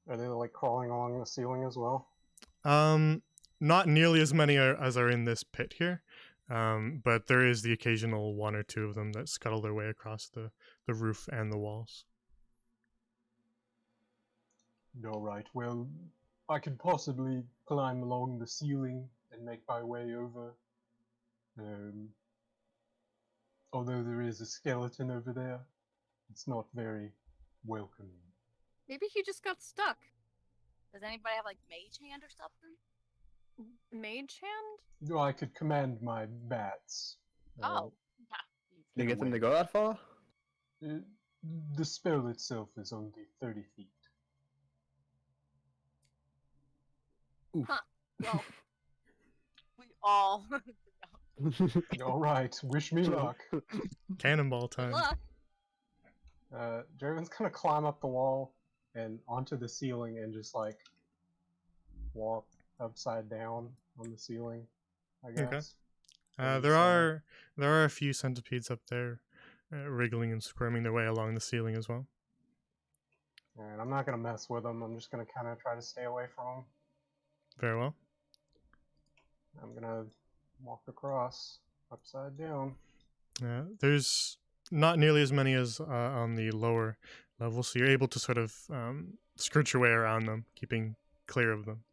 Are they like crawling along the ceiling as well? Not nearly as many as are in this pit here, but there is the occasional one or two of them that scuttle their way across the roof and the walls. All right. Well, I could possibly climb along the ceiling and make my way over. Although there is a skeleton over there, it's not very welcoming. Maybe he just got stuck. Does anybody have like mage hand or something? Mage hand? Well, I could command my bats. Oh. Did you in a get them to way. go that far? The spell itself is only 30 feet. Oof. Huh. Well, We all. All right, wish me luck. Cannonball good time. luck. Draven's gonna climb up the wall and onto the ceiling and just like walk upside down on the ceiling, I guess. Okay. Maybe There so. are a few centipedes up there, wriggling and squirming their way along the ceiling as well. And I'm not gonna mess with them. I'm just gonna kind of try to stay away from them. Very well. I'm gonna walk across upside down. There's not nearly as many as on the lower level, so you're able to sort of skirt your way around them, keeping clear of them.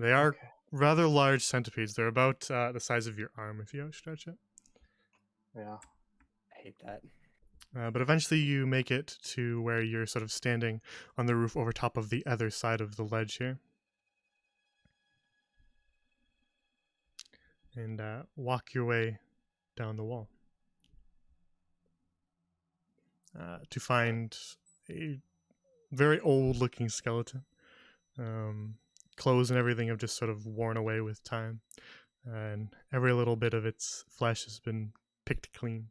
They are Okay. rather large centipedes. They're about the size of your arm if you outstretch it. Yeah. I hate that. But eventually you make it to where you're sort of standing on the roof over top of the other side of the ledge here. And walk your way down the wall. To find a very old looking skeleton. Clothes and everything have just sort of worn away with time. And every little bit of its flesh has been picked clean.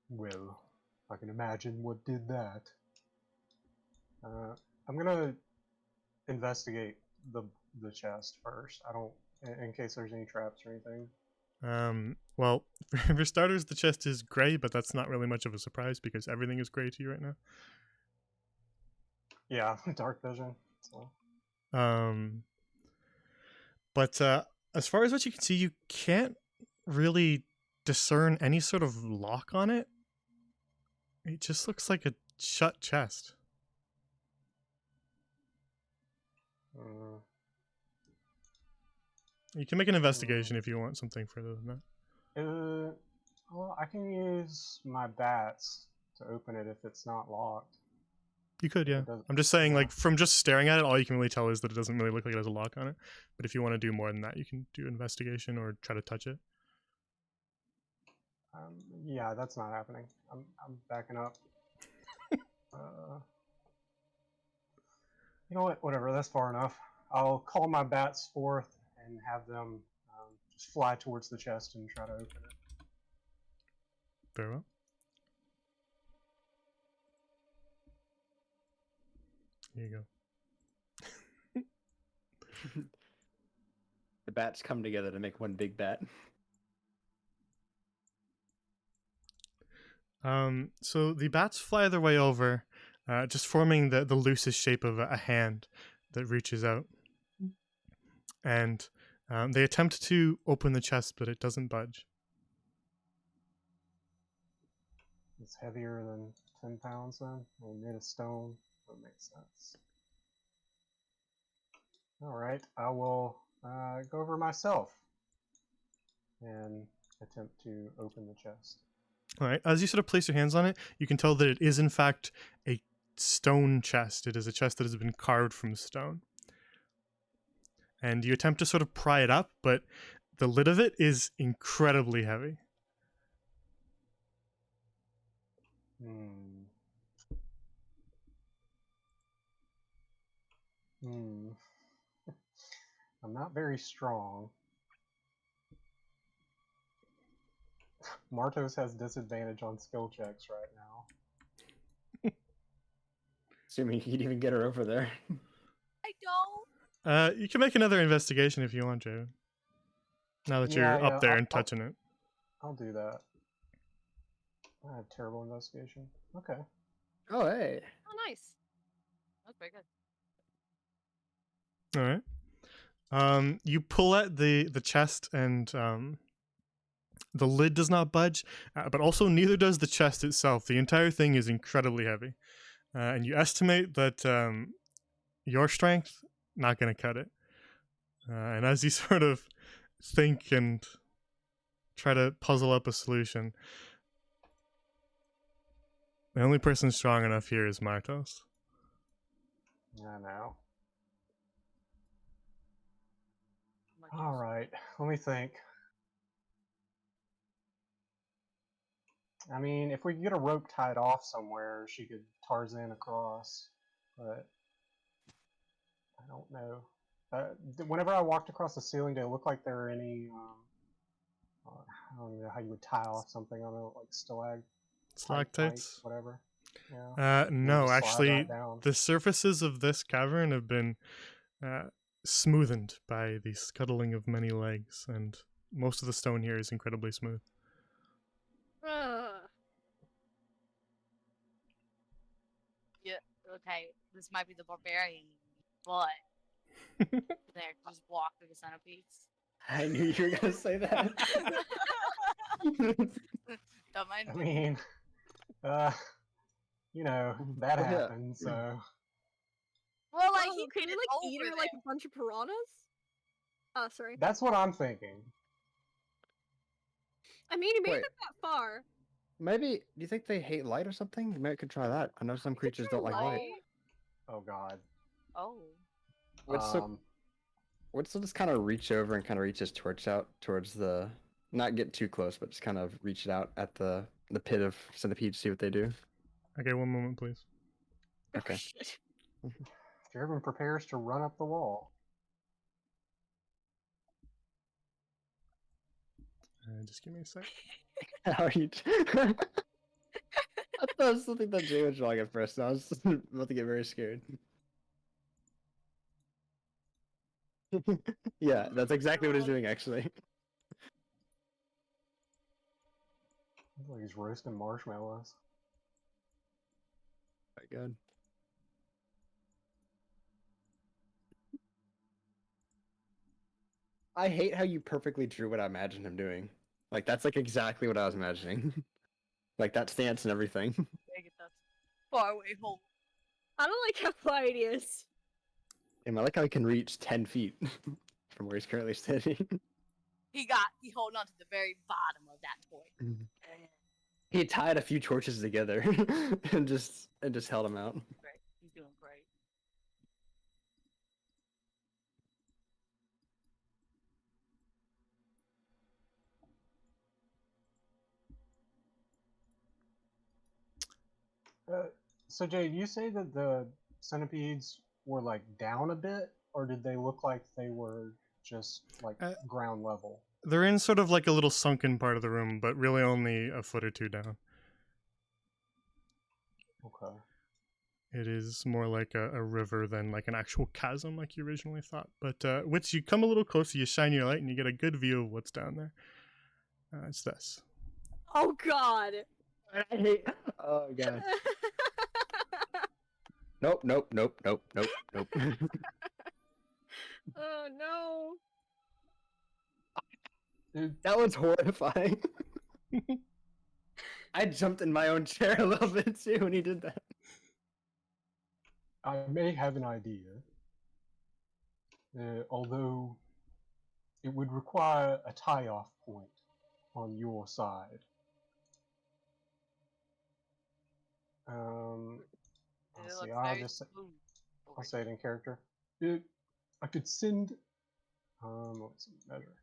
Well, I can imagine what did that. I'm gonna investigate the chest first. I don't, in case there's any traps or anything. Well, for starters, the chest is gray, but that's not really much of a surprise because everything is gray to you right now. Yeah, dark vision. So. But as far as what you can see, you can't really discern any sort of lock on it. It just looks like a shut chest. Mm, You can make an investigation if you want something further than that. well, I can use my bats to open it if it's not locked. You could, It yeah. does- I'm just saying, yeah. like, from just staring at it, all you can really tell is that it doesn't really look like it has a lock on it. But if you want to do more than that, you can do investigation or try to touch it. Yeah, that's not happening. I'm backing up. You know what? Whatever. That's far enough. I'll call my bats forth and have them just fly towards the chest and try to open it. Very well. Here you go. The bats come together to make one big bat. So the bats fly their way over, just forming the loosest shape of a hand that reaches out. And they attempt to open the chest, but it doesn't budge. It's heavier than 10 pounds then? Or made of stone? That makes sense. Alright, I will go over myself and attempt to open the chest. All right. As you sort of place your hands on it, you can tell that it is in fact a stone chest. It is a chest that has been carved from stone. And you attempt to sort of pry it up, but the lid of it is incredibly heavy. I'm not very strong. Martos has disadvantage on skill checks right now. Assuming he'd even get her over there. I don't. You can make another investigation if you want, Jay. Now that you're Yeah, up there I'll- and touching it. I'll do that. I have terrible investigation. Okay. Oh, hey. Oh, nice. That's very good. All right. You pull at the chest, and the lid does not budge, but also neither does the chest itself. The entire thing is incredibly heavy, and you estimate that your strength not going to cut it. And as you sort of think and try to puzzle up a solution, the only person strong enough here is Martos. I know. Like, Alright, let me think. I mean, if we could get a rope tied off somewhere, she could Tarzan across, but I don't know. Whenever I walked across the ceiling, did it look like there were any, I don't know how you would tie off something on it, like Stalactites? whatever. Yeah. No, just slide actually, right down. the surfaces of this cavern have been smoothened by the scuttling of many legs, and most of the stone here is incredibly smooth. Yeah. Okay. This might be the barbarian, but there, just walk through the centerpiece. I knew you were going to say that. Don't mind. I mean, you know, that Yeah. happened, so. Well, like Oh, he can made we it like eat over her like there. a bunch of piranhas? Oh, sorry. That's what I'm thinking. I mean, he made Wait. it that far. Maybe, do you think they hate light or something? Maybe I could try that. I know some creatures try don't like light. light. Oh god. Oh. Let's just kind of reach over and kind of reach his torch out towards the, not get too close, but just kind of reach it out at the pit of centipede, see what they do. Okay, one moment, please. Okay. Jervin prepares to run up the wall. Just give me a sec. How are you? I thought it was something that Jay was drawing at first. And I was about to get very scared. Yeah, that's exactly what he's doing, actually. Looks like he's roasting marshmallows. My God. I hate how you perfectly drew what I imagined him doing. Like, that's like exactly what I was imagining. Like that stance and everything. I get that. far away home. I don't like how quiet he is. Damn, I like how he can reach 10 feet from where he's currently standing. He holding on to the very bottom of that toy. He tied a few torches together and just held them out. Great. He's doing great. So Jade, you say that the centipedes were like down a bit, or did they look like they were just like ground level? They're in sort of like a little sunken part of the room, but really only a foot or two down. Okay. It is more like a river than like an actual chasm like you originally thought. But once you come a little closer, you shine your light and you get a good view of what's down there. It's this. Oh god. I hate. Oh god. Nope. Oh no. That was horrifying. I jumped in my own chair a little bit too when he did that. I may have an idea, although it would require a tie-off point on your side. Let's see, I'll say it in character. I could send, what's the measure?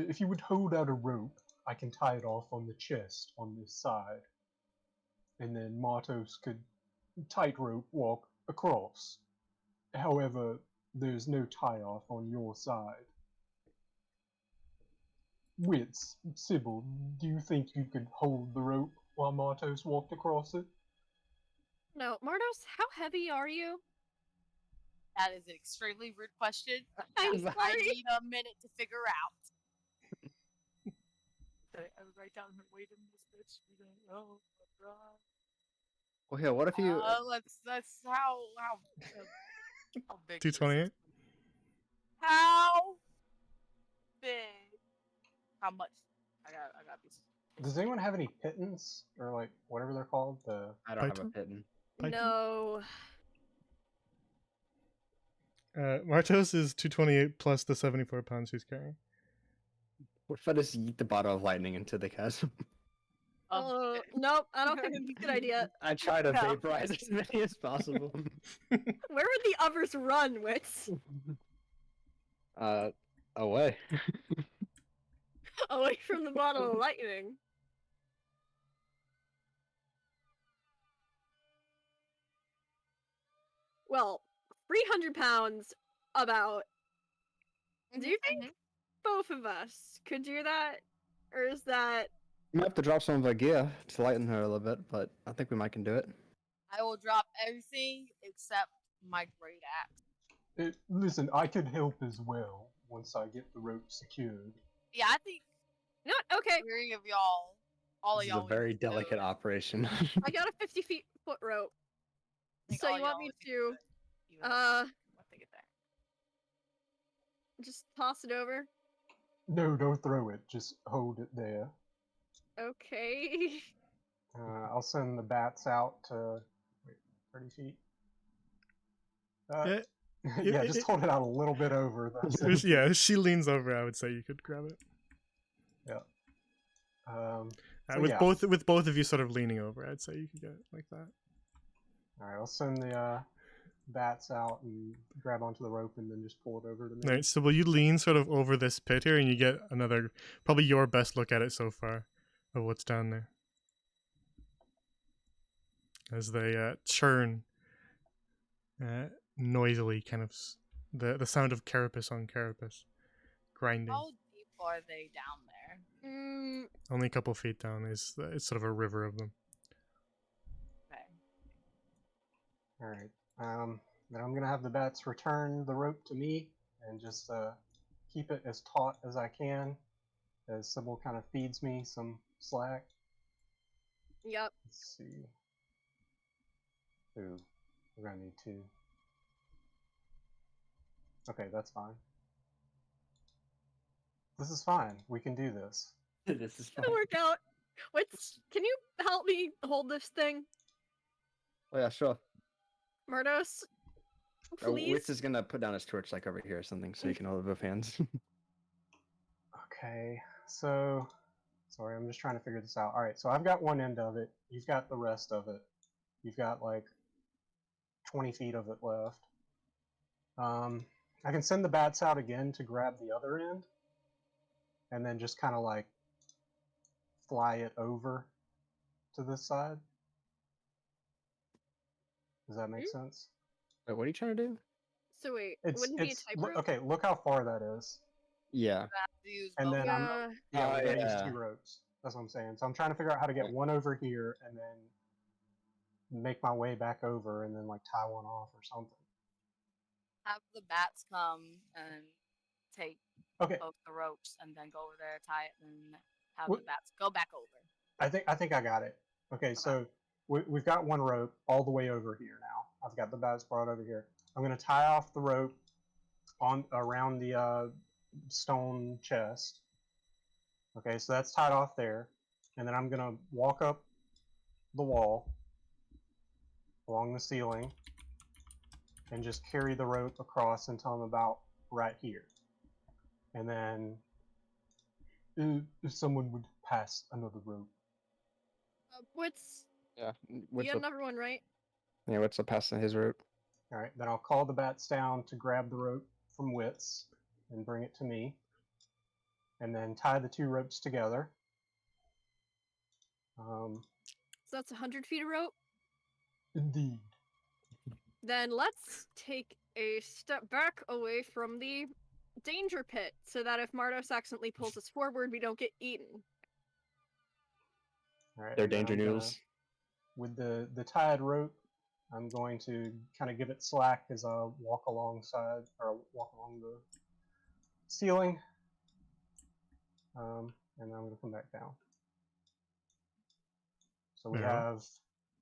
If you would hold out a rope, I can tie it off on the chest on this side. And then Martos could tightrope walk across. However, there's no tie-off on your side. Wits, Sybil, do you think you could hold the rope while Martos walked across it? No, Mardos, how heavy are you? That is an extremely rude question. I'm I sorry. need a minute to figure out. I would write down her weight in this bitch. Oh my god. Well, here, what if you? That's how big? 228. How big? How much? I got these. Does anyone have any pittons or like whatever they're called? I don't have a Python? pitten. Python? No. Martos is 228 plus the 74 pounds he's carrying. What if I just yeet the bottle of lightning into the chasm? Oh, nope, I don't think it's a good idea. I try to No. vaporize as many as possible. Where would the others run, Wits? Away. Away from the bottle of lightning. Well, 300 pounds, about. Do you think both of us could do that? Or is that... Might have to drop some of our gear to lighten her a little bit, but I think we might can do it. I will drop everything except my great axe. Listen, I could help as well once I get the rope secured. Yeah, I think Not okay. 3 of y'all, all This of is a y'all. very delicate operation. I got a 50-foot rope. think So all you want y'all me would be to good, even once they get there. just toss it over? No, don't throw it. Just hold it there. Okay. I'll send the bats out to 30 feet. Yeah, Yeah, it- just it- hold it out a little bit over the. yeah, she leans over. I would say you could grab it. So with yeah. both of you sort of leaning over, I'd say you could get it like that. All right, I'll send the bats out and grab onto the rope and then just pull it over to me. Right, so will you lean sort of over this pit here, and you get another, probably your best look at it so far, of what's down there. As they churn noisily, kind of the sound of carapace on carapace, grinding. How deep are they down there? Only a couple feet down is it's sort of a river of them. Okay. All right. Then I'm gonna have the bats return the rope to me and just keep it as taut as I can, as Sybil kind of feeds me some slack. Yep. Let's see. Ooh, we're gonna need 2. Okay, that's fine. This is fine. We can do this. This is fun. It'll work out. What's? Can you help me hold this thing, Oh yeah, sure. Murdos? Please. Witz is gonna put down his torch like over here or something so you can hold it with both hands. Okay, so sorry, I'm just trying to figure this out. All right, so I've got one end of it. You've got the rest of it. You've got like 20 feet of it left. I can send the bats out again to grab the other end, and then just kind of like fly it over to this side. Does that make sense? Wait, what are you trying to do? So wait, It's wouldn't it be a it's tightrope? okay. Look how far that is, Yeah. have to use and both then hands. I'm Yeah. yeah, Oh, we're gonna use yeah. 2 ropes. That's what I'm saying. So I'm trying to figure out how to get one over here, and then make my way back over, and then like tie one off or something. Have the bats come and take Okay, both the ropes and then go over there, tie it, and have What- the bats go back over. I think I got it. Okay, so we've got one rope all the way over here now. I've got the bats brought over here. I'm gonna tie off the rope on around the stone chest. Okay, so that's tied off there, and then I'm gonna walk up the wall along the ceiling and just carry the rope across until I'm about right here. And then if someone would pass another rope. What's? Yeah. You What's got up? another one, right? Yeah, what's up passing his rope? All right, then I'll call the bats down to grab the rope from Wits and bring it to me, and then tie the 2 ropes together. So that's 100 feet of rope. Indeed. Then let's take a step back away from the danger pit, so that if Mardos accidentally pulls us forward, we don't get eaten. All right. They're and then danger I'm gonna- noodles. With the tied rope, I'm going to kind of give it slack as I walk alongside or walk along the ceiling, and then I'm going to come back down. So we Yeah. have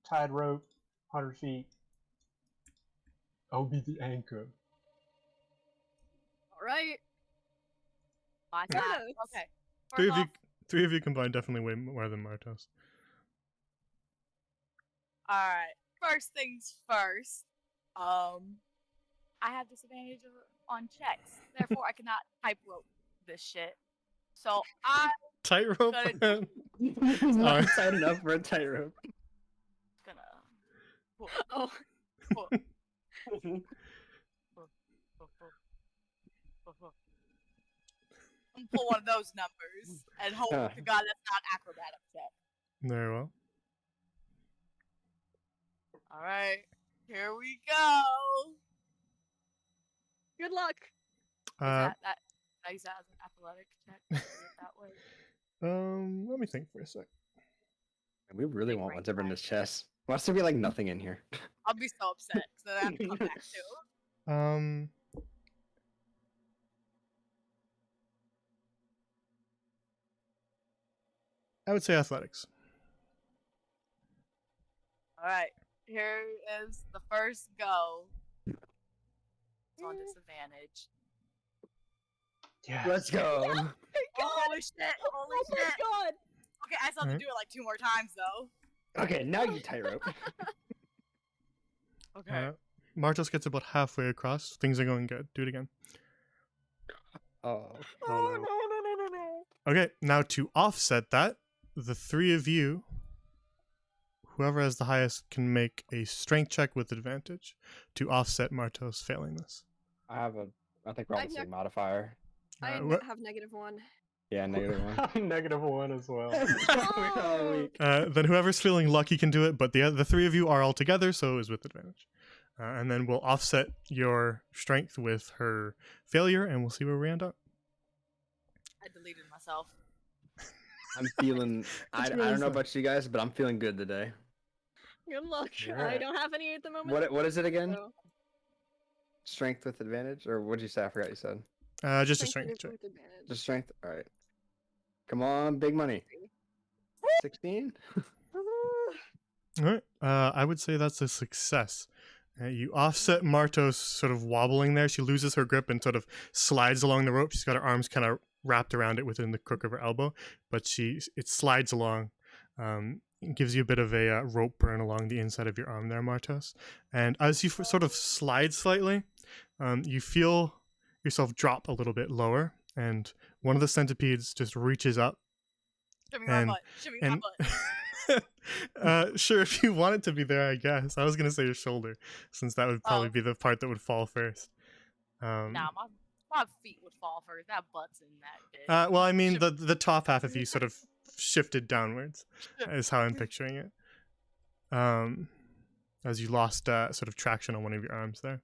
tied rope, 100 feet. I'll be the anchor. All right. My Fair side. enough. Okay. Three First of you, off, 3 of you combined definitely way more than Martos. all right. First things first. I have disadvantage on checks, therefore I cannot type rope this shit. So I'm Tightrope. Gonna- It's not not tight enough for a tightrope. gonna Oh, pull one of those numbers and hope Huh. to God that's not acrobatic check. Very well. All right, here we go. good luck. That I use that as an athletic check. Do it that way. Let me think for a sec. We really Big want brain whatever in fry. this chest. Why there be like nothing in here? I'll be so upset because then I have to come back too. I would say athletics. All right, here is the first go. It's on disadvantage. Yeah. Let's go. Oh, holy shit! Holy Oh my shit! god. Okay, I still have to Alright. do it like 2 more times though. Okay, now you tightrope. Okay. Martos gets about halfway across. Things are going good. Do it again. Oh, Oh no no no no no. Okay, now to offset that, the 3 of you, whoever has the highest, can make a strength check with advantage to offset Martos failing this. I think we're all I've the same never- modifier. I what- have -1. Yeah, -1. I'm -1 as well. We're all weak. Then whoever's feeling lucky can do it, but the 3 of you are all together, so it is with advantage. And then we'll offset your strength with her failure, and we'll see where we end up. I deleted myself. I'm feeling. I really don't know fun. about you guys, but I'm feeling good today. Good luck. I Alright. don't have any at the moment. What is it again? so Strength with advantage, or what did you say? I forgot you said. Just a strength strength check. with advantage. Just strength. All right. Come on, big money. 16. All right. I would say that's a success. You offset Martos sort of wobbling there. She loses her grip and sort of slides along the rope. She's got her arms kind of wrapped around it within the crook of her elbow, but it slides along. It gives you a bit of a rope burn along the inside of your arm there, Martos. And as you sort of slide slightly, you feel yourself drop a little bit lower, and one of the centipedes just reaches up. Shimmy my And- butt. Shimmy my and butt. Sure, if you want it to be there, I guess. I was gonna say your shoulder, since that would probably Oh. be the part that would fall first. Nah, my feet would fall first. That butt's in that bitch. Well, I mean, Shimmy- the top half of you sort of shifted downwards, is how I'm picturing it. As you lost sort of traction on one of your arms there.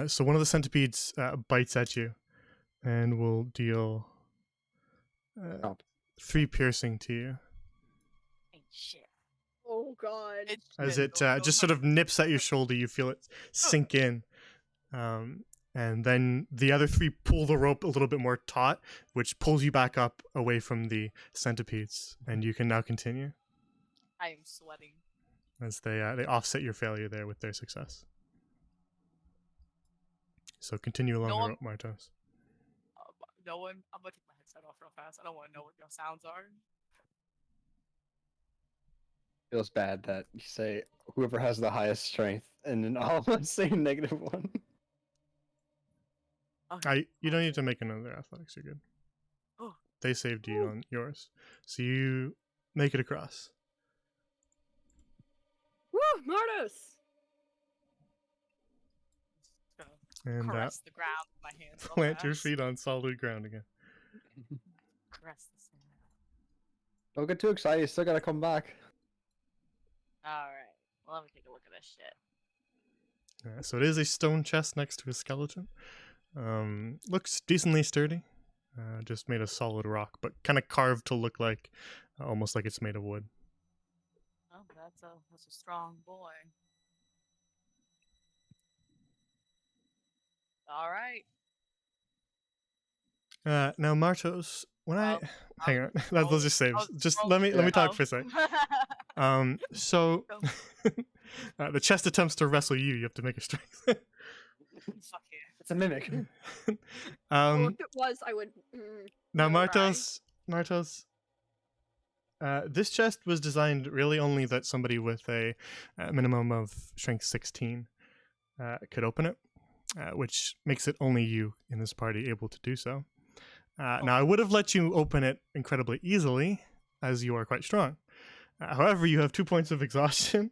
So one of the centipedes bites at you, and will deal Oh. 3 piercing to you. Ain't shit. Oh god. It's As shit. it Don't just sort of nips at your shoulder, you feel it sink in. And then the other 3 pull the rope a little bit more taut, which pulls you back up away from the centipedes, and you can now continue I am sweating. as they offset your failure there with their success. So continue along No the one- rope, Martos. No one. I'm gonna take my headset off real fast. I don't want to know what your sounds are. Feels bad that you say whoever has the highest strength, and then all of us say -1. You don't need to make another athletics. You're good. Oh. They saved you on yours, so you make it across. Woo, Mardos! Just And gonna caress the ground with my hands. real plant your fast. feet on solid ground again. Caress the sand. Don't get too excited. You still gotta come back. All right. Well, let me take a look at this shit. So it is a stone chest next to a skeleton. Looks decently sturdy. Just made of solid rock, but kind of carved to look like almost like it's made of wood. Oh, that's a strong boy. All right. Now Martos, when Well, hang on, those are saves. I'll- Just I'll- let me talk oh. for a sec. So the chest attempts to wrestle you. You have to make a strength. Fuck yeah. It's a mimic. Well, if it was, I would. Now, Alright. Martos, this chest was designed really only that somebody with a minimum of strength 16 could open it, which makes it only you in this party able to do so. Now, I would have let you open it incredibly easily, as you are quite strong. However, you have 2 points of exhaustion.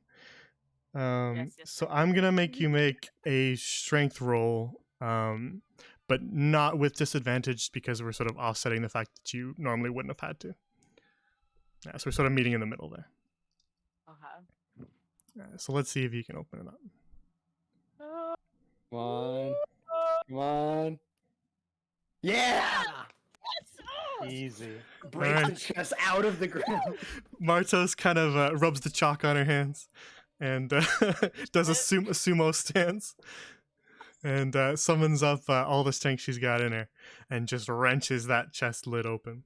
Yes, So I I'm gonna make you make a strength roll, but not with disadvantage because we're sort of offsetting the fact that you normally wouldn't have had to. Yeah, so we're sort of meeting in the middle there. Okay. So let's see if you can open it up. Come on. Come on. Yeah! Easy. Break the Alright. chest out of the ground. Martos kind of rubs the chalk on her hands and does a sumo stance and summons up all the strength she's got in her and just wrenches that chest lid open.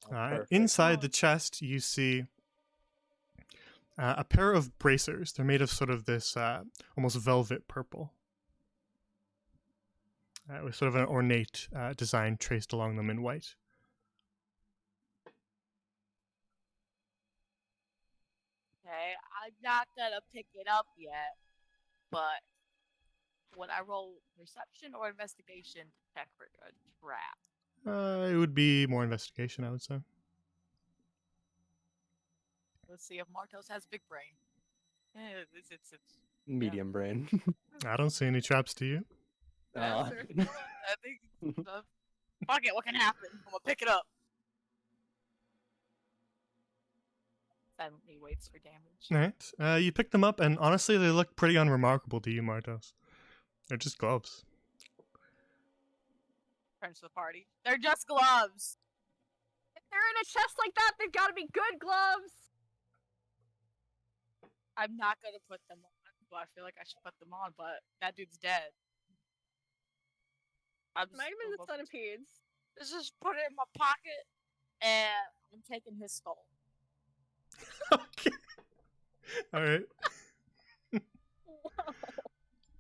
Perfect. Inside the chest, you see a pair of bracers. They're made of sort of this almost velvet purple. With sort of an ornate design traced along them in white. Okay. I'm not gonna pick it up yet, but would I roll perception or investigation to check for a trap? It would be more investigation, I would say. Let's see if Martos has big brain. It's Medium brain. I don't see any traps to you. Aw. Answer. I think. Fuck it. What can happen? I'm gonna pick it up. Silently waits for damage. All right. You pick them up, and honestly, they look pretty unremarkable to you, Martos. They're just gloves. Turns to the party. They're just gloves. If they're in a chest like that, they've got to be good gloves. I'm not gonna put them on, but I feel like I should put them on. But that dude's dead. I'm Not even the gonna centipedes. just put it in my pocket, and I'm taking his skull. Okay. All right.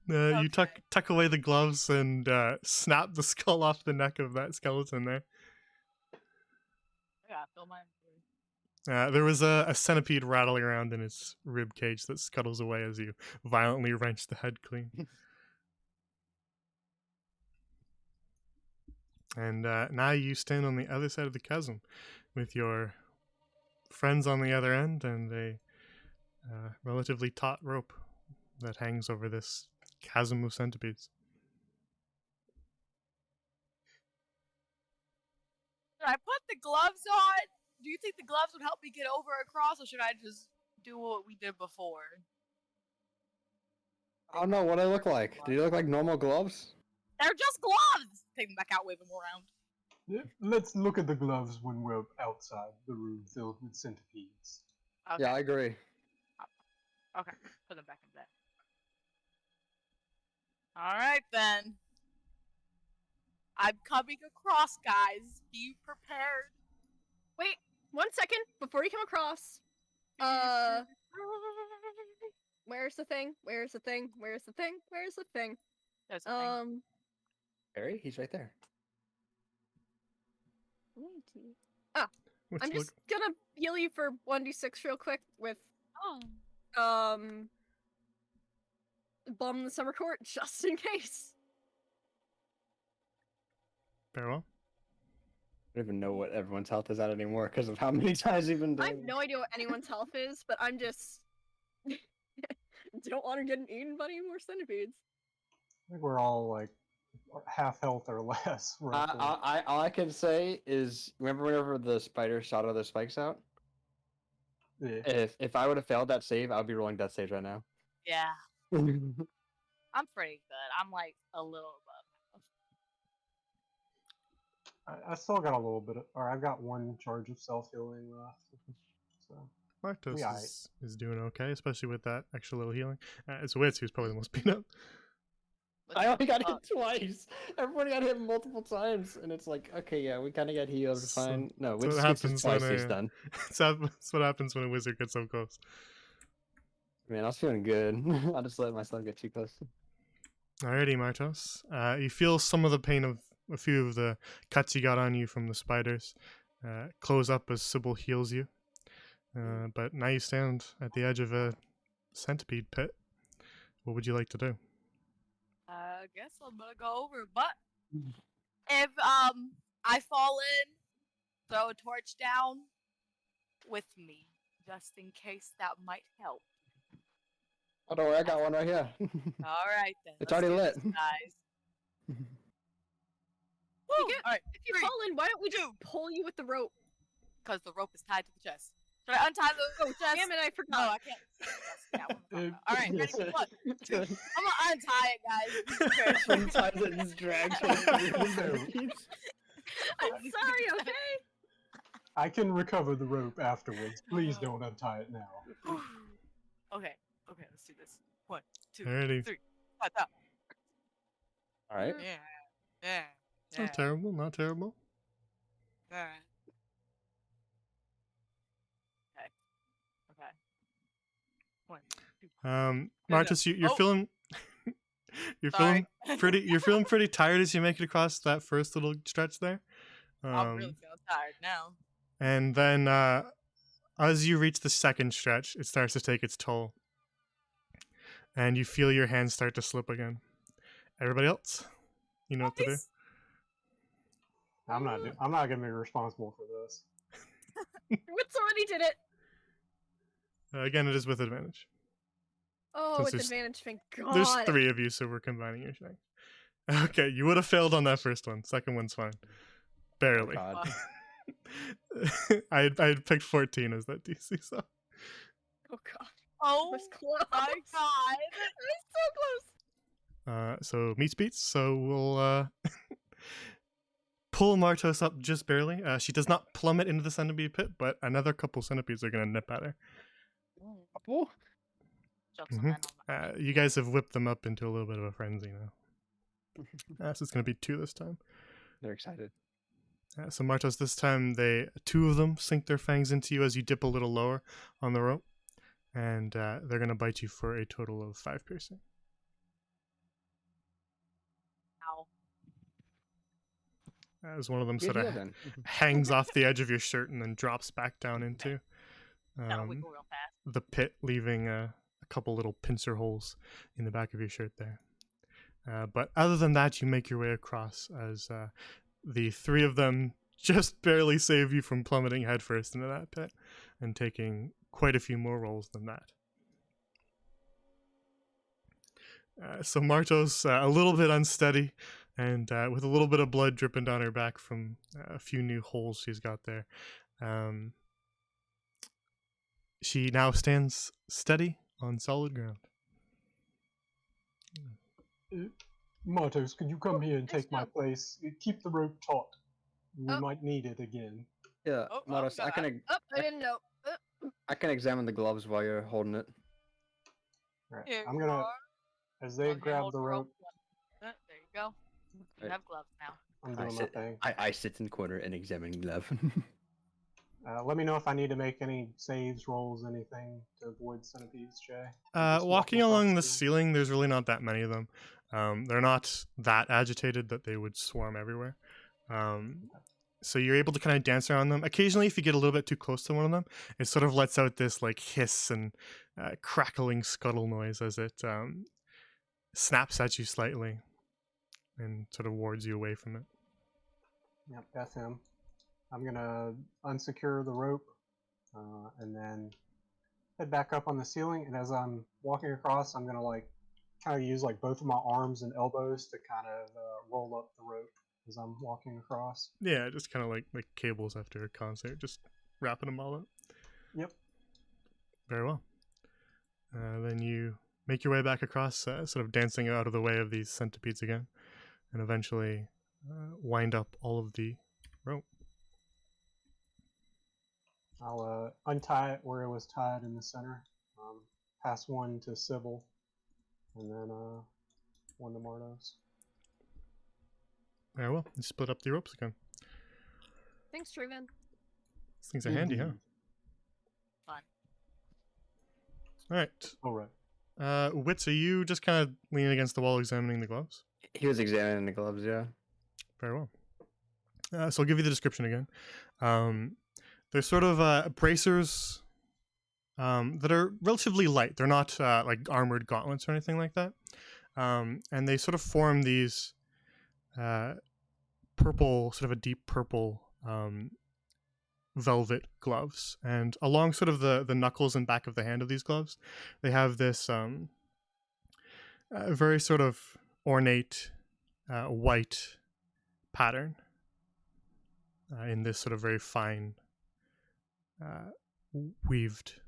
You tuck away the gloves and snap the skull off the neck of that skeleton there. Yeah, Yeah, fill my. There was a centipede rattling around in its rib cage that scuttles away as you violently wrench the head clean. And now you stand on the other side of the chasm with your friends on the other end and a relatively taut rope that hangs over this chasm of centipedes. Should I put the gloves on? Do you think the gloves would help me get over across, or should I just do what we did before? I don't know what I look like. Do you look like normal gloves? They're just gloves! Take them back out, wave them around. Yeah, let's look at the gloves when we're outside the room filled with centipedes. Okay. Yeah, I agree. Okay. Put them back in there. Alright then. I'm coming across, guys. Be prepared. Wait, 1 second before you come across. Where's the thing? Where's the thing? Where's the thing? Where's the thing? There's a thing. Harry, he's right there. Which I'm just gonna heal you for 1d6 real quick with Oh. Bomb the Summer Court, just in case. very well. I don't even know what everyone's health is at anymore because of how many times we've been I doing have no idea what anyone's health is, but I'm just don't want to get eaten by any more centipedes. I think we're all like half health or less. Roughly. All I can say is, remember whenever the spider shot all those spikes out? Yeah. If I would have failed that save, I would be rolling death saves right now. Yeah. I'm pretty good. I'm like a little above. I still got a little bit, or I've got one charge of self healing left. So Martos Yeah, is doing okay, especially with that extra little healing. It's Wits who's probably the most beat up. I only got hit twice. Everybody got hit multiple times, and it's like, okay, yeah, we kind of got healed. So- Fine. No, that's Witch what gets happens twice. when He's I- done. That's what happens when a wizard gets so close. Man, I was feeling good. I just let myself get too close. Alrighty, Martos. You feel some of the pain of a few of the cuts you got on you from the spiders close up as Sybil heals you. But now you stand at the edge of a centipede pit. What would you like to do? I guess I'm gonna go over, but if I fall in, throw a torch down with me, just in case that might help. Oh, don't worry, I got one right here. All right then. It's let's already do lit. this, guys. You Woo! get- All right, If you Three, fall in, why don't we just 2, pull you with the rope? because the rope is tied to the chest. Should I untie the chest? Damn it, I No, forgot. I can't. Yeah, what am I talking about? All right, ready? yes. Look, I'm gonna untie it, guys. Sometimes it just drags you through the centipedes. I'm sorry, okay? I can recover the rope afterwards. Please don't untie it now. Okay, let's do this. 1, 2, Alrighty. 3. Up. All right. Yeah. Not terrible, not terrible. Okay. Okay. 1, 2. No, no. Martus, you're Oh. feeling Sorry. you're feeling pretty tired as you make it across that first little stretch there. I'm really feeling tired now. And then as you reach the second stretch, it starts to take its toll. And you feel your hands start to slip again. Everybody else, you know what to do. Nice. I'm not gonna be responsible for this. Wits already did it. Again, it is with advantage. Oh, Since with there's- advantage, thank God. There's 3 of you, so we're combining your strength. Okay, you would have failed on that first one. Second one's fine. Oh, Barely. God. I had picked 14 as that DC, so. Oh God, Oh it was close. my god. It was so close. So meets beats. So we'll pull Martos up just barely. She does not plummet into the centipede pit, but another couple centipedes are gonna nip at her. Couple? Jokes on Mhm. that. You guys have whipped them up into a little bit of a frenzy now. So it's gonna be 2 this time. They're excited. So Martos, this time 2 of them sink their fangs into you as you dip a little lower on the rope, and they're gonna bite you for a total of 5 piercing. Ow. as one of them Good sort of deal then. hangs off the edge of your shirt and then drops back down into That'll wiggle real fast. the pit, leaving a couple little pincer holes in the back of your shirt there. But other than that, you make your way across as the three of them just barely save you from plummeting headfirst into that pit and taking quite a few more rolls than that. So Martos, a little bit unsteady and with a little bit of blood dripping down her back from a few new holes she's got there. She now stands steady on solid ground. Martos, could you come here and yes, take my no. place? Keep the rope taut. We Oh. might need it again. Yeah, Oh, Modus, I God. can Oh, I didn't know. I can examine the gloves while you're holding it. Right. Here I'm you gonna, are. as they Okay, grab hold the rope, There you go. You Right. have gloves now. I'm I doing my sit, thing. I sit in corner and examine glove. Let me know if I need to make any saves, rolls, anything to avoid centipedes, Jay. Walking across along the the- ceiling, there's really not that many of them. They're not that agitated that they would swarm everywhere. So you're able to kind of dance around them. Occasionally, if you get a little bit too close to one of them, it sort of lets out this like hiss and crackling scuttle noise as it snaps at you slightly and sort of wards you away from it. Yep, that's him. I'm gonna unsecure the rope and then head back up on the ceiling. And as I'm walking across, I'm gonna like kind of use like both of my arms and elbows to kind of roll up the rope as I'm walking across. Yeah, just kind of like cables after a concert, just wrapping them all up. Yep. Very well. Then you make your way back across, sort of dancing out of the way of these centipedes again, and eventually wind up all of the rope. I'll untie it where it was tied in the center. Pass one to Sybil, and then one to Martos. Very well. You split up the ropes again. Thanks, Truman. These things are handy, huh? Fun. All right. All right. Wits, are you just kind of leaning against the wall examining the gloves? He was examining the gloves, yeah. Very well. So I'll give you the description again. They're sort of bracers that are relatively light. They're not like armored gauntlets or anything like that. And they sort of form these purple, sort of a deep purple velvet gloves. And along sort of the knuckles and back of the hand of these gloves, they have this very sort of ornate white pattern in this sort of very fine weaved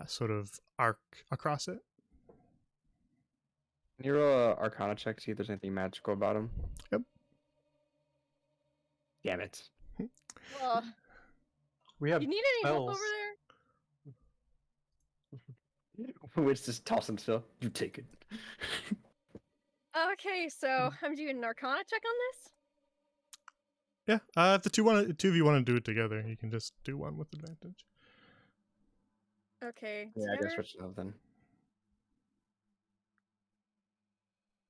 sort of arc across it. Can you roll a Arcana check, see if there's anything magical about him? Yep. Damn it. We have You need any help over spells. there? Which just toss him still. You take it. Okay, so I'm doing an Arcana check on this. Yeah, if the two of you want to do it together, you can just do one with advantage. Okay. Yeah, I guess together. switch it up then.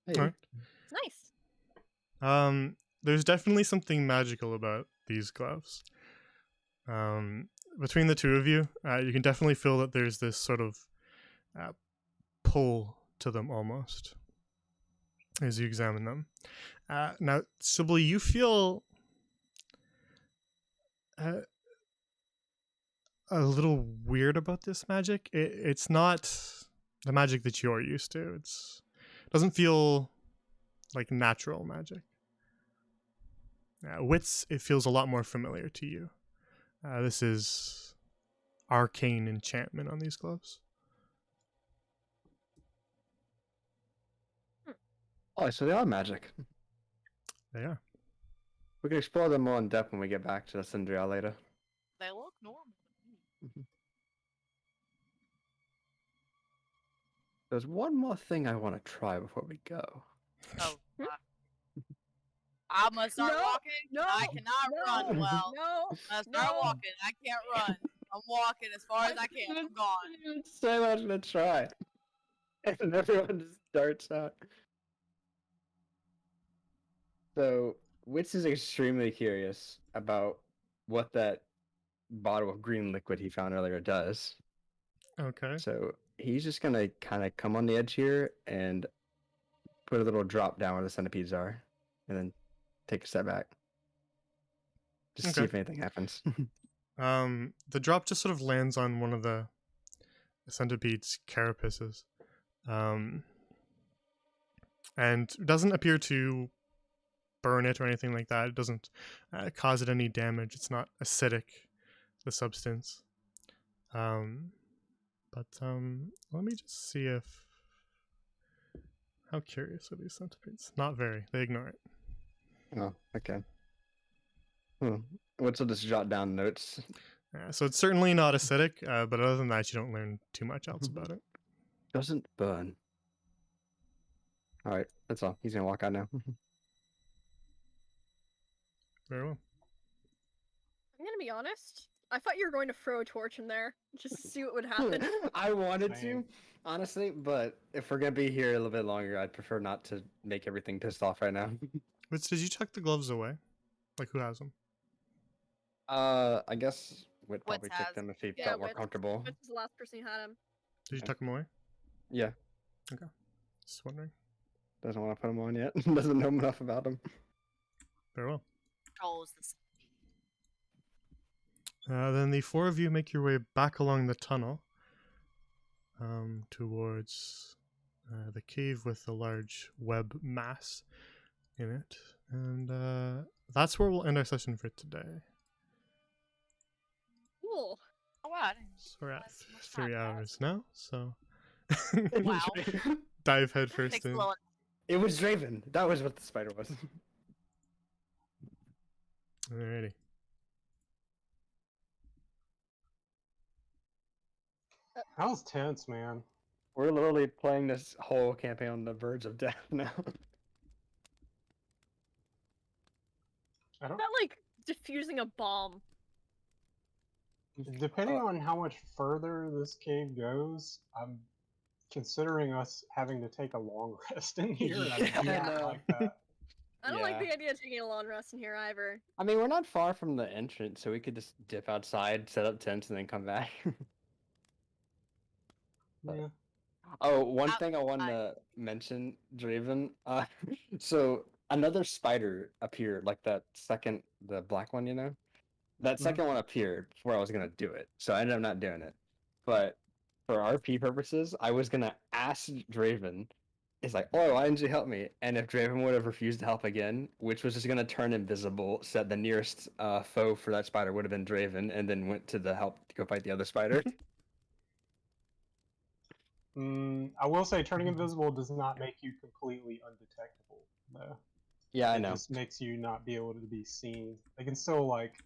All Hey. right. Nice. There's definitely something magical about these gloves. Between the two of you, you can definitely feel that there's this sort of pull to them almost as you examine them. Now, Sybil, you feel a little weird about this magic. It's not the magic that you're used to. It doesn't feel like natural magic. Wits, it feels a lot more familiar to you. This is arcane enchantment on these gloves. Oh, so they are magic. They are. We can explore them more in depth when we get back to the Sindrial later. They look normal. There's one more thing I want to try before we go. Oh, I'm gonna start No, walking. no, I cannot run well. No. I start no. walking. I can't run. I'm walking as far as I can. I'm gone. Say what I was gonna try. And everyone just darts out. So Wits is extremely curious about what that bottle of green liquid he found earlier does. Okay. So he's just gonna kind of come on the edge here and put a little drop down where the centipedes are, and then take a step back. Just to see Okay. if anything happens. The drop just sort of lands on one of the centipede's carapaces, and doesn't appear to burn it or anything like that. It doesn't cause it any damage. It's not acidic, the substance. But let me just see if. How curious are these centipedes? Not very. They ignore it. Oh, okay. Wits will just jot down notes. So it's certainly not acidic, but other than that, you don't learn too much else about it. Doesn't burn. All right, that's all. He's gonna walk out now. Very well. I'm gonna be honest. I thought you were going to throw a torch in there just to see what would happen. I wanted to, Same. honestly, but if we're gonna be here a little bit longer, I'd prefer not to make everything pissed off right now. Which, did you tuck the gloves away? Like, who has them? I guess Wit probably has took them if he Yeah, felt more Wits. comfortable. This is the last person who had him. Did you Okay. tuck them away? Yeah, Just wondering. doesn't want to put them on yet. Doesn't know enough about them. Very well. Controls the Then the four of you make your way back along the tunnel towards the cave with the large web mass in it. And that's where we'll end our session for today. Cool. Oh wow, I didn't So we're at realize how much time 3 passed. hours now, so Wow. dive headfirst Takes a in. little- It was Draven. That was what the spider was. Alrighty. That was tense, man. We're literally playing this whole campaign on the verge of death now. I don't. Not like diffusing a bomb. Depending on how much further this cave goes, I'm considering us having to take a long rest in here. And I do Yeah, not I know. like that. I don't like Yeah. the idea of taking a long rest in here either. I mean, we're not far from the entrance, so we could just dip outside, set up tents, and then come back. Yeah. Oh, one Out- thing I wanted to mention, Draven. So another spider appeared, like that second, the black one, you know? That Mhm. second one appeared before I was gonna do it, so I ended up not doing it. But for RP purposes, I was gonna ask Draven. It's like, oh, why didn't you help me? And if Draven would have refused to help again, which was just gonna turn invisible, so that the nearest foe for that spider would have been Draven, and then went to the help to go fight the other spider. I will say turning invisible does not make you completely undetectable, though. Yeah, I It know. just makes you not be able to be seen. They can still like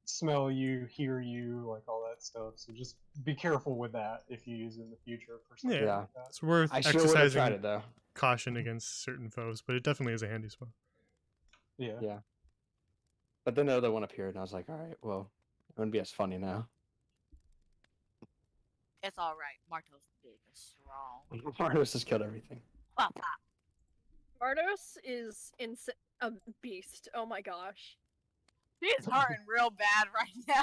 smell you, hear you, like all that stuff. So just be careful with that if you use it in the future for something Yeah. like that. It's worth I sure would have exercising tried it though. caution against certain foes, but it definitely is a handy spell. Yeah. Yeah. But then the other one appeared, and I was like, all right, well, it wouldn't be as funny now. It's all right. Marto's big and strong. Mardos just killed everything. Pop, pop. Mardos is a beast. Oh my gosh. She's hurting real bad right now.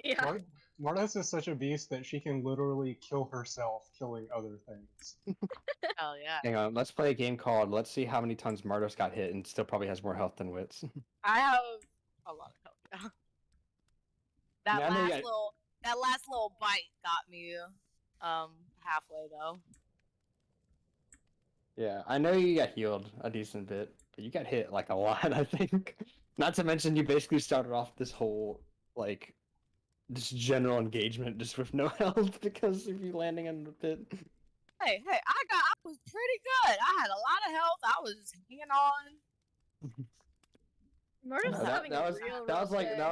Yeah. Mardos is such a beast that she can literally kill herself, killing other things. Oh yeah. Hang on, let's play a game called Let's See How Many Times Mardos Got Hit and still probably has more health than Wits. I have a lot of help. That Yeah, I know you that last little bite got me halfway though. Yeah, I know you got healed a decent bit, but you got hit like a lot, I think. Not to mention you basically started off this whole like this general engagement just with no health because of you landing in the pit. Hey, I was pretty good. I had a lot of health. I was just hanging on. Mardos is No, having a real rough day. that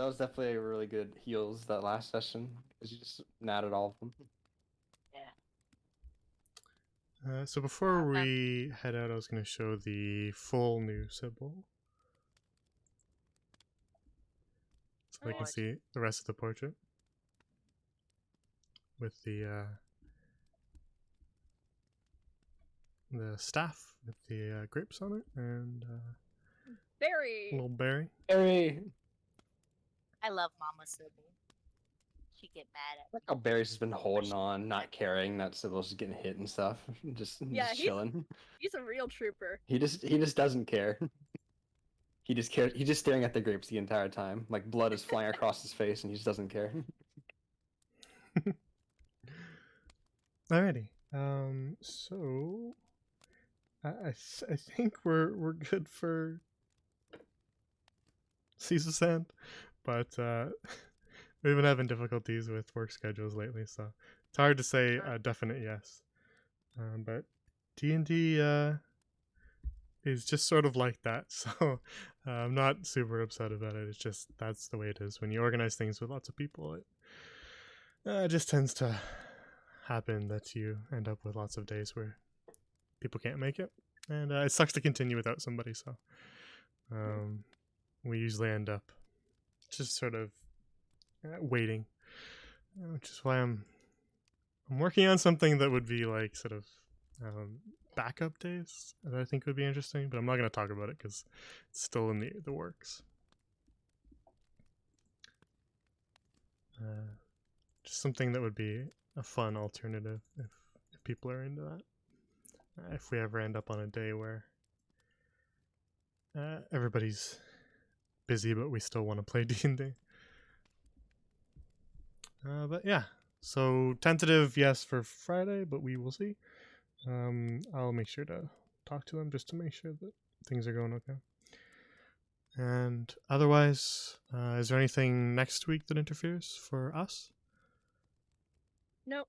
was definitely a really good heals that last session because you just natted all of them. So before Okay. we head out, I was going to show the full new symbol. So they can Alright. see the rest of the portrait. With the staff with the grapes on it, and Barry. Little Barry. Barry. I love Mama Sybil. She get mad at Like how Barry's just been holding on, not caring that Sybil's just getting hit and stuff. Just Yeah, chilling. He's a real trooper. He just doesn't care. He just cares. He's just staring at the grapes the entire time. Like blood is flying across his face, and he just doesn't care. Alrighty. So I think we're good for Caesar Sand, but we've been having difficulties with work schedules lately, so it's hard to say a definite yes. But D&D is just sort of like that, so I'm not super upset about it. It's just that's the way it is when you organize things with lots of people. It just tends to happen that you end up with lots of days where people can't make it, and it sucks to continue without somebody. So we usually end up just sort of waiting, which is why I'm working on something that would be like sort of backup days that I think would be interesting, but I'm not going to talk about it because it's still in the works. Just something that would be a fun alternative if people are into that. If we ever end up on a day where everybody's busy but we still want to play D&D. But yeah, so tentative yes for Friday, but we will see. I'll make sure to talk to them just to make sure that things are going okay. And otherwise, is there anything next week that interferes for us? Nope.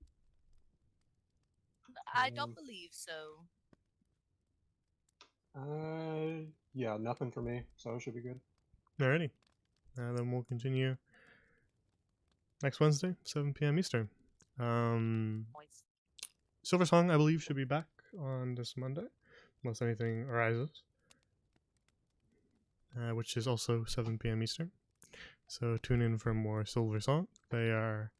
I don't believe so. Yeah, nothing for me, so it should be good. Alrighty. Then we'll continue next Wednesday, 7 p.m. Eastern. Points. Silver Song, I believe, should be back on this Monday, unless anything arises, which is also 7 p.m. Eastern. So tune in for more Silver Song. They are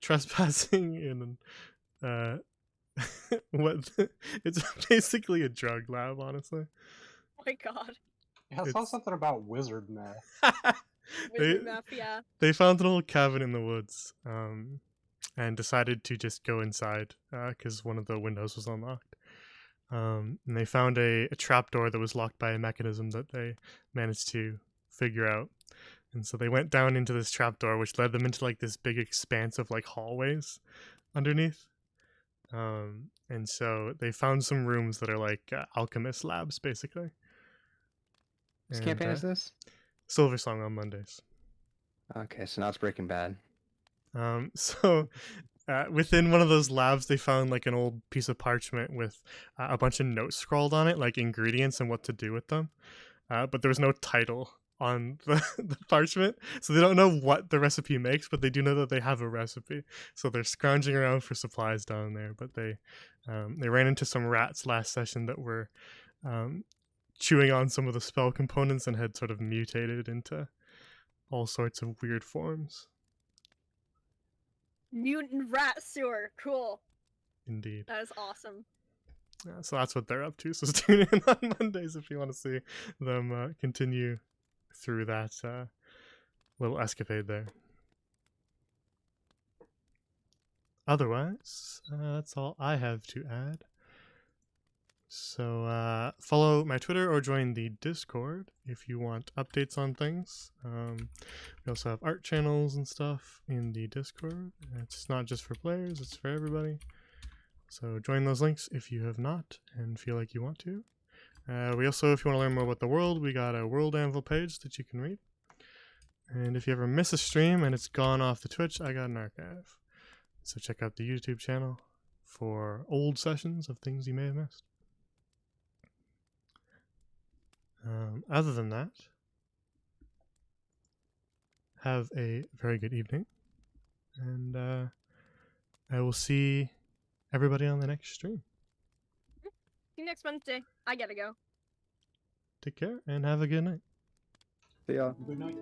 trespassing in what it's basically a drug lab, honestly. Oh my god. Yeah, I saw It's- something about wizard math. Wizard Map, yeah. They found an old cabin in the woods, and decided to just go inside because one of the windows was unlocked. And they found a trapdoor that was locked by a mechanism that they managed to figure out. And so they went down into this trapdoor, which led them into like this big expanse of like hallways underneath. And so they found some rooms that are like alchemist labs, basically. Whose And, campaign is this? Silver Song on Mondays. Okay, so now it's Breaking Bad. So within one of those labs, they found like an old piece of parchment with a bunch of notes scrawled on it, like ingredients and what to do with them. But there was no title on the parchment, so they don't know what the recipe makes, but they do know that they have a recipe. So they're scrounging around for supplies down there. But they ran into some rats last session that were chewing on some of the spell components and had sort of mutated into all sorts of weird forms. Mutant rat sewer. Cool. Indeed. That is awesome. So that's what they're up to. So tune in on Mondays if you want to see them continue through that little escapade there. Otherwise, that's all I have to add. So follow my Twitter or join the Discord if you want updates on things. We also have art channels and stuff in the Discord. It's not just for players, it's for everybody. So join those links if you have not and feel like you want to. We also, if you want to learn more about the world, we got a World Anvil page that you can read. And if you ever miss a stream and it's gone off the Twitch, I got an archive. So check out the YouTube channel for old sessions of things you may have missed. Other than that, have a very good evening. And I will see everybody on the next stream. See you next Wednesday. I gotta go. Take care and have a good night. See ya. Good night.